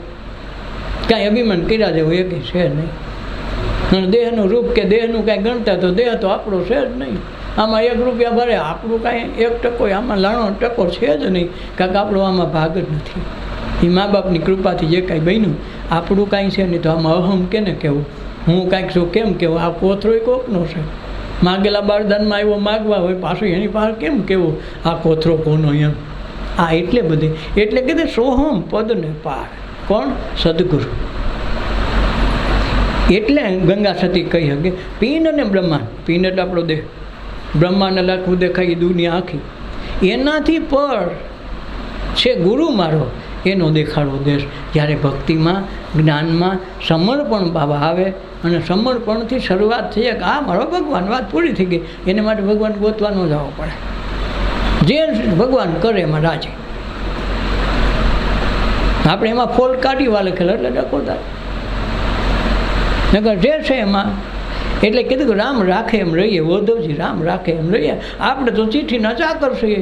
કાંઈ અભિમાન કર્યા જેવું એ કંઈ છે નહીં. અને દેહનું રૂપ કે દેહનું કાંઈ ગણતા તો દેહ તો આપણો છે જ નહીં. આમાં 1 રૂપિયા ભરે આપણું કાંઈ 1% આમાં 99% છે જ નહીં, કારણ કે આપણો આમાં ભાગ જ નથી. એ મા બાપની કૃપાથી જે કાંઈ બન્યું આપણું કાંઈ છે નહીં. તો આમાં અહમ કેને કહેવું, હું કાંઈક છું કેમ કહેવું, આ કોથરોય કોકનો છે. માગેલા બારદાનમાં આવ્યો માગવા હોય પાછું એની પાસે કેમ કહેવું આ કોથરો કોનો, એમ. આ એટલે બધી એટલે કીધું સોહમ પદને પાર. કોણ? સદગુરુ. એટલે ગંગા સતી કહી શકે પીન અને બ્રહ્માંડ. પીન એટલે આપણો દેહ, બ્રહ્માંડ લાખું દેખાય એ દુનિયા આખી, એનાથી પર છે ગુરુ મારો, એનો દેખાડો દેશ. જ્યારે ભક્તિમાં જ્ઞાનમાં સમર્પણ બાબા આવે અને સમર્પણથી શરૂઆત થઈ કે આ મારો ભગવાન, વાત પૂરી થઈ ગઈ. એને માટે ભગવાન ગોતવા ન જવો પડે, જે ભગવાન કરે એમાં રાજી. આપણે એમાં ફોલ્ટ કાઢીવા લખેલા એટલે ડકો થાય, નકર જે છે એમાં. એટલે કીધું કે રામ રાખે એમ રહીએ, ઉદ્ધવજી રામ રાખે એમ રહીએ. આપણે તો ચિઠ્ઠીના ચાકર છીએ,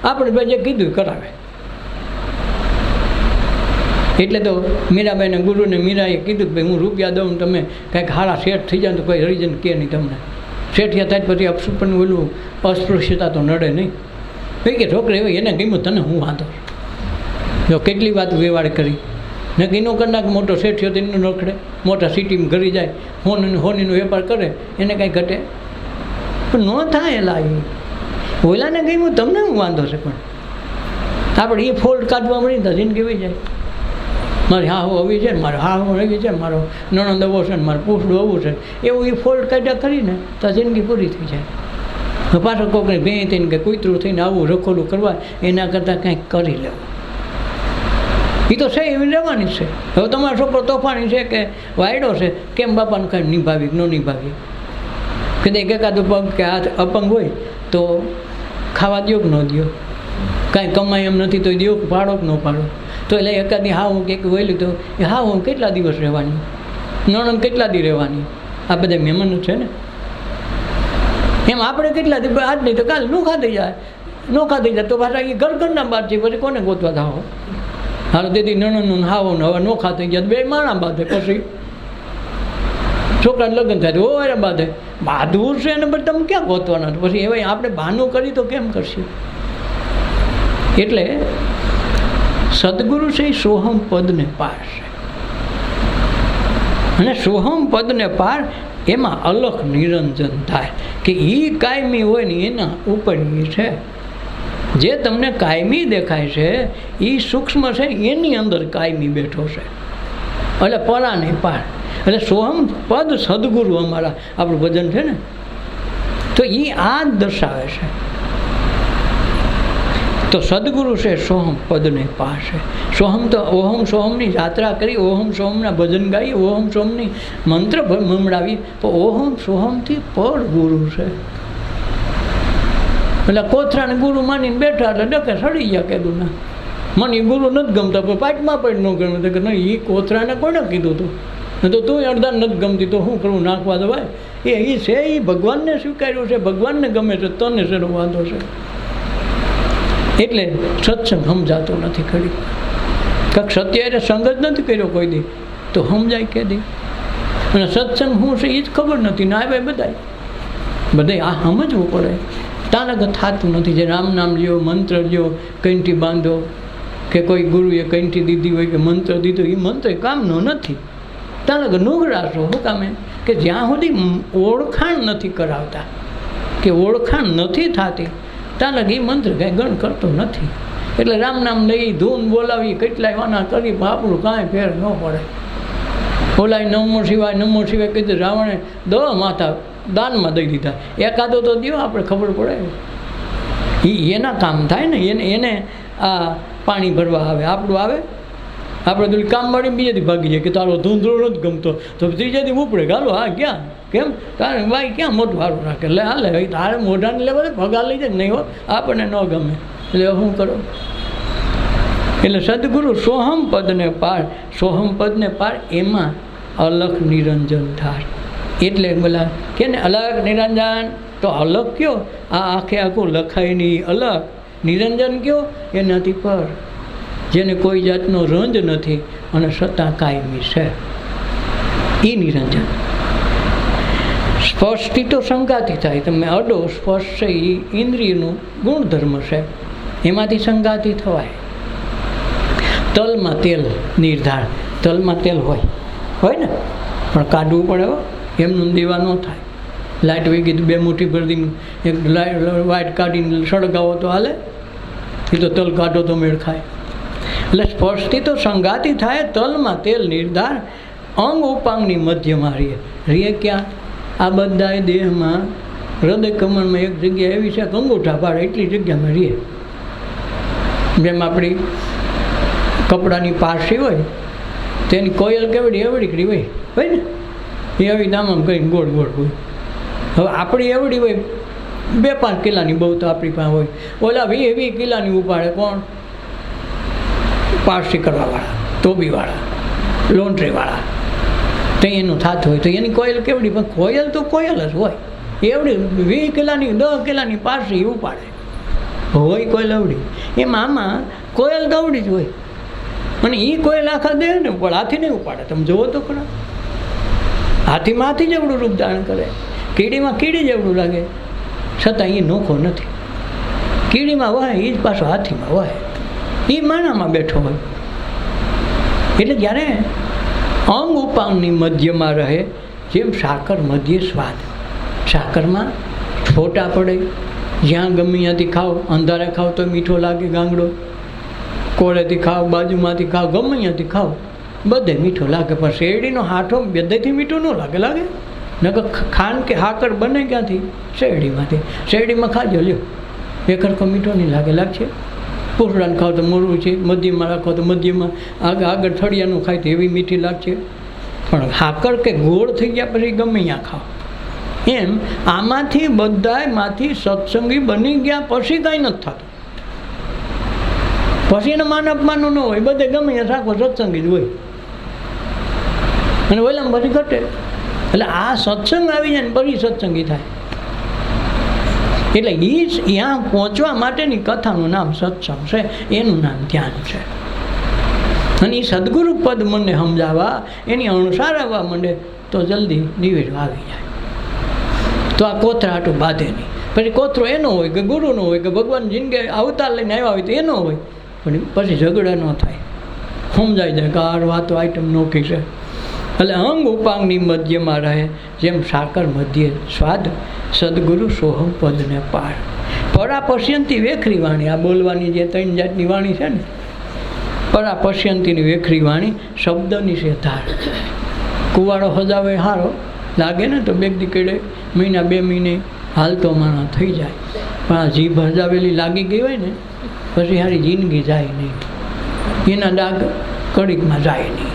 આપણે ભાઈ જે કીધું કરાવે. એટલે તો મીરાબાઈને ગુરુને મીરાએ કીધું કે ભાઈ હું રૂપિયા દઉં, તમે કાંઈક હારા શેઠ થઈ જાય તો કોઈ હરિજન કહે નહીં તમને. શેઠિયા થાય પછી અપશુપણનું ઓલું અસ્પૃશ્યતા તો નડે નહીં. ભાઈ કે છોકરી હોય એને ગમ્યું તને હું વાંધો. જો કેટલી વાત વ્યવહાર કરી નક્કી ન કરનાર, મોટો શેઠિયો તો એનું નખડે, મોટા સિટીમાં ઘરી જાય, હોનીનો વેપાર કરે, એને કાંઈ ઘટે પણ ન થાય. એલા એ ઓલાને ગમ્યું તમને હું વાંધો છે, પણ આપણે એ ફોલ્ટ કાઢવા મળી તો જિંદગી વહી જાય. મારી હા હું આવી છે ને, મારે હા હું આવી છે ને, મારો નણંદ આવો છે ને, મારે પૂછડું આવું છે, એવું એ ફોલ્ટ કાઢ્યા કરીને તો જિંદગી પૂરી થઈ જાય. પાછો કોકને ભેં થઈને કે કૂતરું થઈને આવું રખોલું કરવા એના કરતાં કંઈક કરી લેવું. એ તો છે એવી રહેવાની છે. હવે તમારો છોકરો તોફાની છે કે વાયડો છે, કેમ બાપાનું કાંઈ નિભાવી ન નિભાવી. કદાચ એકાદું પગ કે હાથ અપંગ હોય તો ખાવા દો કે ન દો, કાંઈ કમાય એમ નથી તો દો કે પાડો કે ન પાડો. તો એટલે એકાદી હા હું કંઈક વહેલું તો એ હા હું કેટલા દિવસ રહેવાની, નણંદ કેટલા દી રહેવાની, આ બધા મહેમાનો છે ને. એમ આપણે કેટલા દિવસ આજ નહીં તો કાલે નોખા થઈ જાય, નોખા થઈ જાય તો પાછા એ ઘરના બહાર છે, પછી કોને ગોતવા થાવ. હાલો તેથી નણંદનું હાવો ને હવે નોખા થઈ ગયા બે માણા બાંધે, પછી છોકરાને લગ્ન થાય તો ઓરે બાંધે. બાંધવું છે એને તમે ક્યાં ગોતવાના? પછી એવા આપણે બહાનું કરી તો કેમ કરશે? એટલે સદગુરુ છે એ સોહમ પદને પાર છે, અને સોહમ પદને પાર એમાં અલખ નિરંજન થાય કે એ કાયમી હોય ને એના ઉપર એ છે. જે તમને કાયમી દેખાય છે એ સૂક્ષ્મ છે, એની અંદર કાયમી બેઠો છે, એટલે પરાને પાર. એટલે સોહમ પદ સદગુરુ અમારા આપણું ભજન છે ને, તો એ આ જ દર્શાવે છે. તો સદગુરુ છે સોહમ પદને પાર છે. સોહમ તો ઓહમ સોહમની યાત્રા કરી, ઓહમ સોહમના ભજન ગાઈ, ઓહમ સોહમની મંત્ર મમડાવી, તો ઓહમ સોહમથી પર ગુરુ છે. એટલે કોથરાને ગુરુ માનીને બેઠા એટલે ડકે સડી ગયા કીધું ના મને ગુરુ નથી ગમતા, પણ પાટમાં પણ ન ગમ્યું તો કે નહીં એ કોથરાને કોને કીધું તું તો તું અડધા નથી ગમતી તો શું કરવું, નાખવા દો ભાઈ. એ છે એ ભગવાનને સ્વીકાર્યું છે, ભગવાનને ગમે છે, તને શેનો વાંધો છે. એટલે સત્સંગ સમજાતો નથી ખરી. કાંક સત્ય એટલે સંગ જ નથી કર્યો કોઈ દી તો સમજાય કે દી. અને સત્સંગ શું છે એ જ ખબર નથી ને આવે બધાય આ સમજવું પડે. તાનક થતું નથી. જે રામ નામ લ્યો, મંત્ર લ્યો, કંઠી બાંધો, કે કોઈ ગુરુએ કંઠી દીધી હોય કે મંત્ર દીધો, એ મંત્ર કામનો નથી. તાનક નુગરાશો શું કામે કે જ્યાં સુધી ઓળખાણ નથી કરાવતા કે ઓળખાણ નથી થતી તાનક એ મંત્ર કાંઈ ગણ કરતો નથી. એટલે રામ નામ લઈ ધૂન બોલાવી કેટલાય વાના કરી આપણું કાંઈ ફેર ન પડે. બોલાવી નમો શિવાય કીધું રાવણે માથા દાનમાં દઈ દીધા. એકાદો તો દો આપણે ખબર પડે. એના કામ થાય ને, એને આ પાણી ભરવા આવે, આપણું આવે, આપણે તો કામ મળી બીજેથી ભાગી જાય કે તારો ધૂંધળો નથી ગમતો તો ત્રીજેથી ઉપડે ગાલો હા ક્યાં કેમ તારે ભાઈ ક્યાં મોટું સારું રાખે એટલે હાલે તારે મોઢાને લેવા ભગા લઈ જાય નહીં હો આપણને ન ગમે એટલે શું કરો. એટલે સદગુરુ સોહમ પદને પાર, સોહમ પદને પાર એમાં અલખ નિરંજન થાય. એટલે બોલા કે ને અલગ નિરંજન તો અલગ કયો, આ આખે આખું લખાય નહીં અલગ. નિરંજન કયો એનાથી પર, જેને કોઈ જાતનો રંજ નથી અને છતાં કાયમી છે, એ નિરંજન. સ્પર્શથી તો સંગાતી થાય, તમે અડો સ્પર્શ છે એ ઇન્દ્રિયનું ગુણધર્મ છે, એમાંથી સંગાતી થવાય. તલમાં તેલ નિર્ધાર, તલમાં તેલ હોય ને, પણ કાઢવું પડે હો, એમનું દેવા ન થાય. લાઇટ વહી ગઈ 2 મુઠ્ઠી ભરી એક વાઇટ કાઢીને સળગાવો તો હાલે? એ તો તલ કાઢો તો મેળ ખાય. એટલે સ્પર્શથી તો સંગાતી થાય. તલમાં તેલ નિર્ધાર, અંગ ઉપાંગની મધ્યમાં રીએ ક્યાં? આ બધાય દેહમાં હૃદય કમળમાં એક જગ્યા એવી છે કે અંગૂઠા પાડે એટલી જગ્યામાં રીએ. જેમ આપણી કપડાની પારસી હોય તેની કોયલ કેવડી એવડી હોય ને, એ આવી દામમ કરીને ગોળ ગોળ હોય. હવે આપણી એવડી હોય 2-5 કિલાની બહુ તો આપણી પાસે હોય, ઓલા 20 કિલાની ઉપાડે કોણ? પારસી કરવાવાળા, તોબીવાળા, લોન્ડ્રીવાળા. તો એનું થતું હોય તો એની કોયલ કેવડી? પણ કોયલ તો કોયલ જ હોય, એવડી 20 કિલાની 10 કિલાની પારસી ઉપાડે હોય કોયલ એવડી. એમાં આમાં કોયલ ગવડી જ હોય, અને એ કોયલ આખા દે ને પણ હાથી નહીં ઉપાડે. તમે જુઓ તો ખરા, હાથીમાં હાથી જેવડું રૂપ ધારણ કરે, કીડીમાં કીડી જેવડું લાગે, છતાં એ નોખો નથી. કીડીમાં વહે એ જ પાછો હાથીમાં વહે, એ માણામાં બેઠો હોય. એટલે જ્યારે અંગ ઉપાંગની મધ્યમાં રહે, જેમ સાકર મધ્ય સ્વાદ. સાકરમાં છોટા પડે, જ્યાં ગમે ત્યાંથી ખાઓ, અંધારે ખાઓ તો મીઠો લાગે ગાંગડો, કોળેથી ખાઓ, બાજુમાંથી ખાઓ, ગમે ત્યાંથી ખાઓ, બધે મીઠો લાગે. પણ શેરડીનો હાથો બધેથી મીઠું ન લાગે. નકર ખાંડ કે હાકર બને ક્યાંથી? શેરડીમાંથી. શેરડીમાં ખાજો લ્યો, એક હરખો મીઠો નહીં લાગશે. પૂછડાને ખાવ તો મોરું છે, મધ્યમાં રાખો તો મધ્યમાં, આગળ થળિયાનું ખાય તો એવી મીઠી લાગશે. પણ હાકર કે ગોળ થઈ ગયા પછી ગમે ત્યાં ખાઓ. એમ આમાંથી બધામાંથી સત્સંગી બની ગયા પછી કાંઈ નથી થતું. પછી એને માન અપમાનો ન હોય, બધે ગમે ત્યાં રાખો સત્સંગી જ હોય, અને ઓલામ પછી ઘટે. એટલે આ સત્સંગ આવી જાય ને પછી સત્સંગી થાય. એટલે એ જ ત્યાં પહોંચવા માટેની કથાનું નામ સત્સંગ છે, એનું નામ ધ્યાન છે. અને એ સદગુરુ પદ મને સમજાવવા, એની અણસાર આવવા માંડે તો જલ્દી નિવેડ આવી જાય. તો આ કોથરા હાટું બાંધે નહીં. પછી કોથરો એનો હોય કે ગુરુનો હોય કે ભગવાન જિંદગી અવતાર લઈને આવ્યા હોય તો એનો હોય, પણ પછી ઝઘડા ન થાય, સમજાઈ જાય કે આ વાતો આઈટમ નોખી છે. એટલે અંગ ઉપાંગની મધ્યમાં રહે, જેમ સાકર મધ્ય સ્વાદ, સદગુરુ સોહમ પદને પાર. પરા પશ્યંતી વેખરી વાણી, આ બોલવાની જે 3 જાતની વાણી છે ને, પરા પશ્યંતીની વેખરી વાણી, શબ્દની છે ધાર. કુવાડો હજાવે સારો લાગે ને તો બે દીકડે મહિના 2 મહિને હાલતો માણસ થઈ જાય, પણ આ જીભ હજાવેલી લાગી ગઈ હોય ને પછી સારી જિંદગી જાય નહીં, એના ડાઘ કડીકમાં જાય નહીં.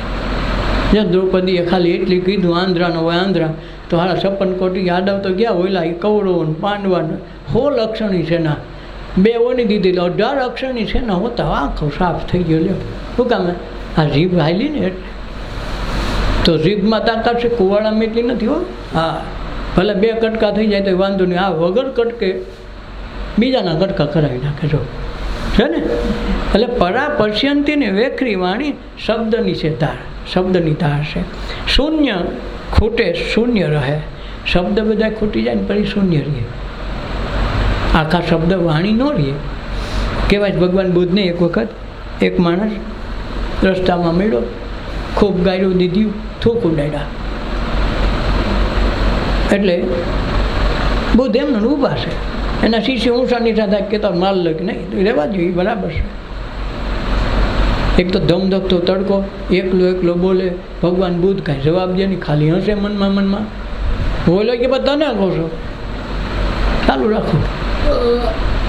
જો દ્રૌપદીએ ખાલી એટલી કીધું આંધ્રાનો હોય આંધ્રા, તો હારા 56 કોટી યાદવ તો ગયા હોયલા, એ કૌરવો ને પાંડવાને 16 અક્ષરની સેના, 2 ઓની દીધી, 18 અક્ષરની સેના હોતા આખો સાફ થઈ ગયો. લ્યો શું કામે? આ જીભ હાલી ને એટલે. તો જીભમાં તાકાત છે, કુવાડામાં એટલી નથી હો. હા, ભલે 2 કટકા થઈ જાય તો વાંધો નહીં, આ વગર કટકે બીજાના કટકા કરાવી નાખે જો છે ને. એટલે પરા પશ્યંતીને વેખરી વાણી, શબ્દની છે ધાર, શબ્દની ધાર છે. શૂન્ય ખૂટે શૂન્ય રહે, શબ્દ બધા ખૂટી જાય ને પછી શૂન્ય રહે, આખા શબ્દ વાણી ન રહે. કહેવાય ભગવાન બુદ્ધને એક વખત એક માણસ રસ્તામાં મળ્યો, ખૂબ ગાયરું દીધું, થૂક ઉડાડ્યા. એટલે બુદ્ધ એમને ઊભા છે, એના શિષ્ય ઊંચા નીચા થાય કે તો માલ લે કે નહીં, રહેવા જોઈએ, બરાબર છે. એક તો ધમધકતો તડકો, એકલો બોલે, ભગવાન બુદ્ધ કાંઈ જવાબ દે નહીં, ખાલી હશે મનમાં. બોલે કે તને કહો છો, ચાલુ રાખો.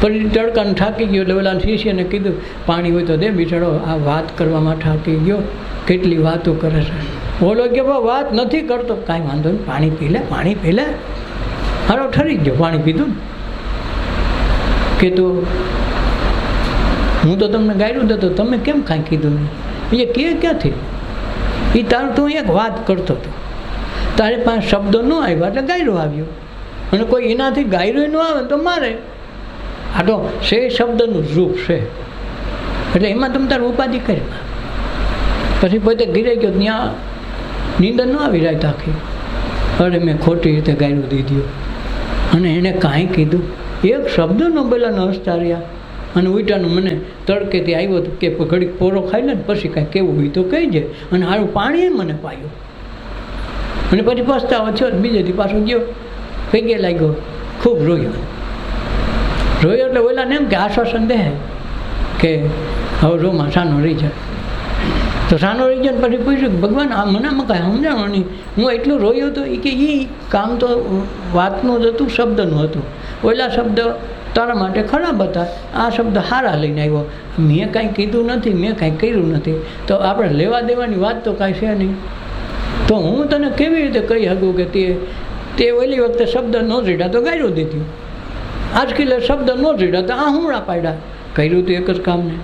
પછી તડકાને થાકી ગયો એટલે પેલા શિષ્યને કીધું પાણી હોય તો દે, બિચારો આ વાત કરવામાં થાકી ગયો, કેટલી વાતો કરે છે. બોલો કે વાત નથી કરતો, કાંઈ વાંધો નહીં, પાણી પી લે. હારો ઠરી ગયો, પાણી પીધું ને. કે તો હું તો તમને ગાયરું દેતો, તમે કેમ કાંઈ કીધું નહીં? એ કે ક્યાંથી? એ તારું તું એક વાત કરતો હતો, તારે પાસે શબ્દો ન આવ્યા એટલે ગાયરો આવ્યો, અને કોઈ એનાથી ગાયરો ન આવે તો મારે. આ તો સે શબ્દનું રૂપ છે, એટલે એમાં તમે તારે ઉપાધિ કરી. પછી પોતે ગીરે ગયો, ત્યાં નીંદર ન આવી રાત આખી. અરે મેં ખોટી રીતે ગાયરો દીધો, અને એણે કાંઈ કીધું, એક શબ્દ ન બોલ્યા, હસતા રહ્યા. અને ઉલટાનું મને તડકેથી આવ્યો તો કે ઘડીક પોરો ખાઈ લે ને પછી કાંઈ કેવું હોય તો કહી જાય, અને સારું પાણી મને પાયું. અને પછી પસ્તાવો થયો, બીજેથી પાછો ગયો, ભેગે લાગ્યો, ખૂબ રોયો. એટલે ઓલાને એમ કે આશ્વાસન દે કે હવે રોમાં સાનો રહી જાય. તો સાનો રહી જાય. પછી પૂછ્યું ભગવાન આ મને આમાં કાંઈ સમજાણો નહીં, હું એટલું રોયો હતો. એ કે એ કામ તો વાતનું જ હતું, શબ્દનું હતું. ઓલા શબ્દ તારા માટે ખરાબ હતા, આ શબ્દ સારા લઈને આવ્યો. મેં કાંઈ કીધું નથી, મેં કાંઈ કર્યું નથી, તો આપણે લેવા દેવાની વાત તો કાંઈ છે નહીં. તો હું તને કેવી રીતે કહી શકું કે તે ઓલી વખતે શબ્દ ન જીડા તો ગાયરું દીધું, આજકાલ શબ્દ ન જીડા તો આહુડા પાડ્યા. કર્યું તો એક જ કામને,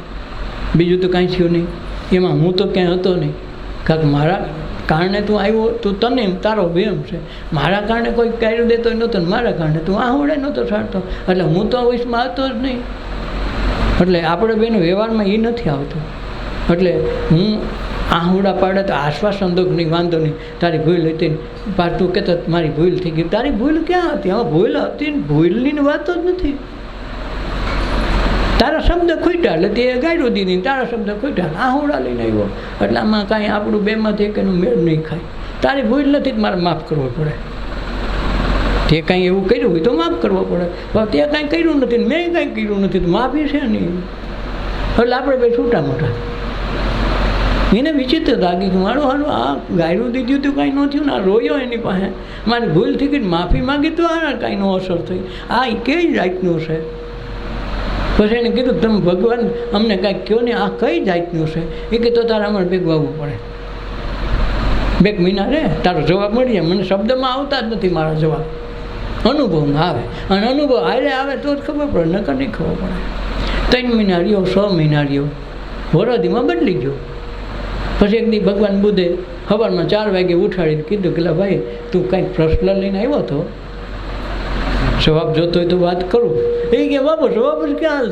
બીજું તો કાંઈ થયું નહીં. એમાં હું તો ક્યાંય હતો નહીં, કારણ કે મારા કારણે તું આવ્યો, તું તને તારો વેમ છે. મારા કારણે કોઈ કર્યું દેતો નહોતો, મારા કારણે તું આહુડે નહોતો છાડતો, એટલે હું તો વિષમાં હતો જ નહીં. એટલે આપણે બેનો વ્યવહારમાં એ નથી આવતું. એટલે હું આહુડા પાડે તો આશ્વાસન દો નહીં, વાંધો નહીં, તારી ભૂલ હતી. પાછું તું કહેતો મારી ભૂલ થઈ ગઈ. તારી ભૂલ ક્યાં હતી? આમાં ભૂલ હતી ને ભૂલની વાતો જ નથી. તારા શબ્દ ખૂટ્યા એટલે તે ગાયરો દીધી, તારા શબ્દ ખૂટ્યા આહુડા લઈને આવ્યો. એટલે આમાં કાંઈ આપણું બેમાંથી એક એનું મેળ નહીં ખાય. તારી ભૂલ નથી જ મારે માફ કરવો પડે. તે કાંઈ એવું કર્યું હોય તો માફ કરવો પડે, પણ તે કાંઈ કર્યું નથી, મેં કાંઈ કર્યું નથી, તો માફી છે નહીં. એટલે આપણે બે છૂટા મોટા. એને વિચિત્ર લાગી કે મારું હારું આ ગાયરું દીધું તો કાંઈ ન થયું ને, આ રોયો એની પાસે, મારી ભૂલ થઈ ગઈ, માફી માગી તો આ કાંઈ નો અસર થઈ. આ કઈ જાતનું છે? પછી એને કીધું તમે ભગવાન અમને કાંઈક કહો ને, આ કઈ જાતનું છે? એ કે તો તારે અમારે ભેગું આવવું પડે, 2 મહિના રે, તારો જવાબ મળી જાય. મને શબ્દમાં આવતા જ નથી મારા જવાબ, અનુભવમાં આવે, અને અનુભવ હારે આવે તો જ ખબર પડે, નકર નહીં ખબર પડે. 3 મહિના રહ્યો, 6 મહિના રહ્યો, વરદીમાં બદલી ગયો. પછી એક દી ભગવાન બુદ્ધે સવારમાં 4 વાગે ઉઠાડીને કીધું કે ભાઈ તું કાંઈક પ્રશ્ન લઈને આવ્યો હતો, જવાબ જોતો હોય તો વાત કરું. એ કે બાપુ જવાબ જ ક્યાં,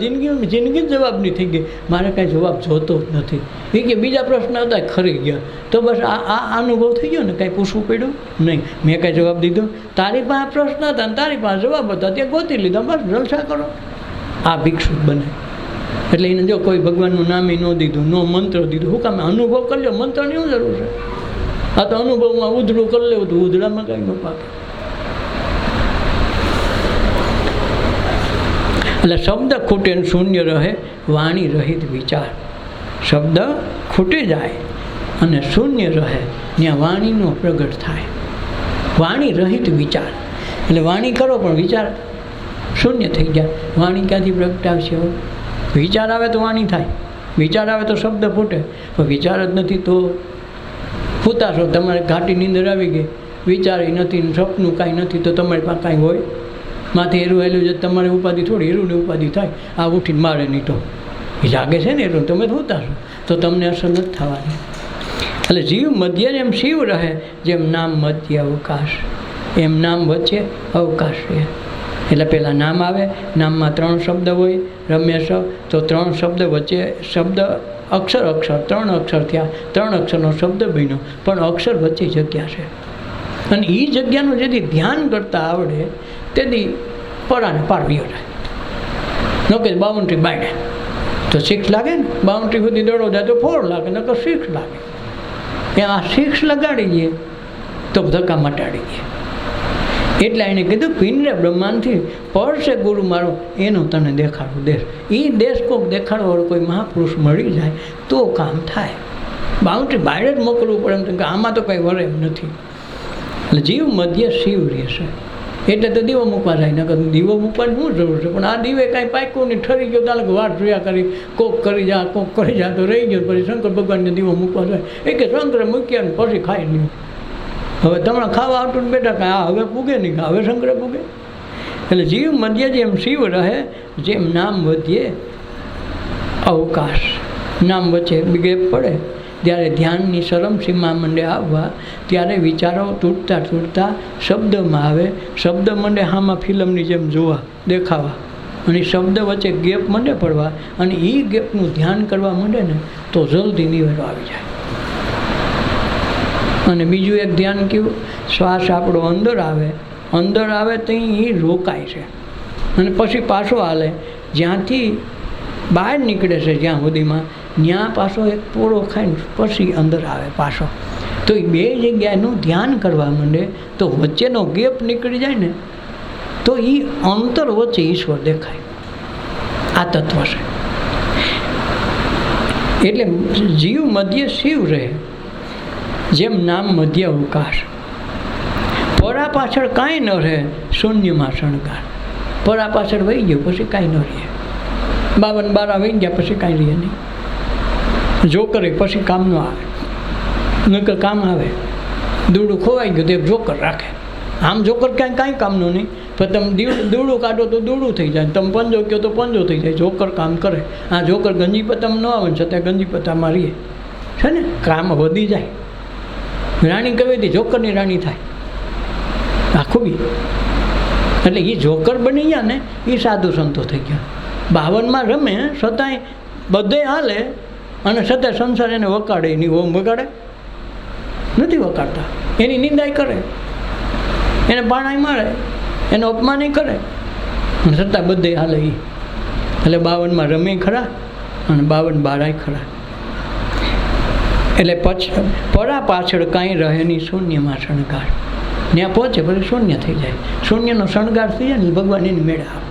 જિંદગી જવાબ નહીં થઈ ગઈ, મારે કાંઈ જવાબ જોતો જ નથી. એ કે બીજા પ્રશ્ન હતા ખરી ગયા, તો બસ આ અનુભવ થઈ ગયો ને, કાંઈ પૂછવું પડ્યું નહીં, મેં કાંઈ જવાબ દીધો. તારી પાસે પ્રશ્ન હતા ને તારી પાસે જવાબ હતા, તે ગોતી લીધા, બસ જલસા કરો. આ ભિક્ષુક બને. એટલે એને જો કોઈ ભગવાનનું નામે ન દીધું, નો મંત્ર દીધું, હું કામ અનુભવ કરી લો, મંત્રની શું જરૂર છે? આ તો અનુભવમાં ઉધડું કરી લેવું, તો ઉધડામાં કાંઈ ન પાકે. એટલે શબ્દ ખૂટે ને શૂન્ય રહે, વાણી રહિત વિચાર. શબ્દ ખૂટી જાય અને શૂન્ય રહે, ત્યાં વાણીનો પ્રગટ થાય. વાણી રહિત વિચાર એટલે વાણી કરો પણ વિચાર શૂન્ય થઈ જાય. વાણી ક્યાંથી પ્રગટ આવશે? વિચાર આવે તો વાણી થાય, વિચાર આવે તો શબ્દ ફૂટે, પણ વિચાર જ નથી તો ફૂતા છો. તમારે ઘાટી નીંદર આવી ગઈ, વિચાર નથી, સપનું કાંઈ નથી, તો તમારી પાસે કાંઈ હોય? માથે એરું હેલું છે, તમારે ઉપાધિ થોડી, એરુંની ઉપાધિ થાય. આ ઉઠીને મારે નહીં તો એ જાગે છે ને એરું, તમે ફૂતા છો તો તમને અસર નથી થવાની. એટલે જીવ મધ્ય જેમ શિવ રહે, જેમ નામ મધ્ય અવકાશ, એમ નામ વચ્ચે અવકાશ રહે. એટલે પહેલાં નામ આવે, નામમાં 3 શબ્દ હોય, રમેશ, તો 3 શબ્દ વચ્ચે શબ્દ અક્ષર 3 અક્ષર થયા, 3 અક્ષરનો શબ્દ બન્યો, પણ અક્ષર વચ્ચે જગ્યા છે. અને એ જગ્યાનું જેથી ધ્યાન કરતાં આવડે તેથી પરાને પાર વિયો જાય. ન કે બાઉન્ડ્રી બાંધે તો 6 લાગે ને, બાઉન્ડ્રી સુધી દડો જાય તો 4 લાગે, નકર 6 લાગે. એ આ 6 લગાડી દઈએ તો ધક્કા મટાડી દઈએ. એટલે એને કીધું પિંડે બ્રહ્માંડથી પડશે ગુરુ મારો, એનું તને દેખાડું દેશ. એ દેશ કોઈક દેખાડવાળો કોઈ મહાપુરુષ મળી જાય તો કામ થાય. બાઉન્ડ્રી બહાર જ મોકલવું પડે એમ કે આમાં તો કંઈ વરે એમ નથી. એટલે જીવ મધ્ય શિવ રહેશે. એટલે તો દીવો મૂકવા જાય, નકર દીવો મૂકવાની શું જરૂર છે? પણ આ દીવે કાંઈ પાક્યું નહીં, ઠરી ગયો તાલે વાત જોયા કરી, કોક કરી જા કોક કરી જા તો રહી ગયો. પછી શંકર ભગવાનને દીવો મૂકવા જાય, એ કે શંકરે મૂક્યા ને પછી ખાઈ નહીં. હવે તમને ખાવા આવતું ને બેટા કાંઈ આ હવે પૂગે નહીં, હવે શંકરે પૂગે. એટલે જીવ મધ્ય જેમ શિવ રહે, જેમ નામ વધ્યે અવકાશ, નામ વચ્ચે ગેપ પડે જ્યારે ધ્યાનની ચરમસીમા મંડે આવવા ત્યારે વિચારો તૂટતા તૂટતા શબ્દમાં આવે, શબ્દ મંડે હામાં ફિલ્મની જેમ જોવા દેખાવા, અને શબ્દ વચ્ચે ગેપ મંડે પડવા, અને એ ગેપનું ધ્યાન કરવા માંડે ને તો જલ્દી નિવેડો આવી જાય. અને બીજું એક ધ્યાન કેવું, શ્વાસ આપણો અંદર આવે તો એ રોકાય છે અને પછી પાછો હાલે, જ્યાંથી બહાર નીકળે છે જ્યાં સુધીમાં ત્યાં પાછો એક પોળો ખાઈને પછી અંદર આવે પાછો. તો એ બે જગ્યાએનું ધ્યાન કરવા માંડે તો વચ્ચેનો ગેપ નીકળી જાય ને તો એ અંતર વચ્ચે ઈશ્વર દેખાય. આ તત્વ છે. એટલે જીવ મધ્ય શિવ રહે, જેમ નામ મધ્ય અવકાશ. પરા પાછળ કાંઈ ન રહે, શૂન્યમાં શણગાર. પરા પાછળ વહી ગયો પછી કાંઈ ન રહે. 52 બારા વહી ગયા પછી કાંઈ રહે નહીં. જોકરે પછી કામ ન આવે, નકર કામ આવે. દૂડું ખોવાઈ ગયું તો એક જોકર રાખે. આમ જોકર કાંઈ કામનું નહીં, પણ તમે દૂડું કાઢો તો દૂડું થઈ જાય, તમે પંજો કહો તો પંજો થઈ જાય. જોકર કામ કરે. આ જોકર ગંજી પત્તામાં ન આવે ને છતાં ગંજી પત્તામાં રહીએ છે ને, કામ વધી જાય. રાણી કહેવાય હતી જોકરની રાણી થાય. આ ખૂબી. એટલે એ જોકર બની ગયા ને એ સાધુ સંતો થઈ ગયા. 52માં રમે છતાંય બધે હાલે, અને છતાં સંસાર એને વગાડે નહીં. ઓમ વગાડે નથી વગાડતા, એની નિંદાય કરે, એને પાણાઈ મારે, એને અપમાનય કરે, અને છતાં બધે હાલે એ. એટલે 52માં રમે ખરા અને 52 બારાય ખરા. એટલે પછી પરા પાછળ કાંઈ રહે નહીં, શૂન્યમાં શણગાર. ત્યાં પહોંચે પછી શૂન્ય થઈ જાય. શૂન્યનો શણગાર થઈ જાય ને ભગવાન એની મેળા આવે.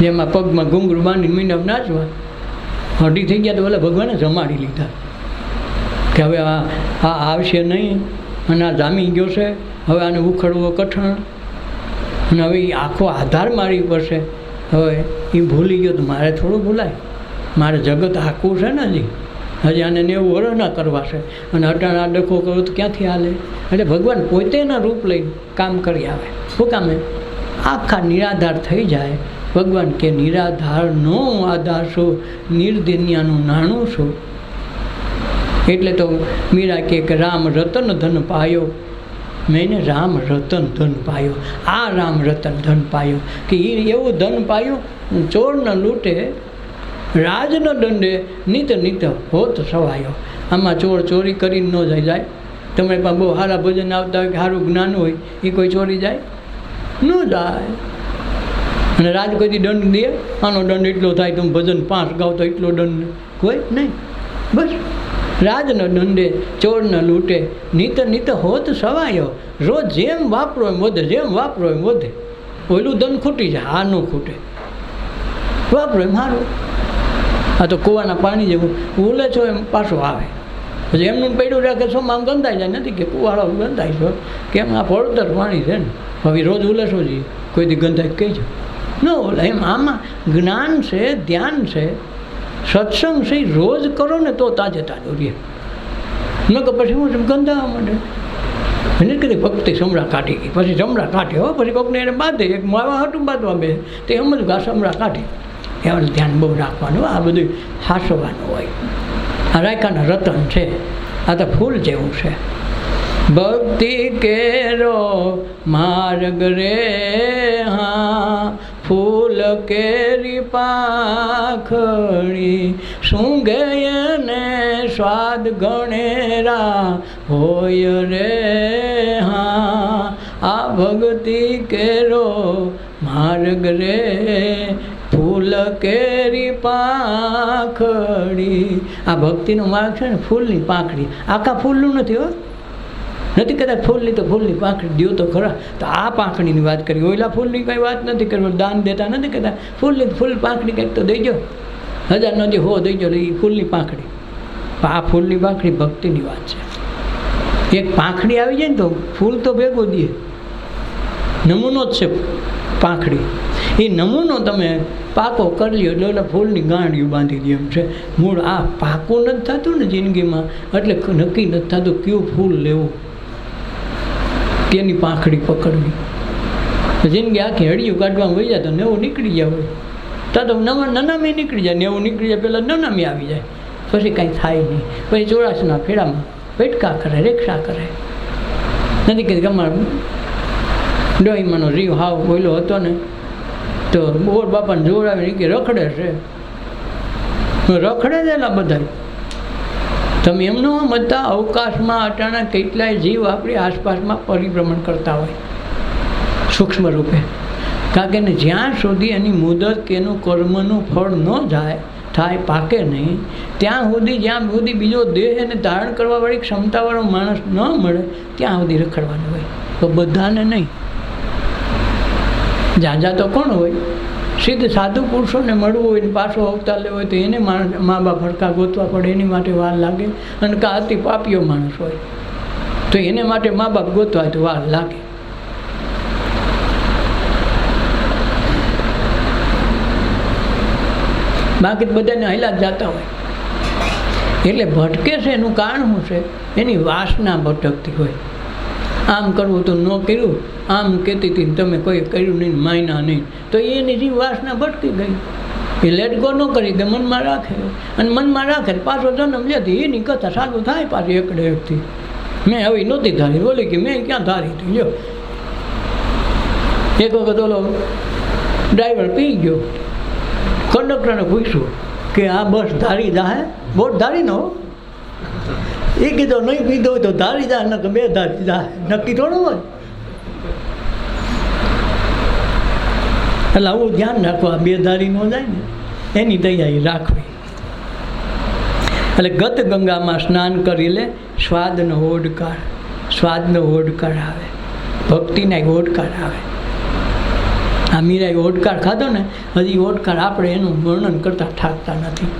જેમાં પગમાં ઘૂંઘરું બાંધીને મીંડમ નાચવા, હઢી થઈ ગયા તો ઓલા ભગવાને જમાડી લીધા કે હવે આ આવશે નહીં, અને આ જામી ગયો છે, હવે આને ઉખડવો કઠણ, અને હવે એ આખો આધાર મારી પડશે. હવે એ ભૂલી ગયો તો મારે થોડું ભૂલાય, મારે જગત આખું છે ને હજી આને 90 વર્ષના કરવા છે, અને અટાણ આ ડખો કરો તો ક્યાંથી હાલે. એટલે ભગવાન પોતે એના રૂપ લઈને કામ કરી આવે. શું કામે? આખા નિરાધાર થઈ જાય. ભગવાન કે નિરાધારનો આધાર શું, નિર્દિન્યાનું નાણું શું. એટલે તો મીરા કે રામ રતન ધન પાયો, મેં રામ રતન ધન પાયો. આ રામ રતન ધન પાયો કે એ એવું ધન પાયું, ચોર ન લૂંટે રાજન દંડે નિત નિત હોત સવાયો. આમાં ચોર ચોરી કરીને ન જાય. તમે પણ બહુ સારા ભજન આવતા હોય કે સારું જ્ઞાન હોય, એ કોઈ ચોરી જાય ન જાય. અને રાજ કોઈ દંડ દે, આનો દંડ એટલો થાય, તમે ભજન 5 ગાવ તો એટલો દંડ કોઈ નહીં. બસ રાજન દંડે ચોર ન લૂંટે નિત નિત હોત સવાયો. રોજ જેમ વાપરો એમ વધે, જેમ વાપરો એમ વધે. ઓલું ધન ખૂટી જાય, આ ન ખૂટે. વાપરો એમ સારું. આ તો કૂવાના પાણી જેવું ઉલે છો એમ પાછું આવે. પછી એમનું પડ્યું રાખે છો આમ ગંધાઈ જાય. નથી કે કૂવાળો ગંધાય છો કેમ, આ પડતર પાણી છે ને, હવે રોજ ઉલેશો જ કોઈ દી ગંધાય કહેજો ન ઓલે. એમ આમાં જ્ઞાન છે, ધ્યાન છે, સત્સંગ છે, રોજ કરો ને તો તાજે તાજો રહે. ન કે પછી હું ગંધાવા માંડે. એને કીધી ભક્તિ સમરા કાઢી ગઈ, પછી સમરા કાઢે હો, પછી કોકને એને બાંધે, એક માવા હાટું બાંધવા બે તે એમ જ આ સમરા કાઢે. એવાનું ધ્યાન બહુ રાખવાનું. આ બધું હાસવાનું હોય. આ રાયકાના રતન છે, આ તો ફૂલ જેવું છે. ભક્તિ કેરો માર્ગ રે હા, ફૂલ કેરી પાખડી, સૂંઘે ને સ્વાદ ગણેરા હોય રે હા. આ ભક્તિ કેરો માર્ગ રે, ફૂલ કેરી પાંખડી. આ ભક્તિનો માર્ગ છે ને, ફૂલની પાંખડી. આખા ફૂલનું નથી હો, નથી કદાચ ફૂલની તો ફૂલની પાંખડી દો તો ખરા. તો આ પાંખડીની વાત કરી, ઓલા ફૂલની કંઈ વાત નથી કરવી, દાન દેતા નથી કહેતા. ફૂલની ફૂલ પાંખડી કંઈક તો દઈજો, 1000 નથી હો દઈજો, એ ફૂલની પાંખડી. આ ફૂલની પાંખડી ભક્તિની વાત છે. એક પાંખડી આવી જાય ને તો ફૂલ તો ભેગો દે, નમૂનો જ છે પાંખડી. એ નમૂનો તમે પાકો કરી લ્યો એટલે ઓલા ફૂલની ગાંડિયું બાંધી દે એમ છે. મૂળ આ પાકું નથી થતું ને જિંદગીમાં, એટલે નક્કી નથી થતું કયું ફૂલ લેવું, કેની પાંખડી પકડવી. જિંદગી આખી હળિયું કાઢવામાં વહી જાય તો 90 નીકળી જાય હોય, તો નવા નનામી નીકળી જાય. 90 નીકળી જાય પહેલાં નનામી આવી જાય. પછી કાંઈ થાય નહીં. પછી 84ના ફેરામાં વેટકા કરે, રેક્ષા કરે. નથી કીધું કે અમારા ડોહીમાંનો રીવ હાવ બોલ્યો હતો ને તો બોર બાપાને જોડાવીને કે રખડે છે. રખડે જ એલા બધા. તમે એમનો બધા અવકાશમાં અટાણા કેટલાય જીવ આપણી આસપાસમાં પરિભ્રમણ કરતા હોય સૂક્ષ્મ રૂપે. કારણ કે જ્યાં સુધી એની મુદત કે એનું કર્મનું ફળ ન થાય પાકે નહીં ત્યાં સુધી, જ્યાં સુધી બીજો દેહ એને ધારણ કરવાવાળી ક્ષમતાવાળો માણસ ન મળે ત્યાં સુધી રખડવાનું હોય. તો બધાને નહીં, ઝાઝા તો કોણ હોય, સિદ્ધ સાધુ પુરુષોને મળવું હોય ને પાછો અવતાર લેવો હોય તો એને મા બાપ હરકા ગોતવા પડે, એની માટે વાર લાગે. અને કાં અતિ પાપીઓ માણસ હોય તો એને માટે મા બાપ ગોતવા હોય તો વાર લાગે. બાકી બધાને હૈલા જ જતા હોય. એટલે ભટકે છે એનું કારણ શું છે? એની વાસના ભટકતી હોય. આમ કરવું તો ન કર્યું, આમ કહેતી હતી તમે કોઈ કર્યું નહીં, માયના નહીં, તો એની જે વાસના ભટકી ગઈ. એ લેટ ગો ન કરી દે, મનમાં રાખે. અને મનમાં રાખે પાછો જન્મ લેતી એની કથા સારું થાય પાછી એકડે એકથી. મેં હવે નહોતી ધારી, બોલી કે મેં ક્યાં ધારી હતી. લ્યો એક વખત ઓલો ડ્રાઈવર પી ગયો, કંડક્ટરને પૂછ્યું કે આ બસ ધારી જાહે? બોટ ધારી ન હો. એ કીધું નહીં પીધો હોય તો ધારી જાય, નક્કી બે ધારી જાય, નક્કી થોડું હોય. એટલે આવું ધ્યાન રાખવા, બે ધારી ન જાય ને એની તૈયારી રાખવી. એટલે ગત ગંગામાં સ્નાન કરી લે, સ્વાદનો ઓડકાર, સ્વાદનો ઓડકાર આવે, ભક્તિના ઓડકાર આવે. આ મીરાએ ઓડકાર ખાધો ને, હજી ઓડકાર આપણે એનું વર્ણન કરતાં ઠાકતા નથી.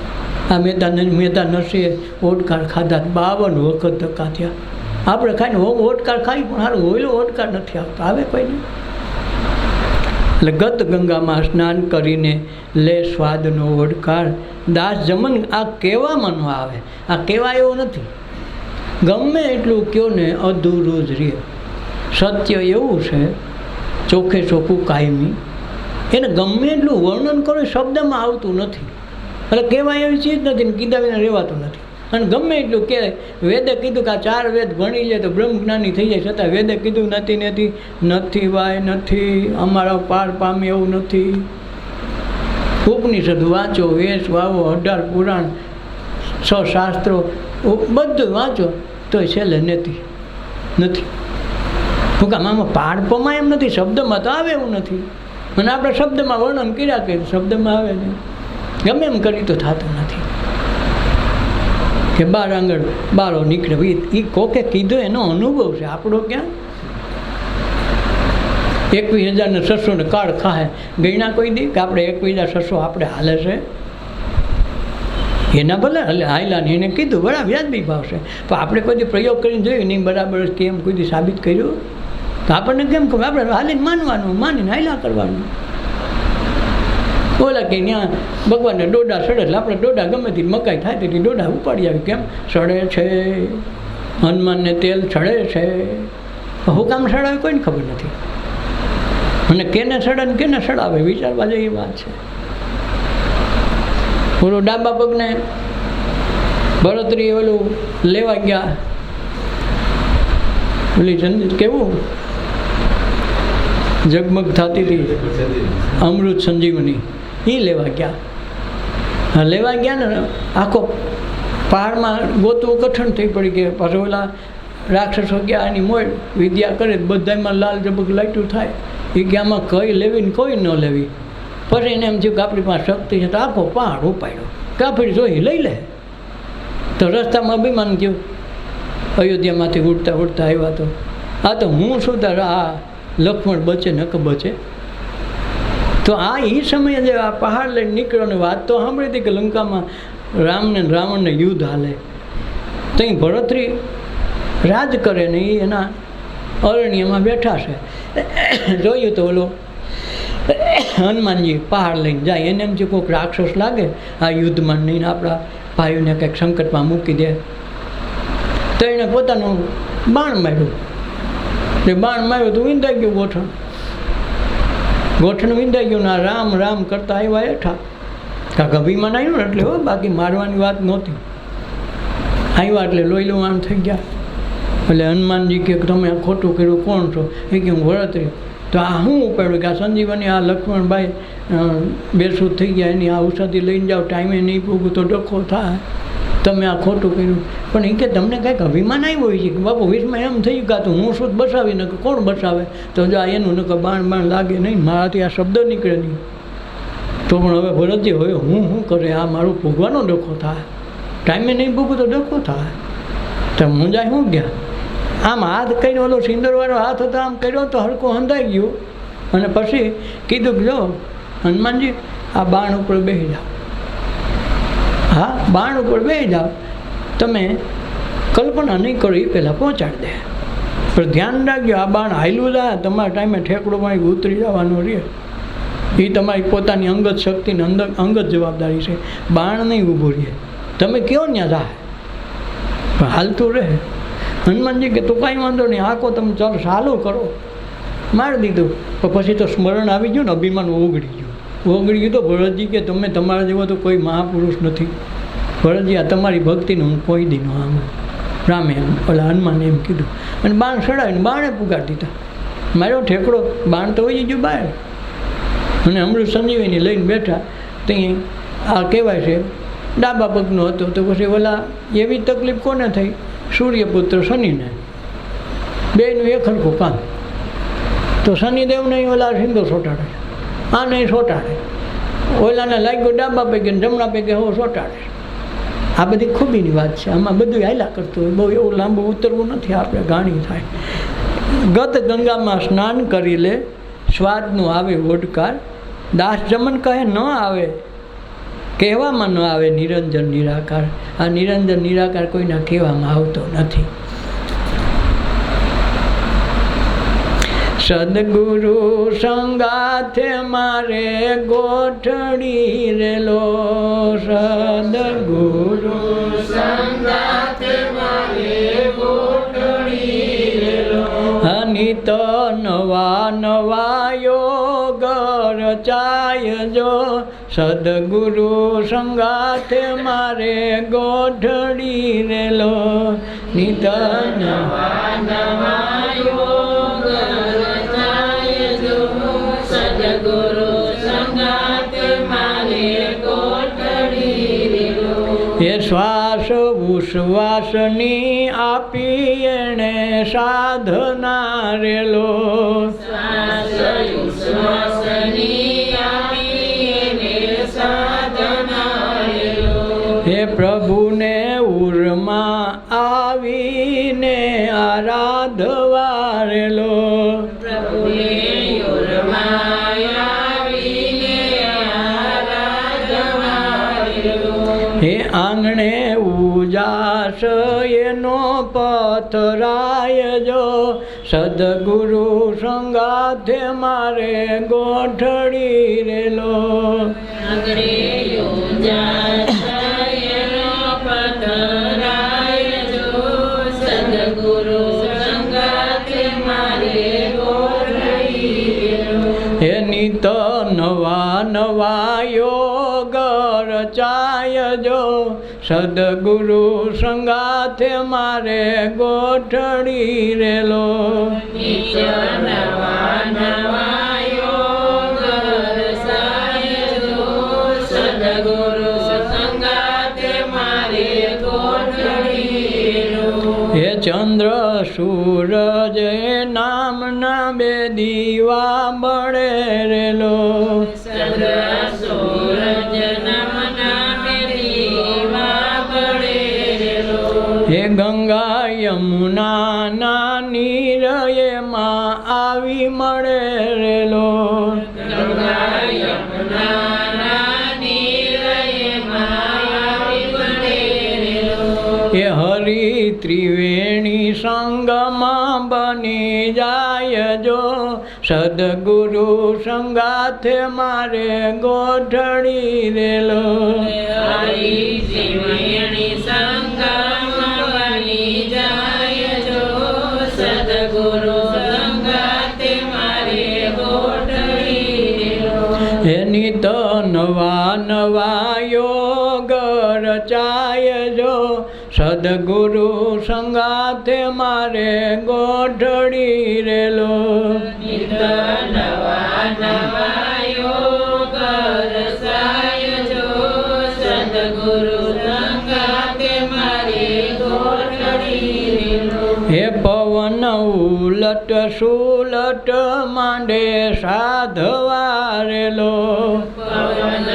આ મહેતા નરસિંહે ઓડકાર ખાધા 52 વખત ધક્કા થયા. આપણે ખાઈને ઓડકાર ખાઈ પણ સારું હોયલો ઓડકાર નથી આવતો, આવે કોઈને. એટલે ગત ગંગામાં સ્નાન કરીને લે સ્વાદનો ઓડકાર. દાસ જમન આ કહેવામાં ન આવે, આ કહેવાય એવો નથી. ગમે એટલું કહો ને અધૂરું જ રહે. સત્ય એવું છે ચોખ્ખે ચોખ્ખું કાયમી, એને ગમે એટલું વર્ણન કરો શબ્દમાં આવતું નથી. એટલે કહેવાય એવી ચીજ નથી ને કીધા વિના રહેવાતું નથી. અને ગમે એટલું કે વેદે કીધું કે આ 4 વેદ ભણી જાય તો બ્રહ્મજ્ઞાની થઈ જાય, છતાં વેદે કીધું નથી ભાઈ નથી, અમારા પાર પામે એવું નથી. ઉપનિષદ વાંચો, વેદ વાવો, 18 પુરાણ, 6 શાસ્ત્રો બધું વાંચો તોય છેલ્લે નથી. શું કામ આમાં પાડ પમાય એમ નથી, શબ્દમાં તો આવે એવું નથી. અને આપણે શબ્દમાં વર્ણન કર્યા કરીએ શબ્દમાં આવે નહીં, ગમે એમ કરી તો થતું નથી. કે 12 આંગળ બાળો નીકળે, એ કોકે કીધું એનો અનુભવ છે, આપણો ક્યાં. 21,600 કાળ ખાહે ગયણા કોઈ દી કે આપણે 21,600 આપણે હાલે છે એના ભલે હાયલા ને એને કીધું બરાબર વ્યાજબી ભાવ છે, પણ આપણે કોઈ દી પ્રયોગ કરીને જોયું નહીં બરાબર કેમ કોઈ દી સાબિત કર્યું તો આપણને કેમ ખબર? આપણે હાલીને માનવાનું, માનીને હાયલા કરવાનું. બોલા કે ત્યાં ભગવાનને ડોડા સડે એટલે આપણે ડોડા ગમે તે મકાઈ થાય તેથી ડોડા ઉપાડી આવી. કેમ સડે છે? હનુમાનને તેલ સડે છે, હું કામ સડાવે કોઈને ખબર નથી. અને કેને સડે ને કેને સડાવે વિચારવા જેવી વાત છે. ઓલો ડાબા પગને ભરતરી ઓલું લેવા ગયા, ઓલી કેવું ઝગમગ થતી હતી અમૃત સંજીવની, એ લેવા ગયા. લેવા ગયા ને આખો પહાડમાં ગોતવું કઠણ થઈ પડી કે પાછો ઓલા રાક્ષસો ગયા એની મોડ વિદ્યા કરે બધામાં લાલ ઝબક લાઈટું થાય. એ કે આમાં કઈ લેવી ને કોઈ ન લેવી. પછી એને એમ થયું કે આપણી પાસે શક્તિ છે તો આખો પહાડ ઉપાડ્યો, કાફી જોઈ લઈ લે. તો રસ્તામાં અભિમાન થયું, અયોધ્યામાંથી ઉડતા ઉડતા આવ્યા તો આ તો હું શું તાર આ લક્ષ્મણ બચે નક બચે. તો આ એ સમયે જે આ પહાડ લઈને નીકળ્યો ને વાત તો સાંભળી હતી કે લંકામાં રામને રાવણને યુદ્ધ હાલે, તો અહીં ભરતરી રાજ કરે ને એ એના અરણ્યમાં બેઠા છે. જોયું તો ઓલો હનુમાનજી પહાડ લઈને જાય, એને એમ જે કોઈક રાક્ષસ લાગે આ યુદ્ધમાં નહીં આપણા ભાઈઓને કંઈક સંકટમાં મૂકી દે, તો એણે પોતાનું બાણ માર્યું. એ બાણ માર્યું તો વિંધાઈ ગયું ગોઠણ વિંધાઈ ગયું. ના રામ કરતા આવ્યા હેઠા કાંક અભિમાન આવ્યું ને એટલે હો, બાકી મારવાની વાત નહોતી. આવ્યા એટલે લોહી લુહાણ થઈ ગયા. એટલે હનુમાનજી કે તમે આ ખોટું કર્યું, કોણ છો? એ કે હું વળતરી. તો આ શું ઉપાડ્યું કે આ સંજીવની આ લક્ષ્મણભાઈ બેસું થઈ ગયા, એની આ ઔષધિ લઈને જાઓ, ટાઈમે નહીં પૂગું તો ડખો થાય, તમે આ ખોટું કર્યું. પણ એ કે તમને કંઈક અભિમાન આવ્યો હોય છે કે બાપુ વીસમાં એમ થઈ ગયું કે હું શું બસાવી ન કે કોણ બસાવે? તો જો આ એનું ન કે બાણ લાગે નહીં, મારાથી આ શબ્દ નીકળે નહીં. તો પણ હવે ભરતજી હવે હું શું કરે? આ મારું ભોગવાનો ડખો થાય, ટાઈમે નહીં ભોગવું તો ડખો થાય. તો મુંજાય શું ગયા? આમ હાથ કર્યો, ઓલો સિંદરવાળો હાથ હતો, આમ કર્યો તો હરખું હંધાઈ ગયું. અને પછી કીધું કે જો હનુમાનજી આ બાણ ઉપર બેસી જાઓ. હા, બાણ ઉપર બેસી જાઓ, તમે કલ્પના નહીં કરો એ પહેલાં પહોંચાડી દે. પણ ધ્યાન રાખજો, આ બાણ હાયલું જાય, તમારા ટાઈમે ઠેકડો માં ઉતરી જવાનું રહે. એ તમારી પોતાની અંગત શક્તિને અંગત જવાબદારી છે. બાણ નહીં ઊભું રહે, તમે કયો ત્યાં જાય પણ હાલતું રહે. હનુમાનજી કે તો કાંઈ વાંધો નહીં, આખો તમે ચાલો ચાલુ કરો. મારી દીધું. પણ પછી તો સ્મરણ આવી ગયું ને, અભિમાન ઓગળી ગયું. તો ભરતજી કે તમે તમારા જેવો તો કોઈ મહાપુરુષ નથી. ભરતજી આ તમારી ભક્તિને હું કોઈ દીનો આમ રામે એમ ઓલા હનુમાને એમ કીધું. અને બાણ સડાવીને બાણે પુગાડી દીધા. મારો ઠેકડો બાણ તો વહી ગયું બહાર. અને અમૃત સંજીવની લઈને બેઠા. ત્યાં આ કહેવાય છે ડાબા પગનો હતો. તો પછી ઓલા એવી તકલીફ કોને થઈ? સૂર્યપુત્ર શનિને, બેનું એક હરખું કામ. તો શનિદેવને ઓલા સિંદો સોટાડે, આ નહીં સોટાડે. ઓલાને લાગ્યો ડાબા પૈકી ને જમણા પૈકી હો સોટાડે. આ બધી ખૂબીની વાત છે. આમાં બધું હાલ્યા કરતું હોય. બહુ એવું લાંબુ ઉતરવું નથી, આપણે ગાણી થાય. ગત ગંગામાં સ્નાન કરી લે, સ્વાદનું આવે ઓડકાર. દાસ જમન કહે ન આવે, કહેવામાં ન આવે નિરંજન નિરાકાર. આ નિરંજન નિરાકાર કોઈના કહેવામાં આવતો નથી. સદગુરુ સંગાથે મારે ગોઠડી રેલો, સદગુરુ સંગાથે મારે ગોઠડી રેલો. અનિત નવા નવા યોગ રચાય જો, સદગુરુ સંગાથે મારે ગોઠડી રેલો. નિત નવા નવા યોગ રચાય જો, સદગુરુ સંગાથે મારે ગોઠડી રેલો. એ શ્વાસ ઉશ્વાસની આપી એણે સાધના રેલો, શ્વાસ ઉશ્વાસની આપી એણે સાધના રેલો. હે પ્રભુને ઉરમાં આવીને આરાધવા રેલો, પ્રભુને ઉરમાં આવીને આરાધવા રેલો. હે આંગણે ઉજાસ એનો પથરાય જો, સદગુરુ સંગાથે મારે ગોઠડી રેલો. આંગણે ઉજાસ એનો પથરાય જો, સદગુરુ સંગાથે મારે ગોઠડી રેલો. હે નિત નવા નવા યોગ રચાય જો, સદગુરુ સંગાથે મારે ગોઠડી રેલો. નિત્ય નવા નવા યોગ રચાય જો, સદગુરુ સંગાથે મારે ગોઠડી રેલો. હે ચંદ્ર સૂરજ નામના બે દીવા બળે રેલો, ચંદ્ર સૂરજ નામના બે દીવા બળે રેલો. હે ગંગા યમુના ના નીર એમાં આવી મળે રેલો, ગંગા યમુના ના નીર એમાં આવી મળે રેલો. હે હરિ ત્રિવેણી સંગમાં બની જાય જો, સદગુરુ સંગાથે મારે ગોઠડી રેલો. હરિ ત્રિવેણી સંગમાં બની જાય જો, સદગુરુ સંગાથે મારે ગોઠડી રેલો. હે નિત નવા નવા યોગ રચાય જો, સદગુરુ સંગાથે મારે ગોઠડી રેલો નિત નવા નવા યોગ રસાય જો સદગુરુ સંગાથે મારે ગોઠડી રેલો હે પવન ઉલટ સુલટ માંડે સાધવારેલો પવન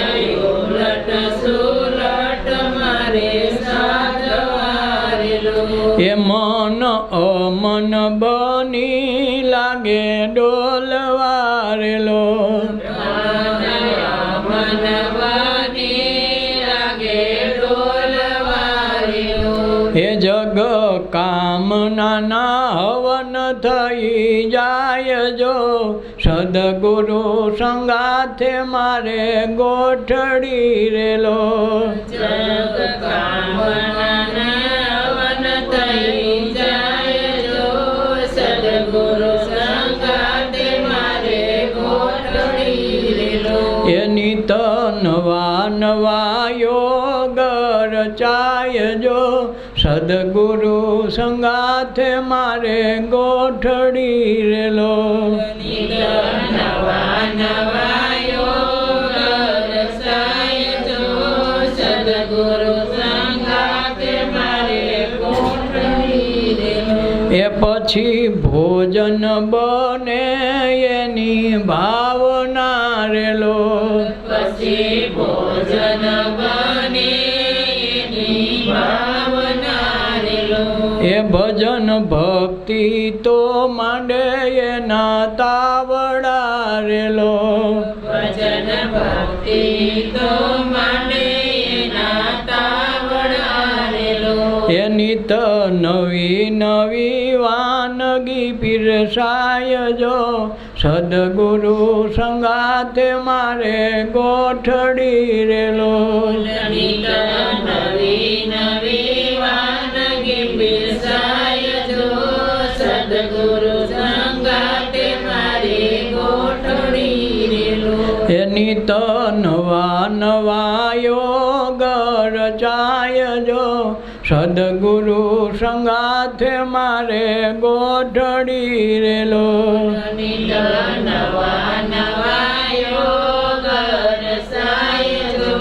ઉલટ સુલટ મારે સાધવારેલો એ મન અમન બની લાગે ડોલવારેલો મન બની લાગે ડોલવારેલો એ જગ કામના હવન થઈ જાય જો સદગુરુ સંગાથે મારે ગોઠડી રેલો જગ કામના હવન થઈ જાય જો સદગુરુ સંગાથે મારે ગોઠડી રેલો એની તો નવા નવા યોગ રચાય જો સદગુરુ સંગાથે મારે ગોઠડી રેલો નિત નવા નવા યોગ રસાય જો સદગુરુ સંગાથે મારે ગોઠડી રેલો એ પછી ભોજન બને એની ભાવના રેલો પછી ભોજન બને એની ભાવના રેલો એ ભજન ભક્તિ તો માંડે એના તાવડા રેલો ભજન ભક્તિ તો માંડે એના તાવડા રેલો એની તો નવી નવી વાનગી પીરસાય જો સદગુરુ સંગાથે મારે ગોઠડી રેલો નિત નવી નવી વાનગી પીરસાય જો સદગુરુ સંગાથે મારે ગોઠડી રેલો એની તો નવા નવા યોગ રચાય જો સદગુરુ સંગાથે મારે ગોઠડી રેલો નિત નવા નવા યોગ રસાય જો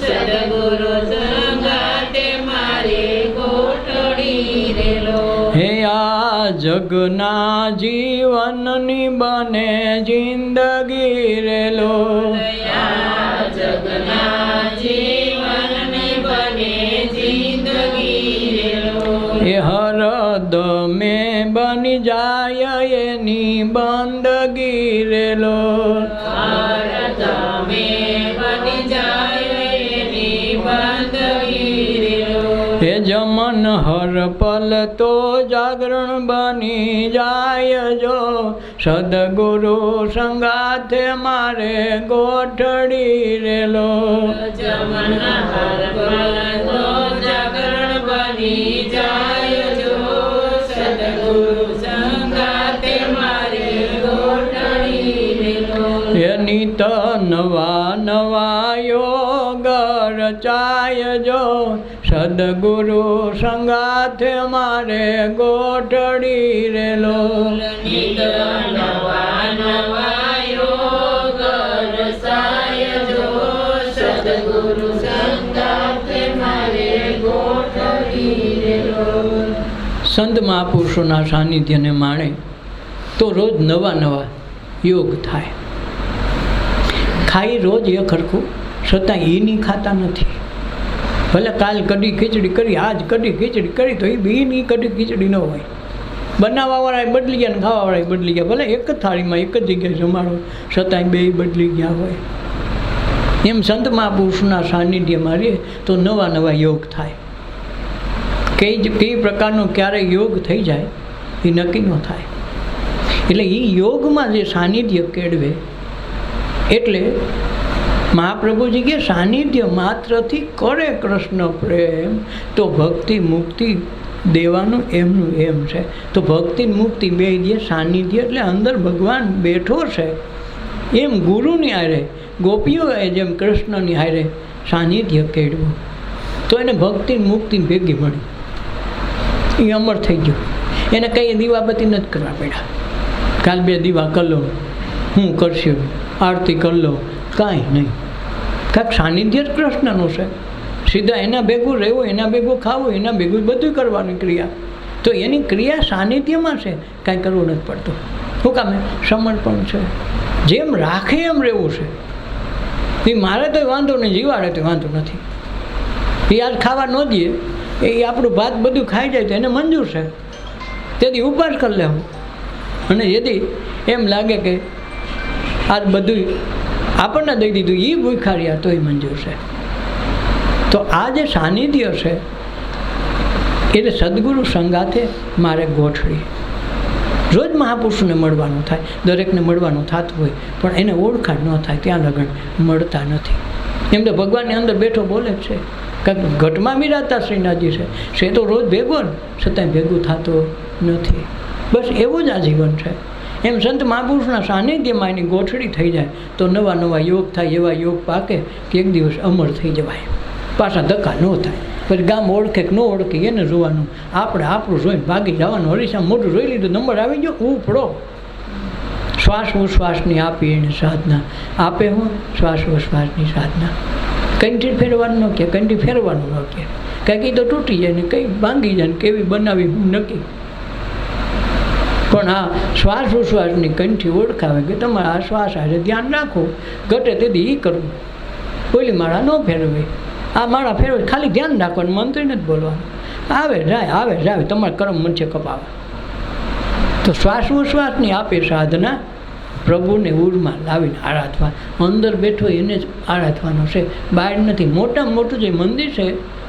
સદગુરુ સંગાથે મારે ગોઠડી રેલો હે આ જગના જીવનની બને જિંદગી રેલો દયા જગના જીવનની બને જિંદગી રેલો એ હરદમે બની જાય એની બંદગી રેલો તમે બની જાય એની બંદગી રેલો હે જમન હર પલ તો જાગરણ બની જાય જો સદગુરુ સંગાથે મારે ગોઠડી રેલો જમન હર પલ તો જાગરણ બની જાય જો સદગુરુ સંગાથે મારે ગોઠડી રેલો એની તો નવા નવા યોગ રચાય જો સદગુરુ સંગાથે મારે ગોઠડી રેલો નિત નવા નવા યોગ રસાય જો સદગુરુ સંગાથે મારે ગોઠવી રેલો સંત મહાપુરુષોના સાનિધ્યને માણે તો રોજ નવા નવા યોગ થાય. ખાઈ રોજ એ ખરખું છતાં એ નહીં ખાતા નથી. ભલે કાલ કઢી ખીચડી કરી, આજ કઢી ખીચડી કરી, તો એ બેની કઢી ખીચડી ન હોય. બનાવવાવાળા બદલી ગયા ને ખાવાવાળા બદલી ગયા. ભલે એક જ થાળીમાં એક જ જગ્યાએ જમાડો, છતાંય બે બદલી ગયા હોય. એમ સંત મહાપુરુષના સાનિધ્યમાં રહીએ તો નવા નવા યોગ થાય. કઈ પ્રકારનો ક્યારે યોગ થઈ જાય એ નક્કી ન થાય. એટલે એ યોગમાં જે સાનિધ્ય કેળવે, એટલે મહાપ્રભુજી કે સાનિધ્ય માત્રથી કરે કૃષ્ણ પ્રેમ, તો ભક્તિ મુક્તિ દેવાનું એમનું એમ છે. તો ભક્તિ મુક્તિ બે દે સાનિધ્ય, એટલે અંદર ભગવાન બેઠો છે એમ ગુરુની હારે, ગોપીઓએ જેમ કૃષ્ણની હારે સાનિધ્ય કેળવું, તો એને ભક્તિ મુક્તિ ભેગી મળી. એ અમર થઈ ગયો. એને કંઈ દીવાબત્તી નથી કરવા પડ્યા. કાલ 2 દીવા કરી લો, હું કરશું, આરતી કરી લો, કાંઈ નહીં. કાંઈક સાનિધ્ય જ કૃષ્ણનું છે. સીધા એના ભેગું રહેવું, એના ભેગું ખાવું, એના ભેગું બધું કરવાની ક્રિયા. તો એની ક્રિયા સાનિધ્યમાં છે, કાંઈ કરવું નથી પડતું. શું કામે? સમર્પણ છે. જેમ રાખે એમ રહેવું છે. એ મારે તો વાંધો નહીં, જીવાડે તો વાંધો નથી. એ આજ ખાવા ન દે, એ આપણું ભાત બધું ખાઈ જાય તો એને મંજૂર છે. તેથી ઉપવાસ કરી લેવું. અને યદી એમ લાગે કે આજ બધું આપણને દઈ દીધું, એ ભૂખ્યા રહ્યા તો એ મંજૂર છે. તો આ જે સાનિધ્ય છે એટલે સદગુરુ સંગાથે મારે ગોઠવી. રોજ મહાપુરુષને મળવાનું થાય, દરેકને મળવાનું થતું હોય, પણ એને ઓળખાણ ન થાય ત્યાં લગન મળતા નથી. એમ તો ભગવાનની અંદર બેઠો બોલે છે, કાંઈક ઘટમાં બિરાજતા શ્રીનાથજી છે, છે તો રોજ ભેગો ને છતાંય ભેગું થતું નથી. બસ એવું જ આ જીવન છે. એમ સંત મહાપુરુષના સાનિધ્યમાં એની ગોઠડી થઈ જાય તો નવા નવા યોગ થાય. એવા યોગ પાકે કે એક દિવસ અમર થઈ જવાય, પાછા ધક્કા ન થાય. પછી ગામ ઓળખે કે ન ઓળખે એને જોવાનું, આપણે આપણું જોઈને ભાગી જવાનું. હરીસા મોટું જોઈ લીધું, નંબર આવી ગયો, ઉપડો. શ્વાસ ઉશ્વાસની આપી એને સાધના આપે. હું શ્વાસ ઉશ્વાસની સાધના કંઈથી ફેરવાનું ન કે, કંઈથી ફેરવાનું ન કે. કંઈક તો તૂટી જાય ને કંઈ ભાંગી જાય ને કેવી બનાવી હું નક્કી. પણ આ શ્વાસ ઉશ્વાસની કંઠી ઓળખાવે કે તમારે આ શ્વાસ આજે ધ્યાન રાખો, ઘટે તેથી એ કરવું. ઓલી માળા ન ફેરવે, આ માળા ફેરવે, ખાલી ધ્યાન રાખવાનું, મંત્ર નથી બોલવાનું. આવે જાય તમારે કર્મ મનસે કપાવે. તો શ્વાસ ઉશ્વાસની આપે સાધના પ્રભુને ઉરમાં લાવીને આરાધવા. અંદર બેઠો એને જ આરાધવાનો છે, બહાર નથી. મોટામાં મોટું જે મંદિર છે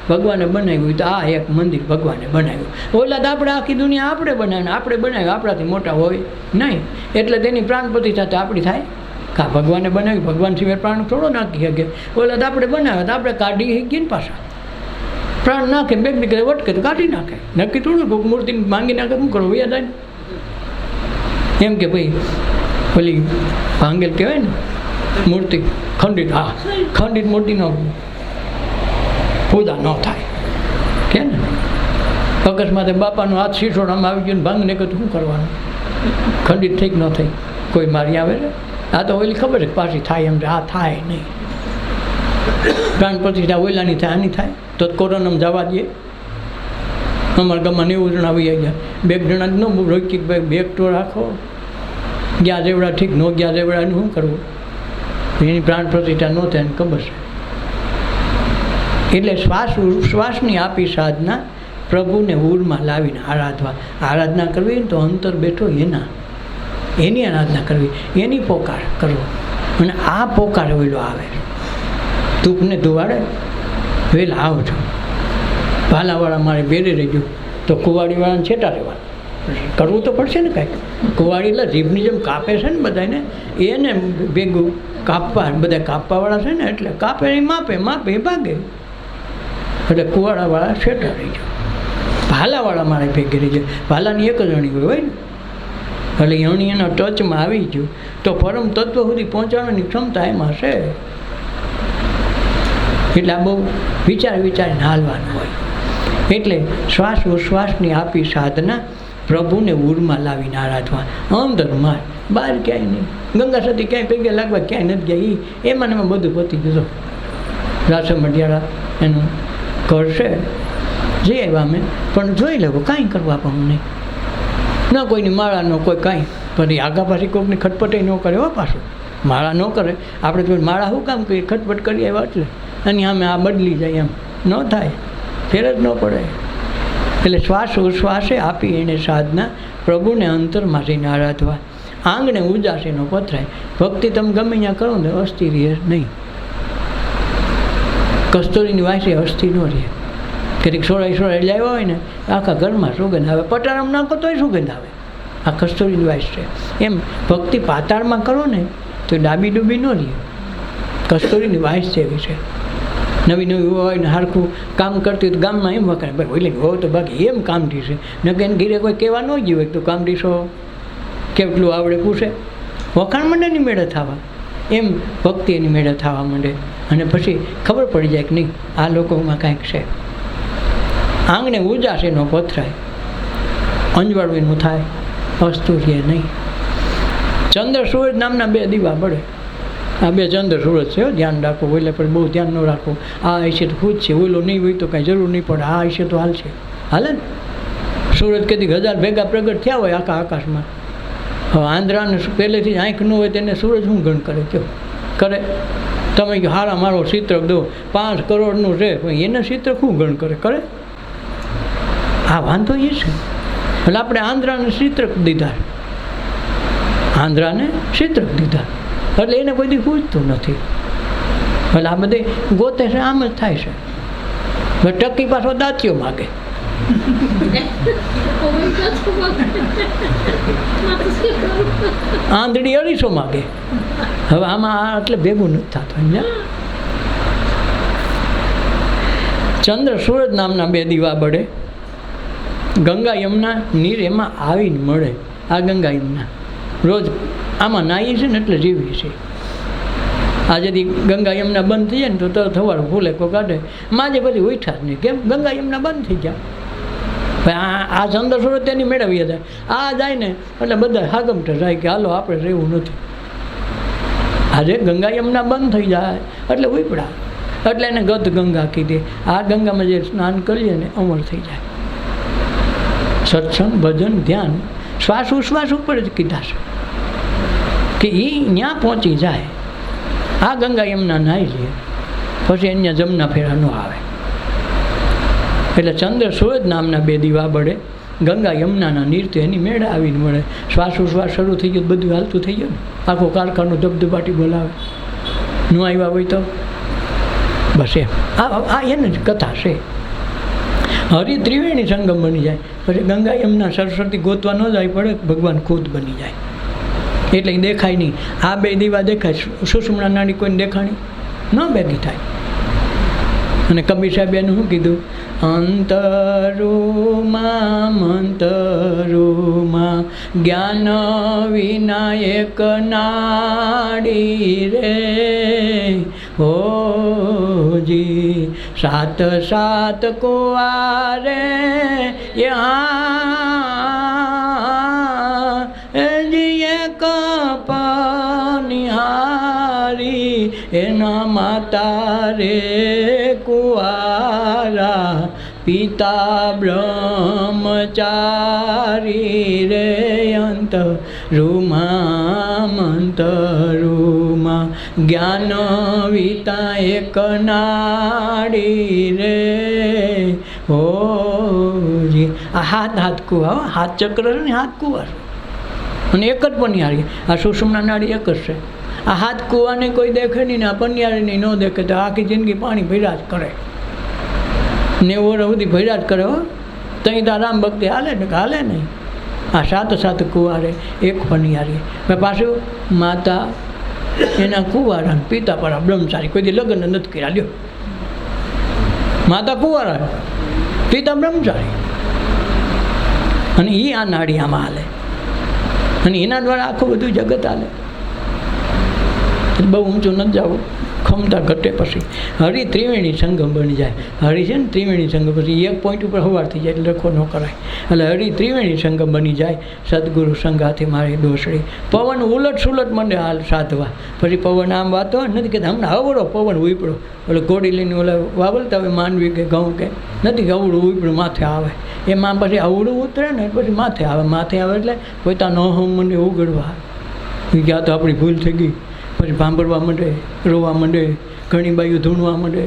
ભગવાને બનાવ્યું, તો આ એક મંદિર ભગવાને બનાવ્યું. ઓલા તો આપણે આખી દુનિયા આપણે બનાવ્યું, આપણાથી મોટા હોય નહીં. એટલે તેની પ્રાણ પ્રતિષ્ઠા તો આપણી થાય. કા ભગવાને બનાવ્યું, ભગવાન સિવાય પ્રાણ થોડો નાખી શકે. ઓલા તો આપણે બનાવ્યા તો આપણે કાઢી શકીએ ને પાછા. પ્રાણ નાખે, બે દીકરે વટકે તો કાઢી નાખે. નક્કી થોડું કોઈક મૂર્તિ માંગી નાખે, શું કરવું? યાદ આવે એમ કે ભાઈ ઓલી ભાંગેલ કહેવાય ને મૂર્તિ ખંડિત, હા ખંડિત મૂર્તિનો પૂજા ન થાય કે ને. અકસ્માતે બાપાનો હાથ શીશોડામાં આવી ગયો ને ભાંગને કહ્યું શું કરવાનું? ખંડિત થઈ કે ન થઈ? કોઈ મારી આવે છે? આ તો ઓલી ખબર છે પાછી થાય એમ છે, આ થાય નહીં. પ્રાણ પ્રતિષ્ઠા ઓલાની થાય, આની થાય તો કોરોનામાં જવા દઈએ. અમારા ગામમાં 90 જણા આવી ગયા, 2 જણા ન રોકી ભાઈ 2 તો રાખો. ગયા જેવડા ઠીક, ન ગયા જેવડાનું શું કરવું? એની પ્રાણ પ્રતિષ્ઠા ન થાય એને ખબર છે. એટલે શ્વાસની આપી સાધના પ્રભુને ઉરમાં લાવીને આરાધવા. આરાધના કરવી તો અંતર બેઠો એની આરાધના કરવી, એની પોકાર કરવો. અને આ પોકાર વેલો આવે, ધૂપને ધુવાડે વહેલા આવો છો. ભાલાવાળા મારે બેરે રહેજો તો કુવાડીવાળાને છેટા રહેવાનું. કરવું તો પડશે ને કાંઈક. કુવાડી એટલે જીભની જેમ કાપે છે ને બધાને, એને ભેગું કાપવા, બધા કાપવાવાળા છે ને એટલે કાપે એ માપે ભાગે. એટલે કુવાડાવાળા છેટા રહી જાય, ભાલાવાળા મારે ભેગી રહી જાય. ભાલાની એક જ અણી હોય ને, એટલે અણી એના ટચમાં આવી ગયું તો પરમ તત્વ સુધી પહોંચાડવાની ક્ષમતા એમાં છે. એટલે આ બહુ વિચારીને હાલવાનું હોય. એટલે શ્વાસ ઉશ્વાસની આપી સાધના પ્રભુને ઉરમાં લાવીને આરાધવા. અંદરમાં, બહાર ક્યાંય નહીં. ગંગા સતી ક્યાંય પૈકી લાગવા ક્યાંય નથી ગયા. એમાં એમાં બધું પતી ગયું. રાસા મઢિયાળા એનું ઘર છે, જે એવા મેં પણ જોઈ લેવું, કાંઈ કરવા પણ નહીં. ના કોઈની માળા ન કોઈ કાંઈ. પછી આગા પાછી કોઈકની ખટપટે ન કરે હો. પાછું માળા ન કરે, આપણે કોઈ માળા શું કામ કરીએ? ખટપટ કરીએ એવા એટલે અને આમે આ બદલી જાય એમ ન થાય, ફેર જ ન પડે. એટલે શ્વાસ ઉશ્વાસે આપી એને સાધના પ્રભુને અંતરમાંથી આરાધવા. આંગણે ઉજાસે ન પથરાય. ભક્તિ તમે ગમે ત્યાં કરો ને અસ્થિર રહે નહીં. કસ્તુરીની વાંચે અસ્થિર ન રહે. ક્યારેક સોળાઈ લાવ્યા હોય ને આખા ઘરમાં સુગંધ આવે. પટારામાં નાખો તોય સુગંધ આવે. આ કસ્તુરીની વાંચ છે. એમ ભક્તિ પાતાળમાં કરો ને તો ડાબી ડૂબી ન રહે. કસ્તુરીની વાંચ છે એવી છે. નવી હોય ને હરખું કામ કરતી હોય તો ગામમાં એમ વખાણે ભાઈ ઓલી હોય તો બાકી એમ કામથી છે. ન કે એને ઘીરે કોઈ કહેવા ન ગયું હોય તો કામથી છો કેટલું આવડે પૂછે, વખાણ માંડે ની મેળે થવા. એમ ભક્તિ એની મેળે થવા માંડે અને પછી ખબર પડી જાય કે નહીં આ લોકોમાં કાંઈક છે. આંગણે ઉજાસે ન પથરાય. અંજવાળું એનું થાય, વસ્તુ છે નહીં. ચંદ્ર સૂરજ નામના 2 દીવા પડે. આ 2 ચંદ્ર સૂરજ છે, ધ્યાન રાખો. એટલે પણ બહુ ધ્યાન ન રાખો. આ હશે તો ખુદ છે, ઓલો નહીં હોય તો કાંઈ જરૂર નહીં પડે. આ હશે તો હાલશે, હાલે ને. સૂરજ કદી 1000 ભેગા પ્રગટ થયા હોય આખા આકાશમાં. હવે આંધ્રાને પહેલેથી આંખ ન હોય તેને સૂરજ શું ગણ કરે? કયો કરે? તમે કહો હારા મારો ચિત્ર દો, 5 કરોડનું છે, એને ચિત્ર શું ગણ કરે? કરે? આ વાંધો એ છે. એટલે આપણે આંધ્રાને ચિત્રક દીધા, આંધ્રાને ચિત્રક દીધા, એટલે એને કોઈ દી પૂછતું નથી. એટલે આ બધે ગોતે છે, આમ જ થાય છે. હવે ટકી પાછો દાંતીઓ માગે, આંધળી 250 માગે. હવે આમાં એટલે ભેગું નથી થતું. ચંદ્ર સૂરજ નામના 2 દીવા બળે. ગંગા યમુના નીર એમાં આવીને મળે. આ ગંગા યમુના રોજ આમાં નાહીએ છે ને એટલે જીવીએ છીએ. આ જદી ગંગા યમુના બંધ થઈ જાય ને તો તરત સવારે ફૂલે કો કાઢે, માજે પછી ઉઠ્યા જ નહીં. કેમ? ગંગા યમુના બંધ થઈ ગયા. ભાઈ આ ચંદ્ર સૂરજ તેની મેળવીએ જાય. આ જાય ને એટલે બધા હાગમટે જાય કે હાલો આપણે રહેવું નથી. આજે ગંગા યમુના બંધ થઈ જાય એટલે ઉપડા, એટલે એને ગત ગંગા કીધી. આ ગંગામાં જે સ્નાન કરીએ ને અમર થઈ જાય. સત્સંગ, ભજન, ધ્યાન, શ્વાસ ઉશ્વાસ ઉપર જ કીધા છે કે એ ત્યાં પહોંચી જાય. આ ગંગા યમુના નાહી લે પછી અહીંયા જમના ફેરા ન આવે. એટલે ચંદ્ર સૂરજ નામના 2 દીવા બળે. ગંગા યમુનાના નીર તો એની મેળે આવીને મળે. શ્વાસ ઉશ્વાસ શરૂ થઈ ગયો, બધું હાલતું થઈ ગયું ને. આખો કારખાનો ધબધબાટી બોલાવે. ન આવ્યા હોય તો બસ એમ. આ એને જ કથા છે. હરિ ત્રિવેણી સંગમ બની જાય પછી ગંગા યમુના સરસ્વતી ગોતવા ન જાય પડે, ભગવાન ખુદ બની જાય. એટલે દેખાય નહીં. આ 2 દીવા દેખાય, સુષુમ્ના નાડી કોઈને દેખાણી ન ભેગી થાય. અને કબીર સાહેબ એનું શું કીધું? અંતરુમાં મંતરુમાં જ્ઞાન વિનાયક નાડી રે હોજી 7 કુવારે એક પનિહારી એના માતા રે કુવારા પિતા બ્રહ્મચારી રે અંતરુમાં મંતરુમાં જ્ઞાન વિતા એક નાડી રે હોજી. આ હાથ કુવા, હાથ ચક્ર છે ને, હાથ કુવા અને એક જ પનિયારી. આ સુષુમ્ના નાડી એક જ છે. આ હાથ કુવાને કોઈ દેખે નહીં ને આ પનિયારીને ન દેખે તો આખી જિંદગી પાણી ભર્યા જ કરે. 90 વર્ષ સુધી ભર્યા જ કરે. હો ત્યાં તો રામ ભક્તિ હાલે ને હાલે નહીં. આ 7 કુવારે એક પનિયારી. પાછું માતા એના કુવારા, પિતા પર બ્રહ્મચારી. કોઈ દી લગ્ન નથી કર્યા. લ્યો, માતા કુવારા, પિતા બ્રહ્મચારી. અને એ આ નાડી આમાં હાલે અને એના દ્વારા આખું બધું જગત હાલે. બહુ ઊંચું નથી જવું, ક્ષમતા ઘટે પછી હરિ ત્રિવેણી સંગમ બની જાય. હરિ છે ને ત્રિવેણી સંગમ, પછી એક પોઈન્ટ ઉપર સવાર થઈ જાય એટલે લખો ન કરાય. એટલે હરિ ત્રિવેણી સંગમ બની જાય. સદગુરુ સંગાથી મારી દોષડી. પવન ઉલટ સુલટ મને હાલ સાધવા. પછી પવન આમ વાતો નથી કે હમણાં હવડો પવન ઉપડો, એટલે ઘોડી લઈને ઓલા વાવલતા હોય માનવી કે ઘઉં કે નથી કે અવડું ઉપડું માથે આવે. એમાં પછી અવડું ઉતરે ને પછી માથે આવે. માથે આવે એટલે પોતાનો અહમ મને ઉગડવા ગયા તો આપણી ભૂલ થઈ ગઈ. પછી ભાંભરવા માંડે, રોવા માંડે, ઘણી બાઈઓ ધૂણવા માંડે.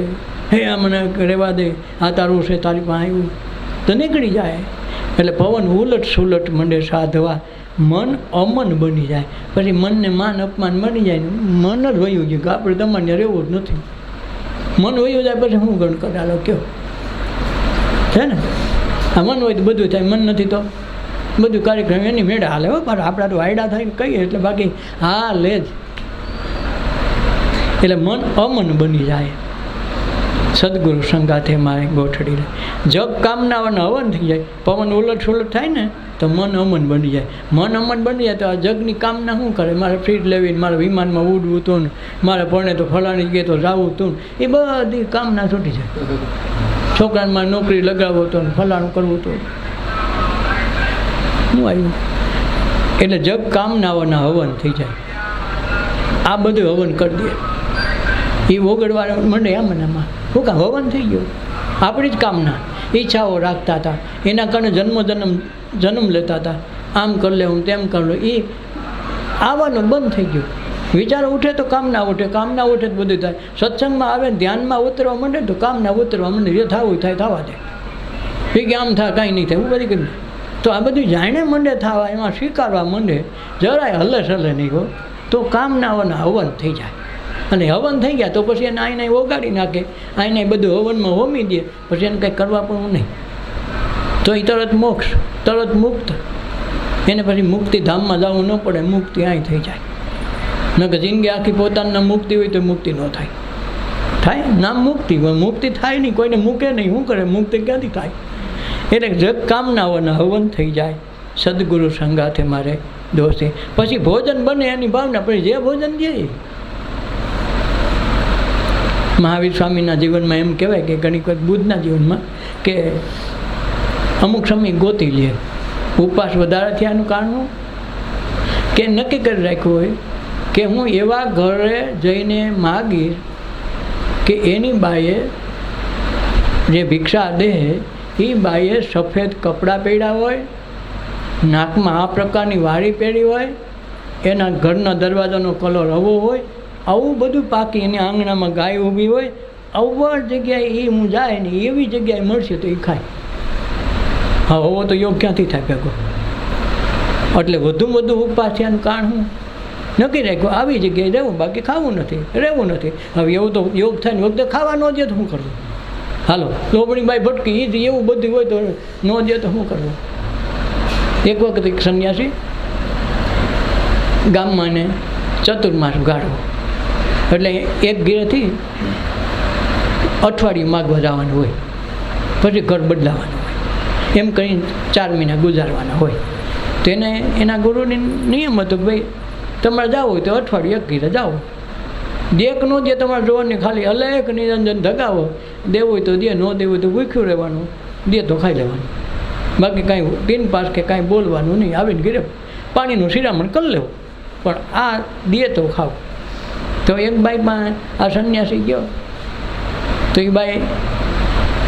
હે આ મને રહેવા દે, આ તારું છે, તારી પાસે આવ્યું તો નીકળી જાય. એટલે પવન ઉલટ સુલટ માંડે સાધવા. મન અમન બની જાય. પછી મનને માન અપમાન બની જાય ને મન જ વયું ગયું કે આપણે તમારે રહેવું જ નથી. મન વયું જાય પછી હું ગણ કરાલો કયો છે ને. આ મન હોય તો બધું થાય, મન નથી તો બધું કાર્યક્રમ એની મેળા હાલે. હો પણ આપણા તો વાયડા થાય કહીએ એટલે બાકી હા લે જ. એટલે મન અમન બની જાય. સદગુરુ સંગાથે મારે ગોઠડી રહે. જગ કામનાઓના હવન થઈ જાય. પવન ઉલટ સુલટ થાય ને તો મન અમન બની જાય. મન અમન બની જાય તો આ જગની કામના શું કરે? મારે ફ્રીજ લેવીને, મારે વિમાનમાં ઉડવું તું ને, મારે ભણે તો ફલાણી જગ્યાએ તો જાવું તું ને, એ બધી કામના છૂટી જાય. છોકરાને મારે નોકરી લગાવવો તો ને ફલાણું કરવું તો શું આવ્યું? એટલે જગ કામનાઓના હવન થઈ જાય. આ બધું હવન કરી દે. એ ઓગળવા માંડે આમાં શું કામ હવન થઈ ગયું? આપણી જ કામના ઈચ્છાઓ રાખતા હતા, એના કારણે જન્મ લેતા હતા. આમ કરી લે, હું તેમ કરી લે, એ આવવાનું બંધ થઈ ગયું. વિચારો ઉઠે તો કામના ઉઠે, કામના ઉઠે તો બધું થાય. સત્સંગમાં આવે ને ધ્યાનમાં ઉતરવા માંડે તો કામના ઉતરવા માંડે. જે થવું થાય થવા દે. એ કે આમ થાય કાંઈ નહીં થાય હું બધી કરી. તો આ બધું જાણે માંડે થવા, એમાં સ્વીકારવા માંડે, જરાય હલે સલે નહીં હો, તો કામનાઓના હવન થઈ જાય. અને હવન થઈ ગયા તો પછી એને આઈને ઓગાળી નાખે, આઈને બધું હવનમાં હોમી દે, પછી એને કંઈ કરવા પણ નહીં. તો એ તરત મોક્ષ, તરત મુક્ત. એને પછી મુક્તિધામમાં જવું ન પડે, મુક્તિ અહીં થઈ જાય. ન કે જિંદગી આખી પોતાના મુક્તિ હોય તો મુક્તિ ન થાય. થાય નામ મુક્તિ હોય, મુક્તિ થાય નહીં, કોઈને મૂકે નહીં, શું કરે? મુક્તિ ક્યાંથી થાય? એટલે જગ કામનાઓના હવન થઈ જાય. સદગુરુ સંગાથે મારે દોસ્તી. પછી ભોજન બને એની ભાવના, પછી જે ભોજન દે. મહાવીર સ્વામીના જીવનમાં એમ કહેવાય કે ઘણી વખત બુદ્ધના જીવનમાં કે અમુક સમય ગોતી લે. ઉપવાસ વધારે થયાનું કારણ કે નક્કી કરી રાખ્યું હોય કે હું એવા ઘરે જઈને માગીશ કે એની બાએ જે ભિક્ષા દે એ બાએ સફેદ કપડાં પહેર્યા હોય, નાકમાં આ પ્રકારની વાળી પહેરી હોય, એના ઘરના દરવાજાનો કલર આવો હોય, આવું બધું પાકી એની આંગણામાં ગાય ઊભી હોય, આવા જગ્યાએ એ હું જાય ને એવી જગ્યાએ મળશે તો એ ખાય. હા, હવે તો યોગ ક્યાંથી થાય ભેગો? એટલે વધુમાં વધુ ઉપવાસ થયાનું કારણ હું નક્કી રાખ્યું આવી જગ્યાએ રહેવું, બાકી ખાવું નથી, રહેવું નથી. હવે એવું તો યોગ થાય ને વખતે ખાવા ન દે તો શું કરવું? હાલો, લોબણી બાઈ ભટકી એ એવું બધું હોય તો ન દે તો શું કરવું? એક વખત એક સંન્યાસી ગામમાં ને ચતુર્માસ ગાળવો, એટલે એક ઘેરેથી અઠવાડિયું માગવા જવાનું હોય, પછી ઘર બદલાવાનું હોય, એમ કરીને 4 મહિના ગુજારવાના હોય. તો એને એના ગુરુની નિયમ હતો કે ભાઈ તમારે જવું હોય તો અઠવાડિયું એક ઘીરે જાઓ, દેખ ન દે તમારે જોવાની, ખાલી અલેખ નિરંજન ધગાવો, દેવું હોય તો દે, ન દેવું હોય તો ભૂખ્યું રહેવાનું, દે તો ખાઈ લેવાનું, બાકી કાંઈ ટીન પાસ કે કાંઈ બોલવાનું નહીં. આવીને ઘીરે પાણીનું શિરામણ કરી લેવું, પણ આ દે તો ખાવ. તો એક બાઈમાં આ સંન્યાસી ગયો તો એ બાઈ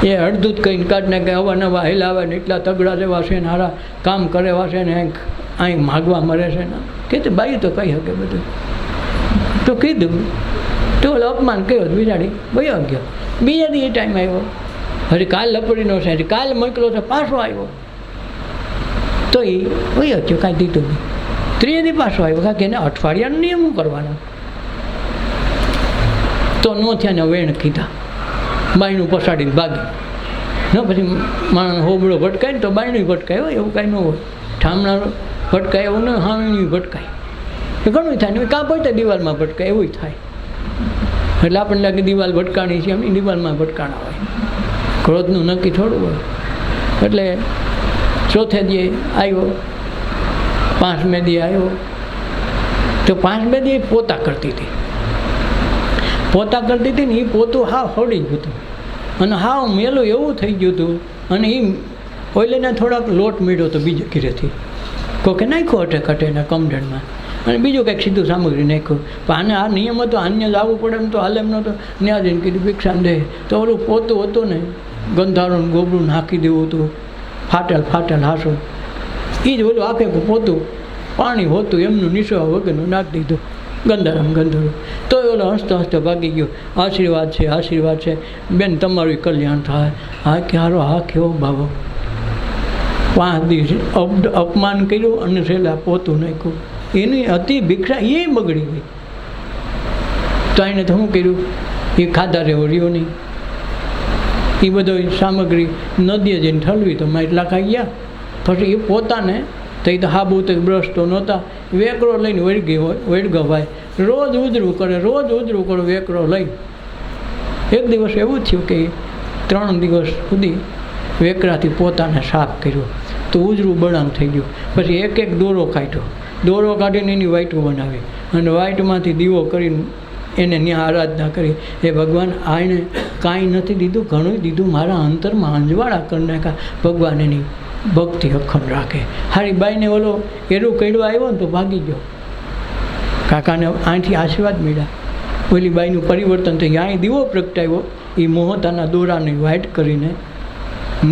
એ હળદૂત કહીને કાઢને કે અવાનવા હેલાવે ને એટલા તગડા જેવા છે ને હારા કામ કરેવા છે ને અહીં માગવા મરે છે ને કે બાઈ તો કહી શકે બધું. તો કીધું તો ઓલો અપમાન કર્યો બિચારી વયો ગયો. બીજા દી એ ટાઈમ આવ્યો, હજી કાલ લપડીનો છે, હજી કાલ મોકલો છે, પાછો આવ્યો તો એ વયો ગયો, કાંઈ દીધું નહીં. ત્રીજે દી પાછો આવ્યો, કારણ કે એને અઠવાડિયાનો નિયમ શું કરવાનો? તો ન થયા ને વેણ કીધા, બાયણું પસાડીને ભાગી. ન પછી માણસ હોબળો ભટકાય ને તો બાયણું ભટકાય હોય, એવું કાંઈ ન હોય. ઠામણા ભટકાય એવું ન, હાવણી ભટકાય, એ ઘણું થાય ને. કાં પડે દિવાલમાં ભટકાય એવું થાય. એટલે આપણને લાગે દિવાલ ભટકાણી છે, એમની દિવાલમાં ભટકાણા હોય. ક્રોધનું નક્કી થોડું હોય. એટલે ચોથે દી આવ્યો, 5મે દી આવ્યો તો 5મે દી પોતા કરતી હતી. પોતા કરતી હતી ને એ પોતું હાવ હળી ગયું હતું અને હાવ મેલું એવું થઈ ગયું હતું. અને એ ઓઈલીને થોડાક લોટ મીડ્યો હતો બીજે ઘીરેથી, કોકે નાખ્યો અટેકટેના કમઢણમાં, અને બીજું કંઈક સીધું સામગ્રી નાખ્યું. પણ આને આ નિયમ હતો, આને જ આવવું પડે એમ તો હાલ એમ નહોતો. ત્યાં જઈને કીધું ભિક્ષા દે. તો ઓલું પોતું હતું ને ગંધારું ગોબરું નાખી દેવું હતું, ફાટેલ હાસું, એ જ ઓલું આખે પોતું પાણી હોતું એમનું નિસવા વગરનું નાખી દીધું, ગંધારું. તો ઓલો હસતો હસતો ભાગી ગયો. આશીર્વાદ છે, આશીર્વાદ છે, બેન તમારું કલ્યાણ થાય. હા કે હારો, હા કેવો બાબો. 5 દિવસ અપમાન કર્યું અને છેલ્લા પોતું નાખ્યું. એની હતી ભિક્ષા એ બગડી ગઈ. તો એને તો શું કર્યું, એ ખાધા રહેવો રહ્યો નહીં. એ બધો સામગ્રી નદીએ જઈને ઠલવી તો એટલા ખાઈ ગયા. પછી એ પોતાને તો એ તો હાબુ તો બ્રશ તો નહોતા, વેકરો લઈને વળગવાય, રોજ ઉજરું કરે વેકરો લઈ. એક દિવસ એવું થયું કે 3 દિવસ સુધી વેકરાથી પોતાને સાફ કર્યો તો ઉજરું બળાંગ થઈ ગયું. પછી એક દોરો કાઢ્યો, દોરો કાઢીને એની વાઈટું બનાવી અને વાઈટમાંથી દીવો કરીને એને ત્યાં આરાધના કરી. એ ભગવાન આને કાંઈ નથી દીધું, ઘણું દીધું, મારા અંતરમાં અંજવાળા કરી નાખ્યા ભગવાન એની. ભક્તિ અખંડ રાખે. હારી બાઈને ઓલો એરું કડવા આવ્યો ને તો ભાગી ગયો. કાકાને અહીંથી આશીર્વાદ મળ્યા. ઓલી બાઈનું પરિવર્તન થઈ અહીં દીવો પ્રગટાવ્યો, એ મોહતાના દોરાને વ્હાઇટ કરીને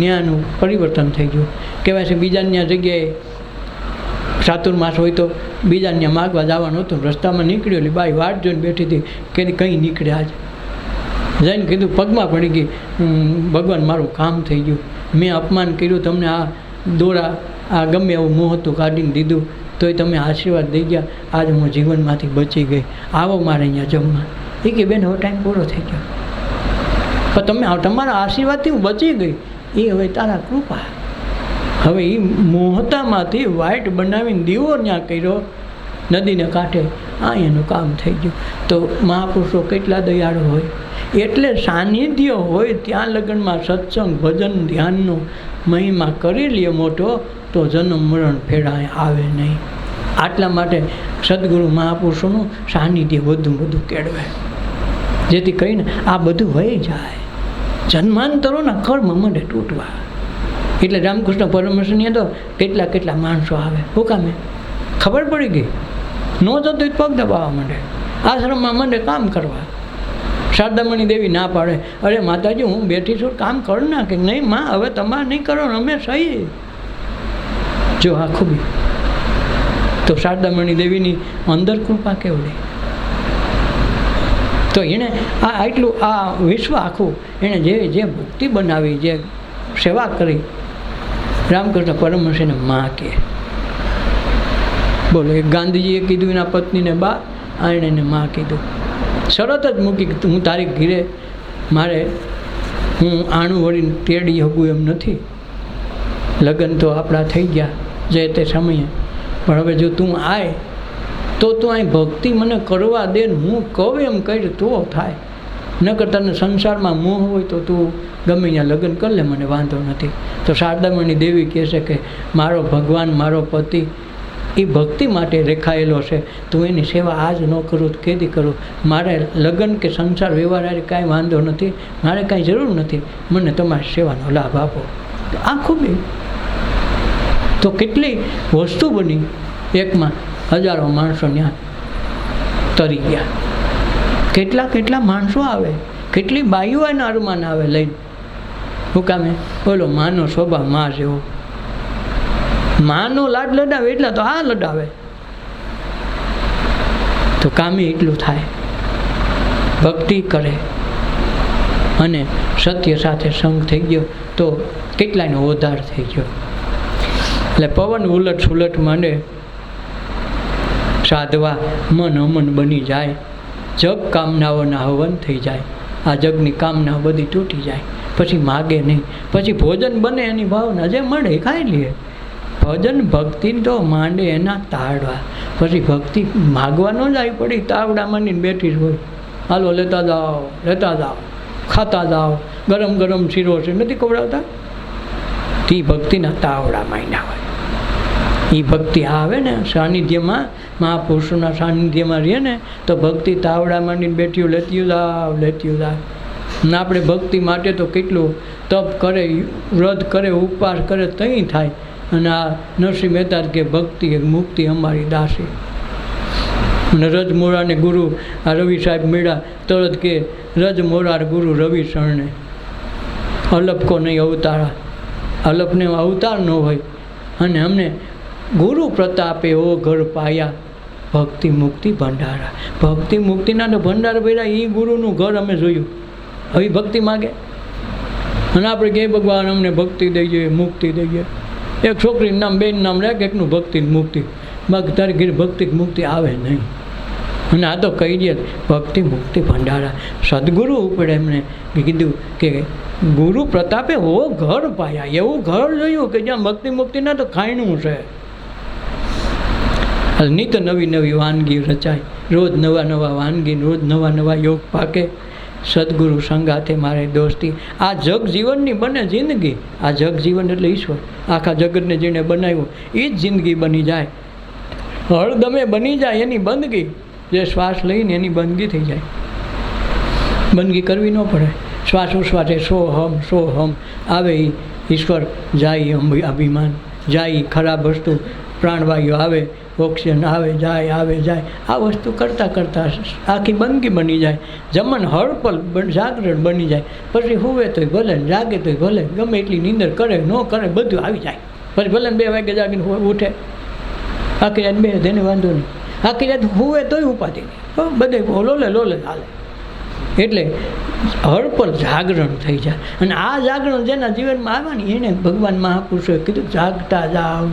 ન્યાનું પરિવર્તન થઈ ગયું. કહેવાય છે બીજાની જગ્યાએ ચાતુર્માસ હોય તો બીજાને માગવા જવાનું હતું, રસ્તામાં નીકળ્યો એટલે બાઈ વાટ જોઈને બેઠી હતી કે કંઈ નીકળ્યા જ. જઈને કીધું પગમાં પડી ગઈ, ભગવાન મારું કામ થઈ ગયું, મેં અપમાન કર્યું, તમને આ દોરા આ ગમે એવું મોહતું કાઢીને દીધું તોય તમે આશીર્વાદ દઈ ગયા, આજ હું જીવનમાંથી બચી ગઈ, આવો મારે અહીંયા જમવા. એ કે બેન હવે ટાઈમ પૂરો થઈ ગયો, પણ તમે તમારા આશીર્વાદથી હું બચી ગઈ, એ હવે તારા કૃપા. હવે એ મોહતામાંથી વ્હાઇટ બનાવીને દીવો ત્યાં કર્યો નદીને કાંઠે, આ એનું કામ થઈ ગયું. તો મહાપુરુષો કેટલા દયાળુ હોય. એટલે સાનિધ્ય હોય ત્યાં લગ્નમાં સત્સંગ ભજન ધ્યાનનો મહિમા કરી લે મોટો, તો જન્મ મરણ ફેરાય આવે નહીં. આટલા માટે સદગુરુ મહાપુરુષોનું સાનિધ્ય વધુ વધુ કેળવાય, જેથી કરીને આ બધું વહી જાય, જન્માંતરોના કર્મ મને તૂટવા. એટલે રામકૃષ્ણ પરમહંસની તો કેટલા કેટલા માણસો આવે, શું કામે ખબર પડી ગઈ, ન જતું પગ દબાવવા માંડે, આશ્રમમાં માંડે કામ કરવા. શારદામણી દેવી ના પાડે, અરે માતાજી હું બેઠી છું, કામ કર ના. કે નહીં માં, હવે તમારે નહીં કરો, અમે સહી. જો આ ખૂબી તો શારદામણી દેવીની અંદર કૃપા કેવડી. તો એણે આ આટલું આ વિશ્વ આખું એણે જે ભક્તિ બનાવી, જે સેવા કરી, રામકૃષ્ણ પરમહંસને માં કે. બોલો, એક ગાંધીજીએ કીધું એના પત્નીને બા, આ એણે માં કીધું. શરત જ મૂકી, હું તારી ઘીરે મારે હું આણું વળીને તેડી શકું એમ નથી. લગ્ન તો આપણા થઈ ગયા જે તે સમયે, પણ હવે જો તું આય તો તું અહીં ભક્તિ મને કરવા દે ને હું કહું એમ કહી તો થાય. નકર તને સંસારમાં મોહ હોય તો તું ગમે ત્યાં લગ્ન કરી લે, મને વાંધો નથી. તો શારદામણી દેવી કહે છે કે મારો ભગવાન મારો પતિ એ ભક્તિ માટે રેખાયેલો છે, તું એની સેવા આજ ન કરું તો કેદી કરું. મારે લગ્ન કે સંસાર વ્યવહાર કાંઈ વાંધો નથી, મારે કાંઈ જરૂર નથી, મને તમારી સેવાનો લાભ આપો. આ ખૂબી. તો કેટલી વસ્તુ બની, એકમાં હજારો માણસો ત્યાં તરી ગયા, કેટલા કેટલા માણસો આવે, કેટલી બાઈઓ એના અરમાન આવે લઈને. શું કામે? બોલો, માનો સ્વભાવ માં જેવો, માનો લાડ લડાવે એટલા તો આ લડાવે. તો કામે એટલું થાય, ભક્તિ કરે અને સત્ય સાથે સંગ થઈ ગયો તો કેટલાયનો ઉદ્ધાર થઈ ગયો. એટલે પવન ઉલટ સુલટ માંડે, સાધવા મન અમન બની જાય, જગ કામનાઓના હવન થઈ જાય. આ જગની કામના બધી તૂટી જાય, પછી માગે નહીં, પછી ભોજન બને એની ભાવના જે મળે ખાઈ લઈએ. ભજન ભક્તિ તો માંડે એના તાળવા, પછી ભક્તિ માગવા ન જાય પડી, તાવડા માંડીને બેઠી જ હોય, હાલો લેતા જાઓ, ખાતા જાઓ, ગરમ ગરમ શીરો છે નથી ખવડાવતા, તે ભક્તિના તાવડા માંડ્યા હોય. એ ભક્તિ આવે ને સાનિધ્યમાં, મહાપુરુષોના સાનિધ્યમાં રહીએ ને તો ભક્તિ તાવડા માંડીને બેઠ્યું લેતી જાવ. ને આપણે ભક્તિ માટે તો કેટલું તપ કરે, વ્રત કરે, ઉપવાસ કરે, તઈ થાય. અને આ નરસિંહ મહેતા કે ભક્તિ મુક્તિ અમારી દાસી. અને રજમોરાને ગુરુ આ રવિ સાહેબ મળ્યા તરત કે રજમોરાર ગુરુ રવિ શરણે, અલપકો નહીં અવતારા, અલપને અવતાર ન હોય. અને અમને ગુરુ પ્રતાપે ઓ ઘર પાયા, ભક્તિ મુક્તિ ભંડારા. ભક્તિ મુક્તિના તો ભંડાર ભર્યા, એ ગુરુનું ઘર અમે જોયું. હવે ભક્તિ માગે અને આપણે કે ભગવાન અમને ભક્તિ દઈએ, મુક્તિ દઈએ. એક છોકરીનું નામ, બેન નામ રાખ, એકનું ભક્તિ મુક્તિ. બાકી તારી ઘેર ભક્તિ મુક્તિ આવે નહીં. અને આ તો કહી દે ભક્તિ મુક્તિ ભંડારા. સદગુરુ ઉપર એમણે કીધું કે ગુરુ પ્રતાપે ઓ ઘર પાયા, એવું ઘર જોયું કે જ્યાં ભક્તિ મુક્તિના તો ખાયણું છે. નિત નવી નવી વાનગી રચાય, રોજ નવા નવા વાનગી, રોજ નવા નવા યોગ પાકે. સદગુરુ સંગાથે મારે દોસ્તી. આ જગ જીવનની બને જિંદગી. આ જગ જીવન એટલે ઈશ્વર, આખા જગતને જેણે બનાવ્યું એ જ જિંદગી બની જાય, હળદમે બની જાય એની બંદગી. જે શ્વાસ લઈને એની બંદગી થઈ જાય, બંદગી કરવી ન પડે. શ્વાસ ઉશ્વાસે સો હમ આવે, એ ઈશ્વર જાય અભિમાન જાય, ખરાબ વસ્તુ પ્રાણવાયુ આવે, ઓક્સિજન આવે જાય, આ વસ્તુ કરતાં કરતાં આખી બંગી બની જાય, જમન હળપલ જાગરણ બની જાય. પછી હુવે તોય ભલે, જાગે તોય ભલે, ગમે એટલી નીંદર કરે ન કરે બધું આવી જાય. પછી ભલે 2 વાગે જાગીને ઉઠે, આખી રાત બે તેને વાંધો નહીં, આખી રાત હુવે તોય ઉપાધિ નહીં, બધે લોલે હાલે. એટલે હળપલ જાગરણ થઈ જાય. અને આ જાગરણ જેના જીવનમાં આવવાની એને ભગવાન મહાપુરુષોએ કીધું જાગતા જાઓ.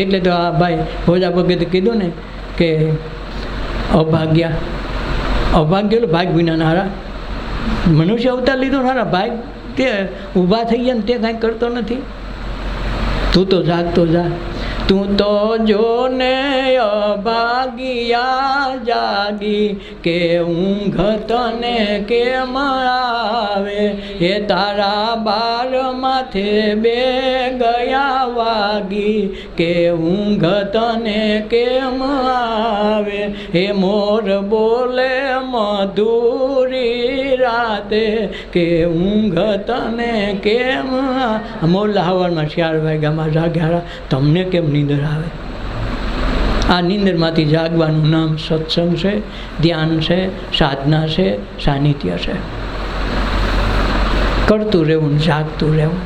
એટલે તો આ ભાઈ ભોજા ભગતે કીધું ને કે અભાગ્ય ભાગ વિના હારા, મનુષ્ય અવતાર લીધો હારા, ભાગ તે ઊભા થઈ ગયા ને તે કાંઈ કરતો નથી. તું તો જાગતો જા, તું તો જો ને અભાગ્યા જાગી, કે ઊંઘ તને કેમ આવે, એ તારા બાર માથે 2 ગયા વાગી, કે ઊંઘ તને કેમ આવે, એ મોર બોલે મધુરી રાતે, કે ઊંઘ તને કેમ. મોરલા હવારમાં 4 વાગ્યામાં જાગ્યા, તમને કેમ નીંદર આવે? આ નીંદરમાંથી જાગવાનું નામ સત્સંગ છે, ધ્યાન છે, સાધના છે, સાનિધ્ય છે. કરતું રહેવું, જાગતું રહેવું.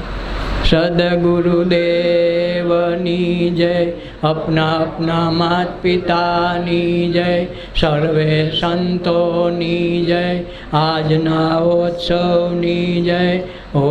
સદગુરુદેવની જય, અપના માત પિતાની જય, સર્વે સંતોની જય, આજના ઉત્સવની જય. ઓ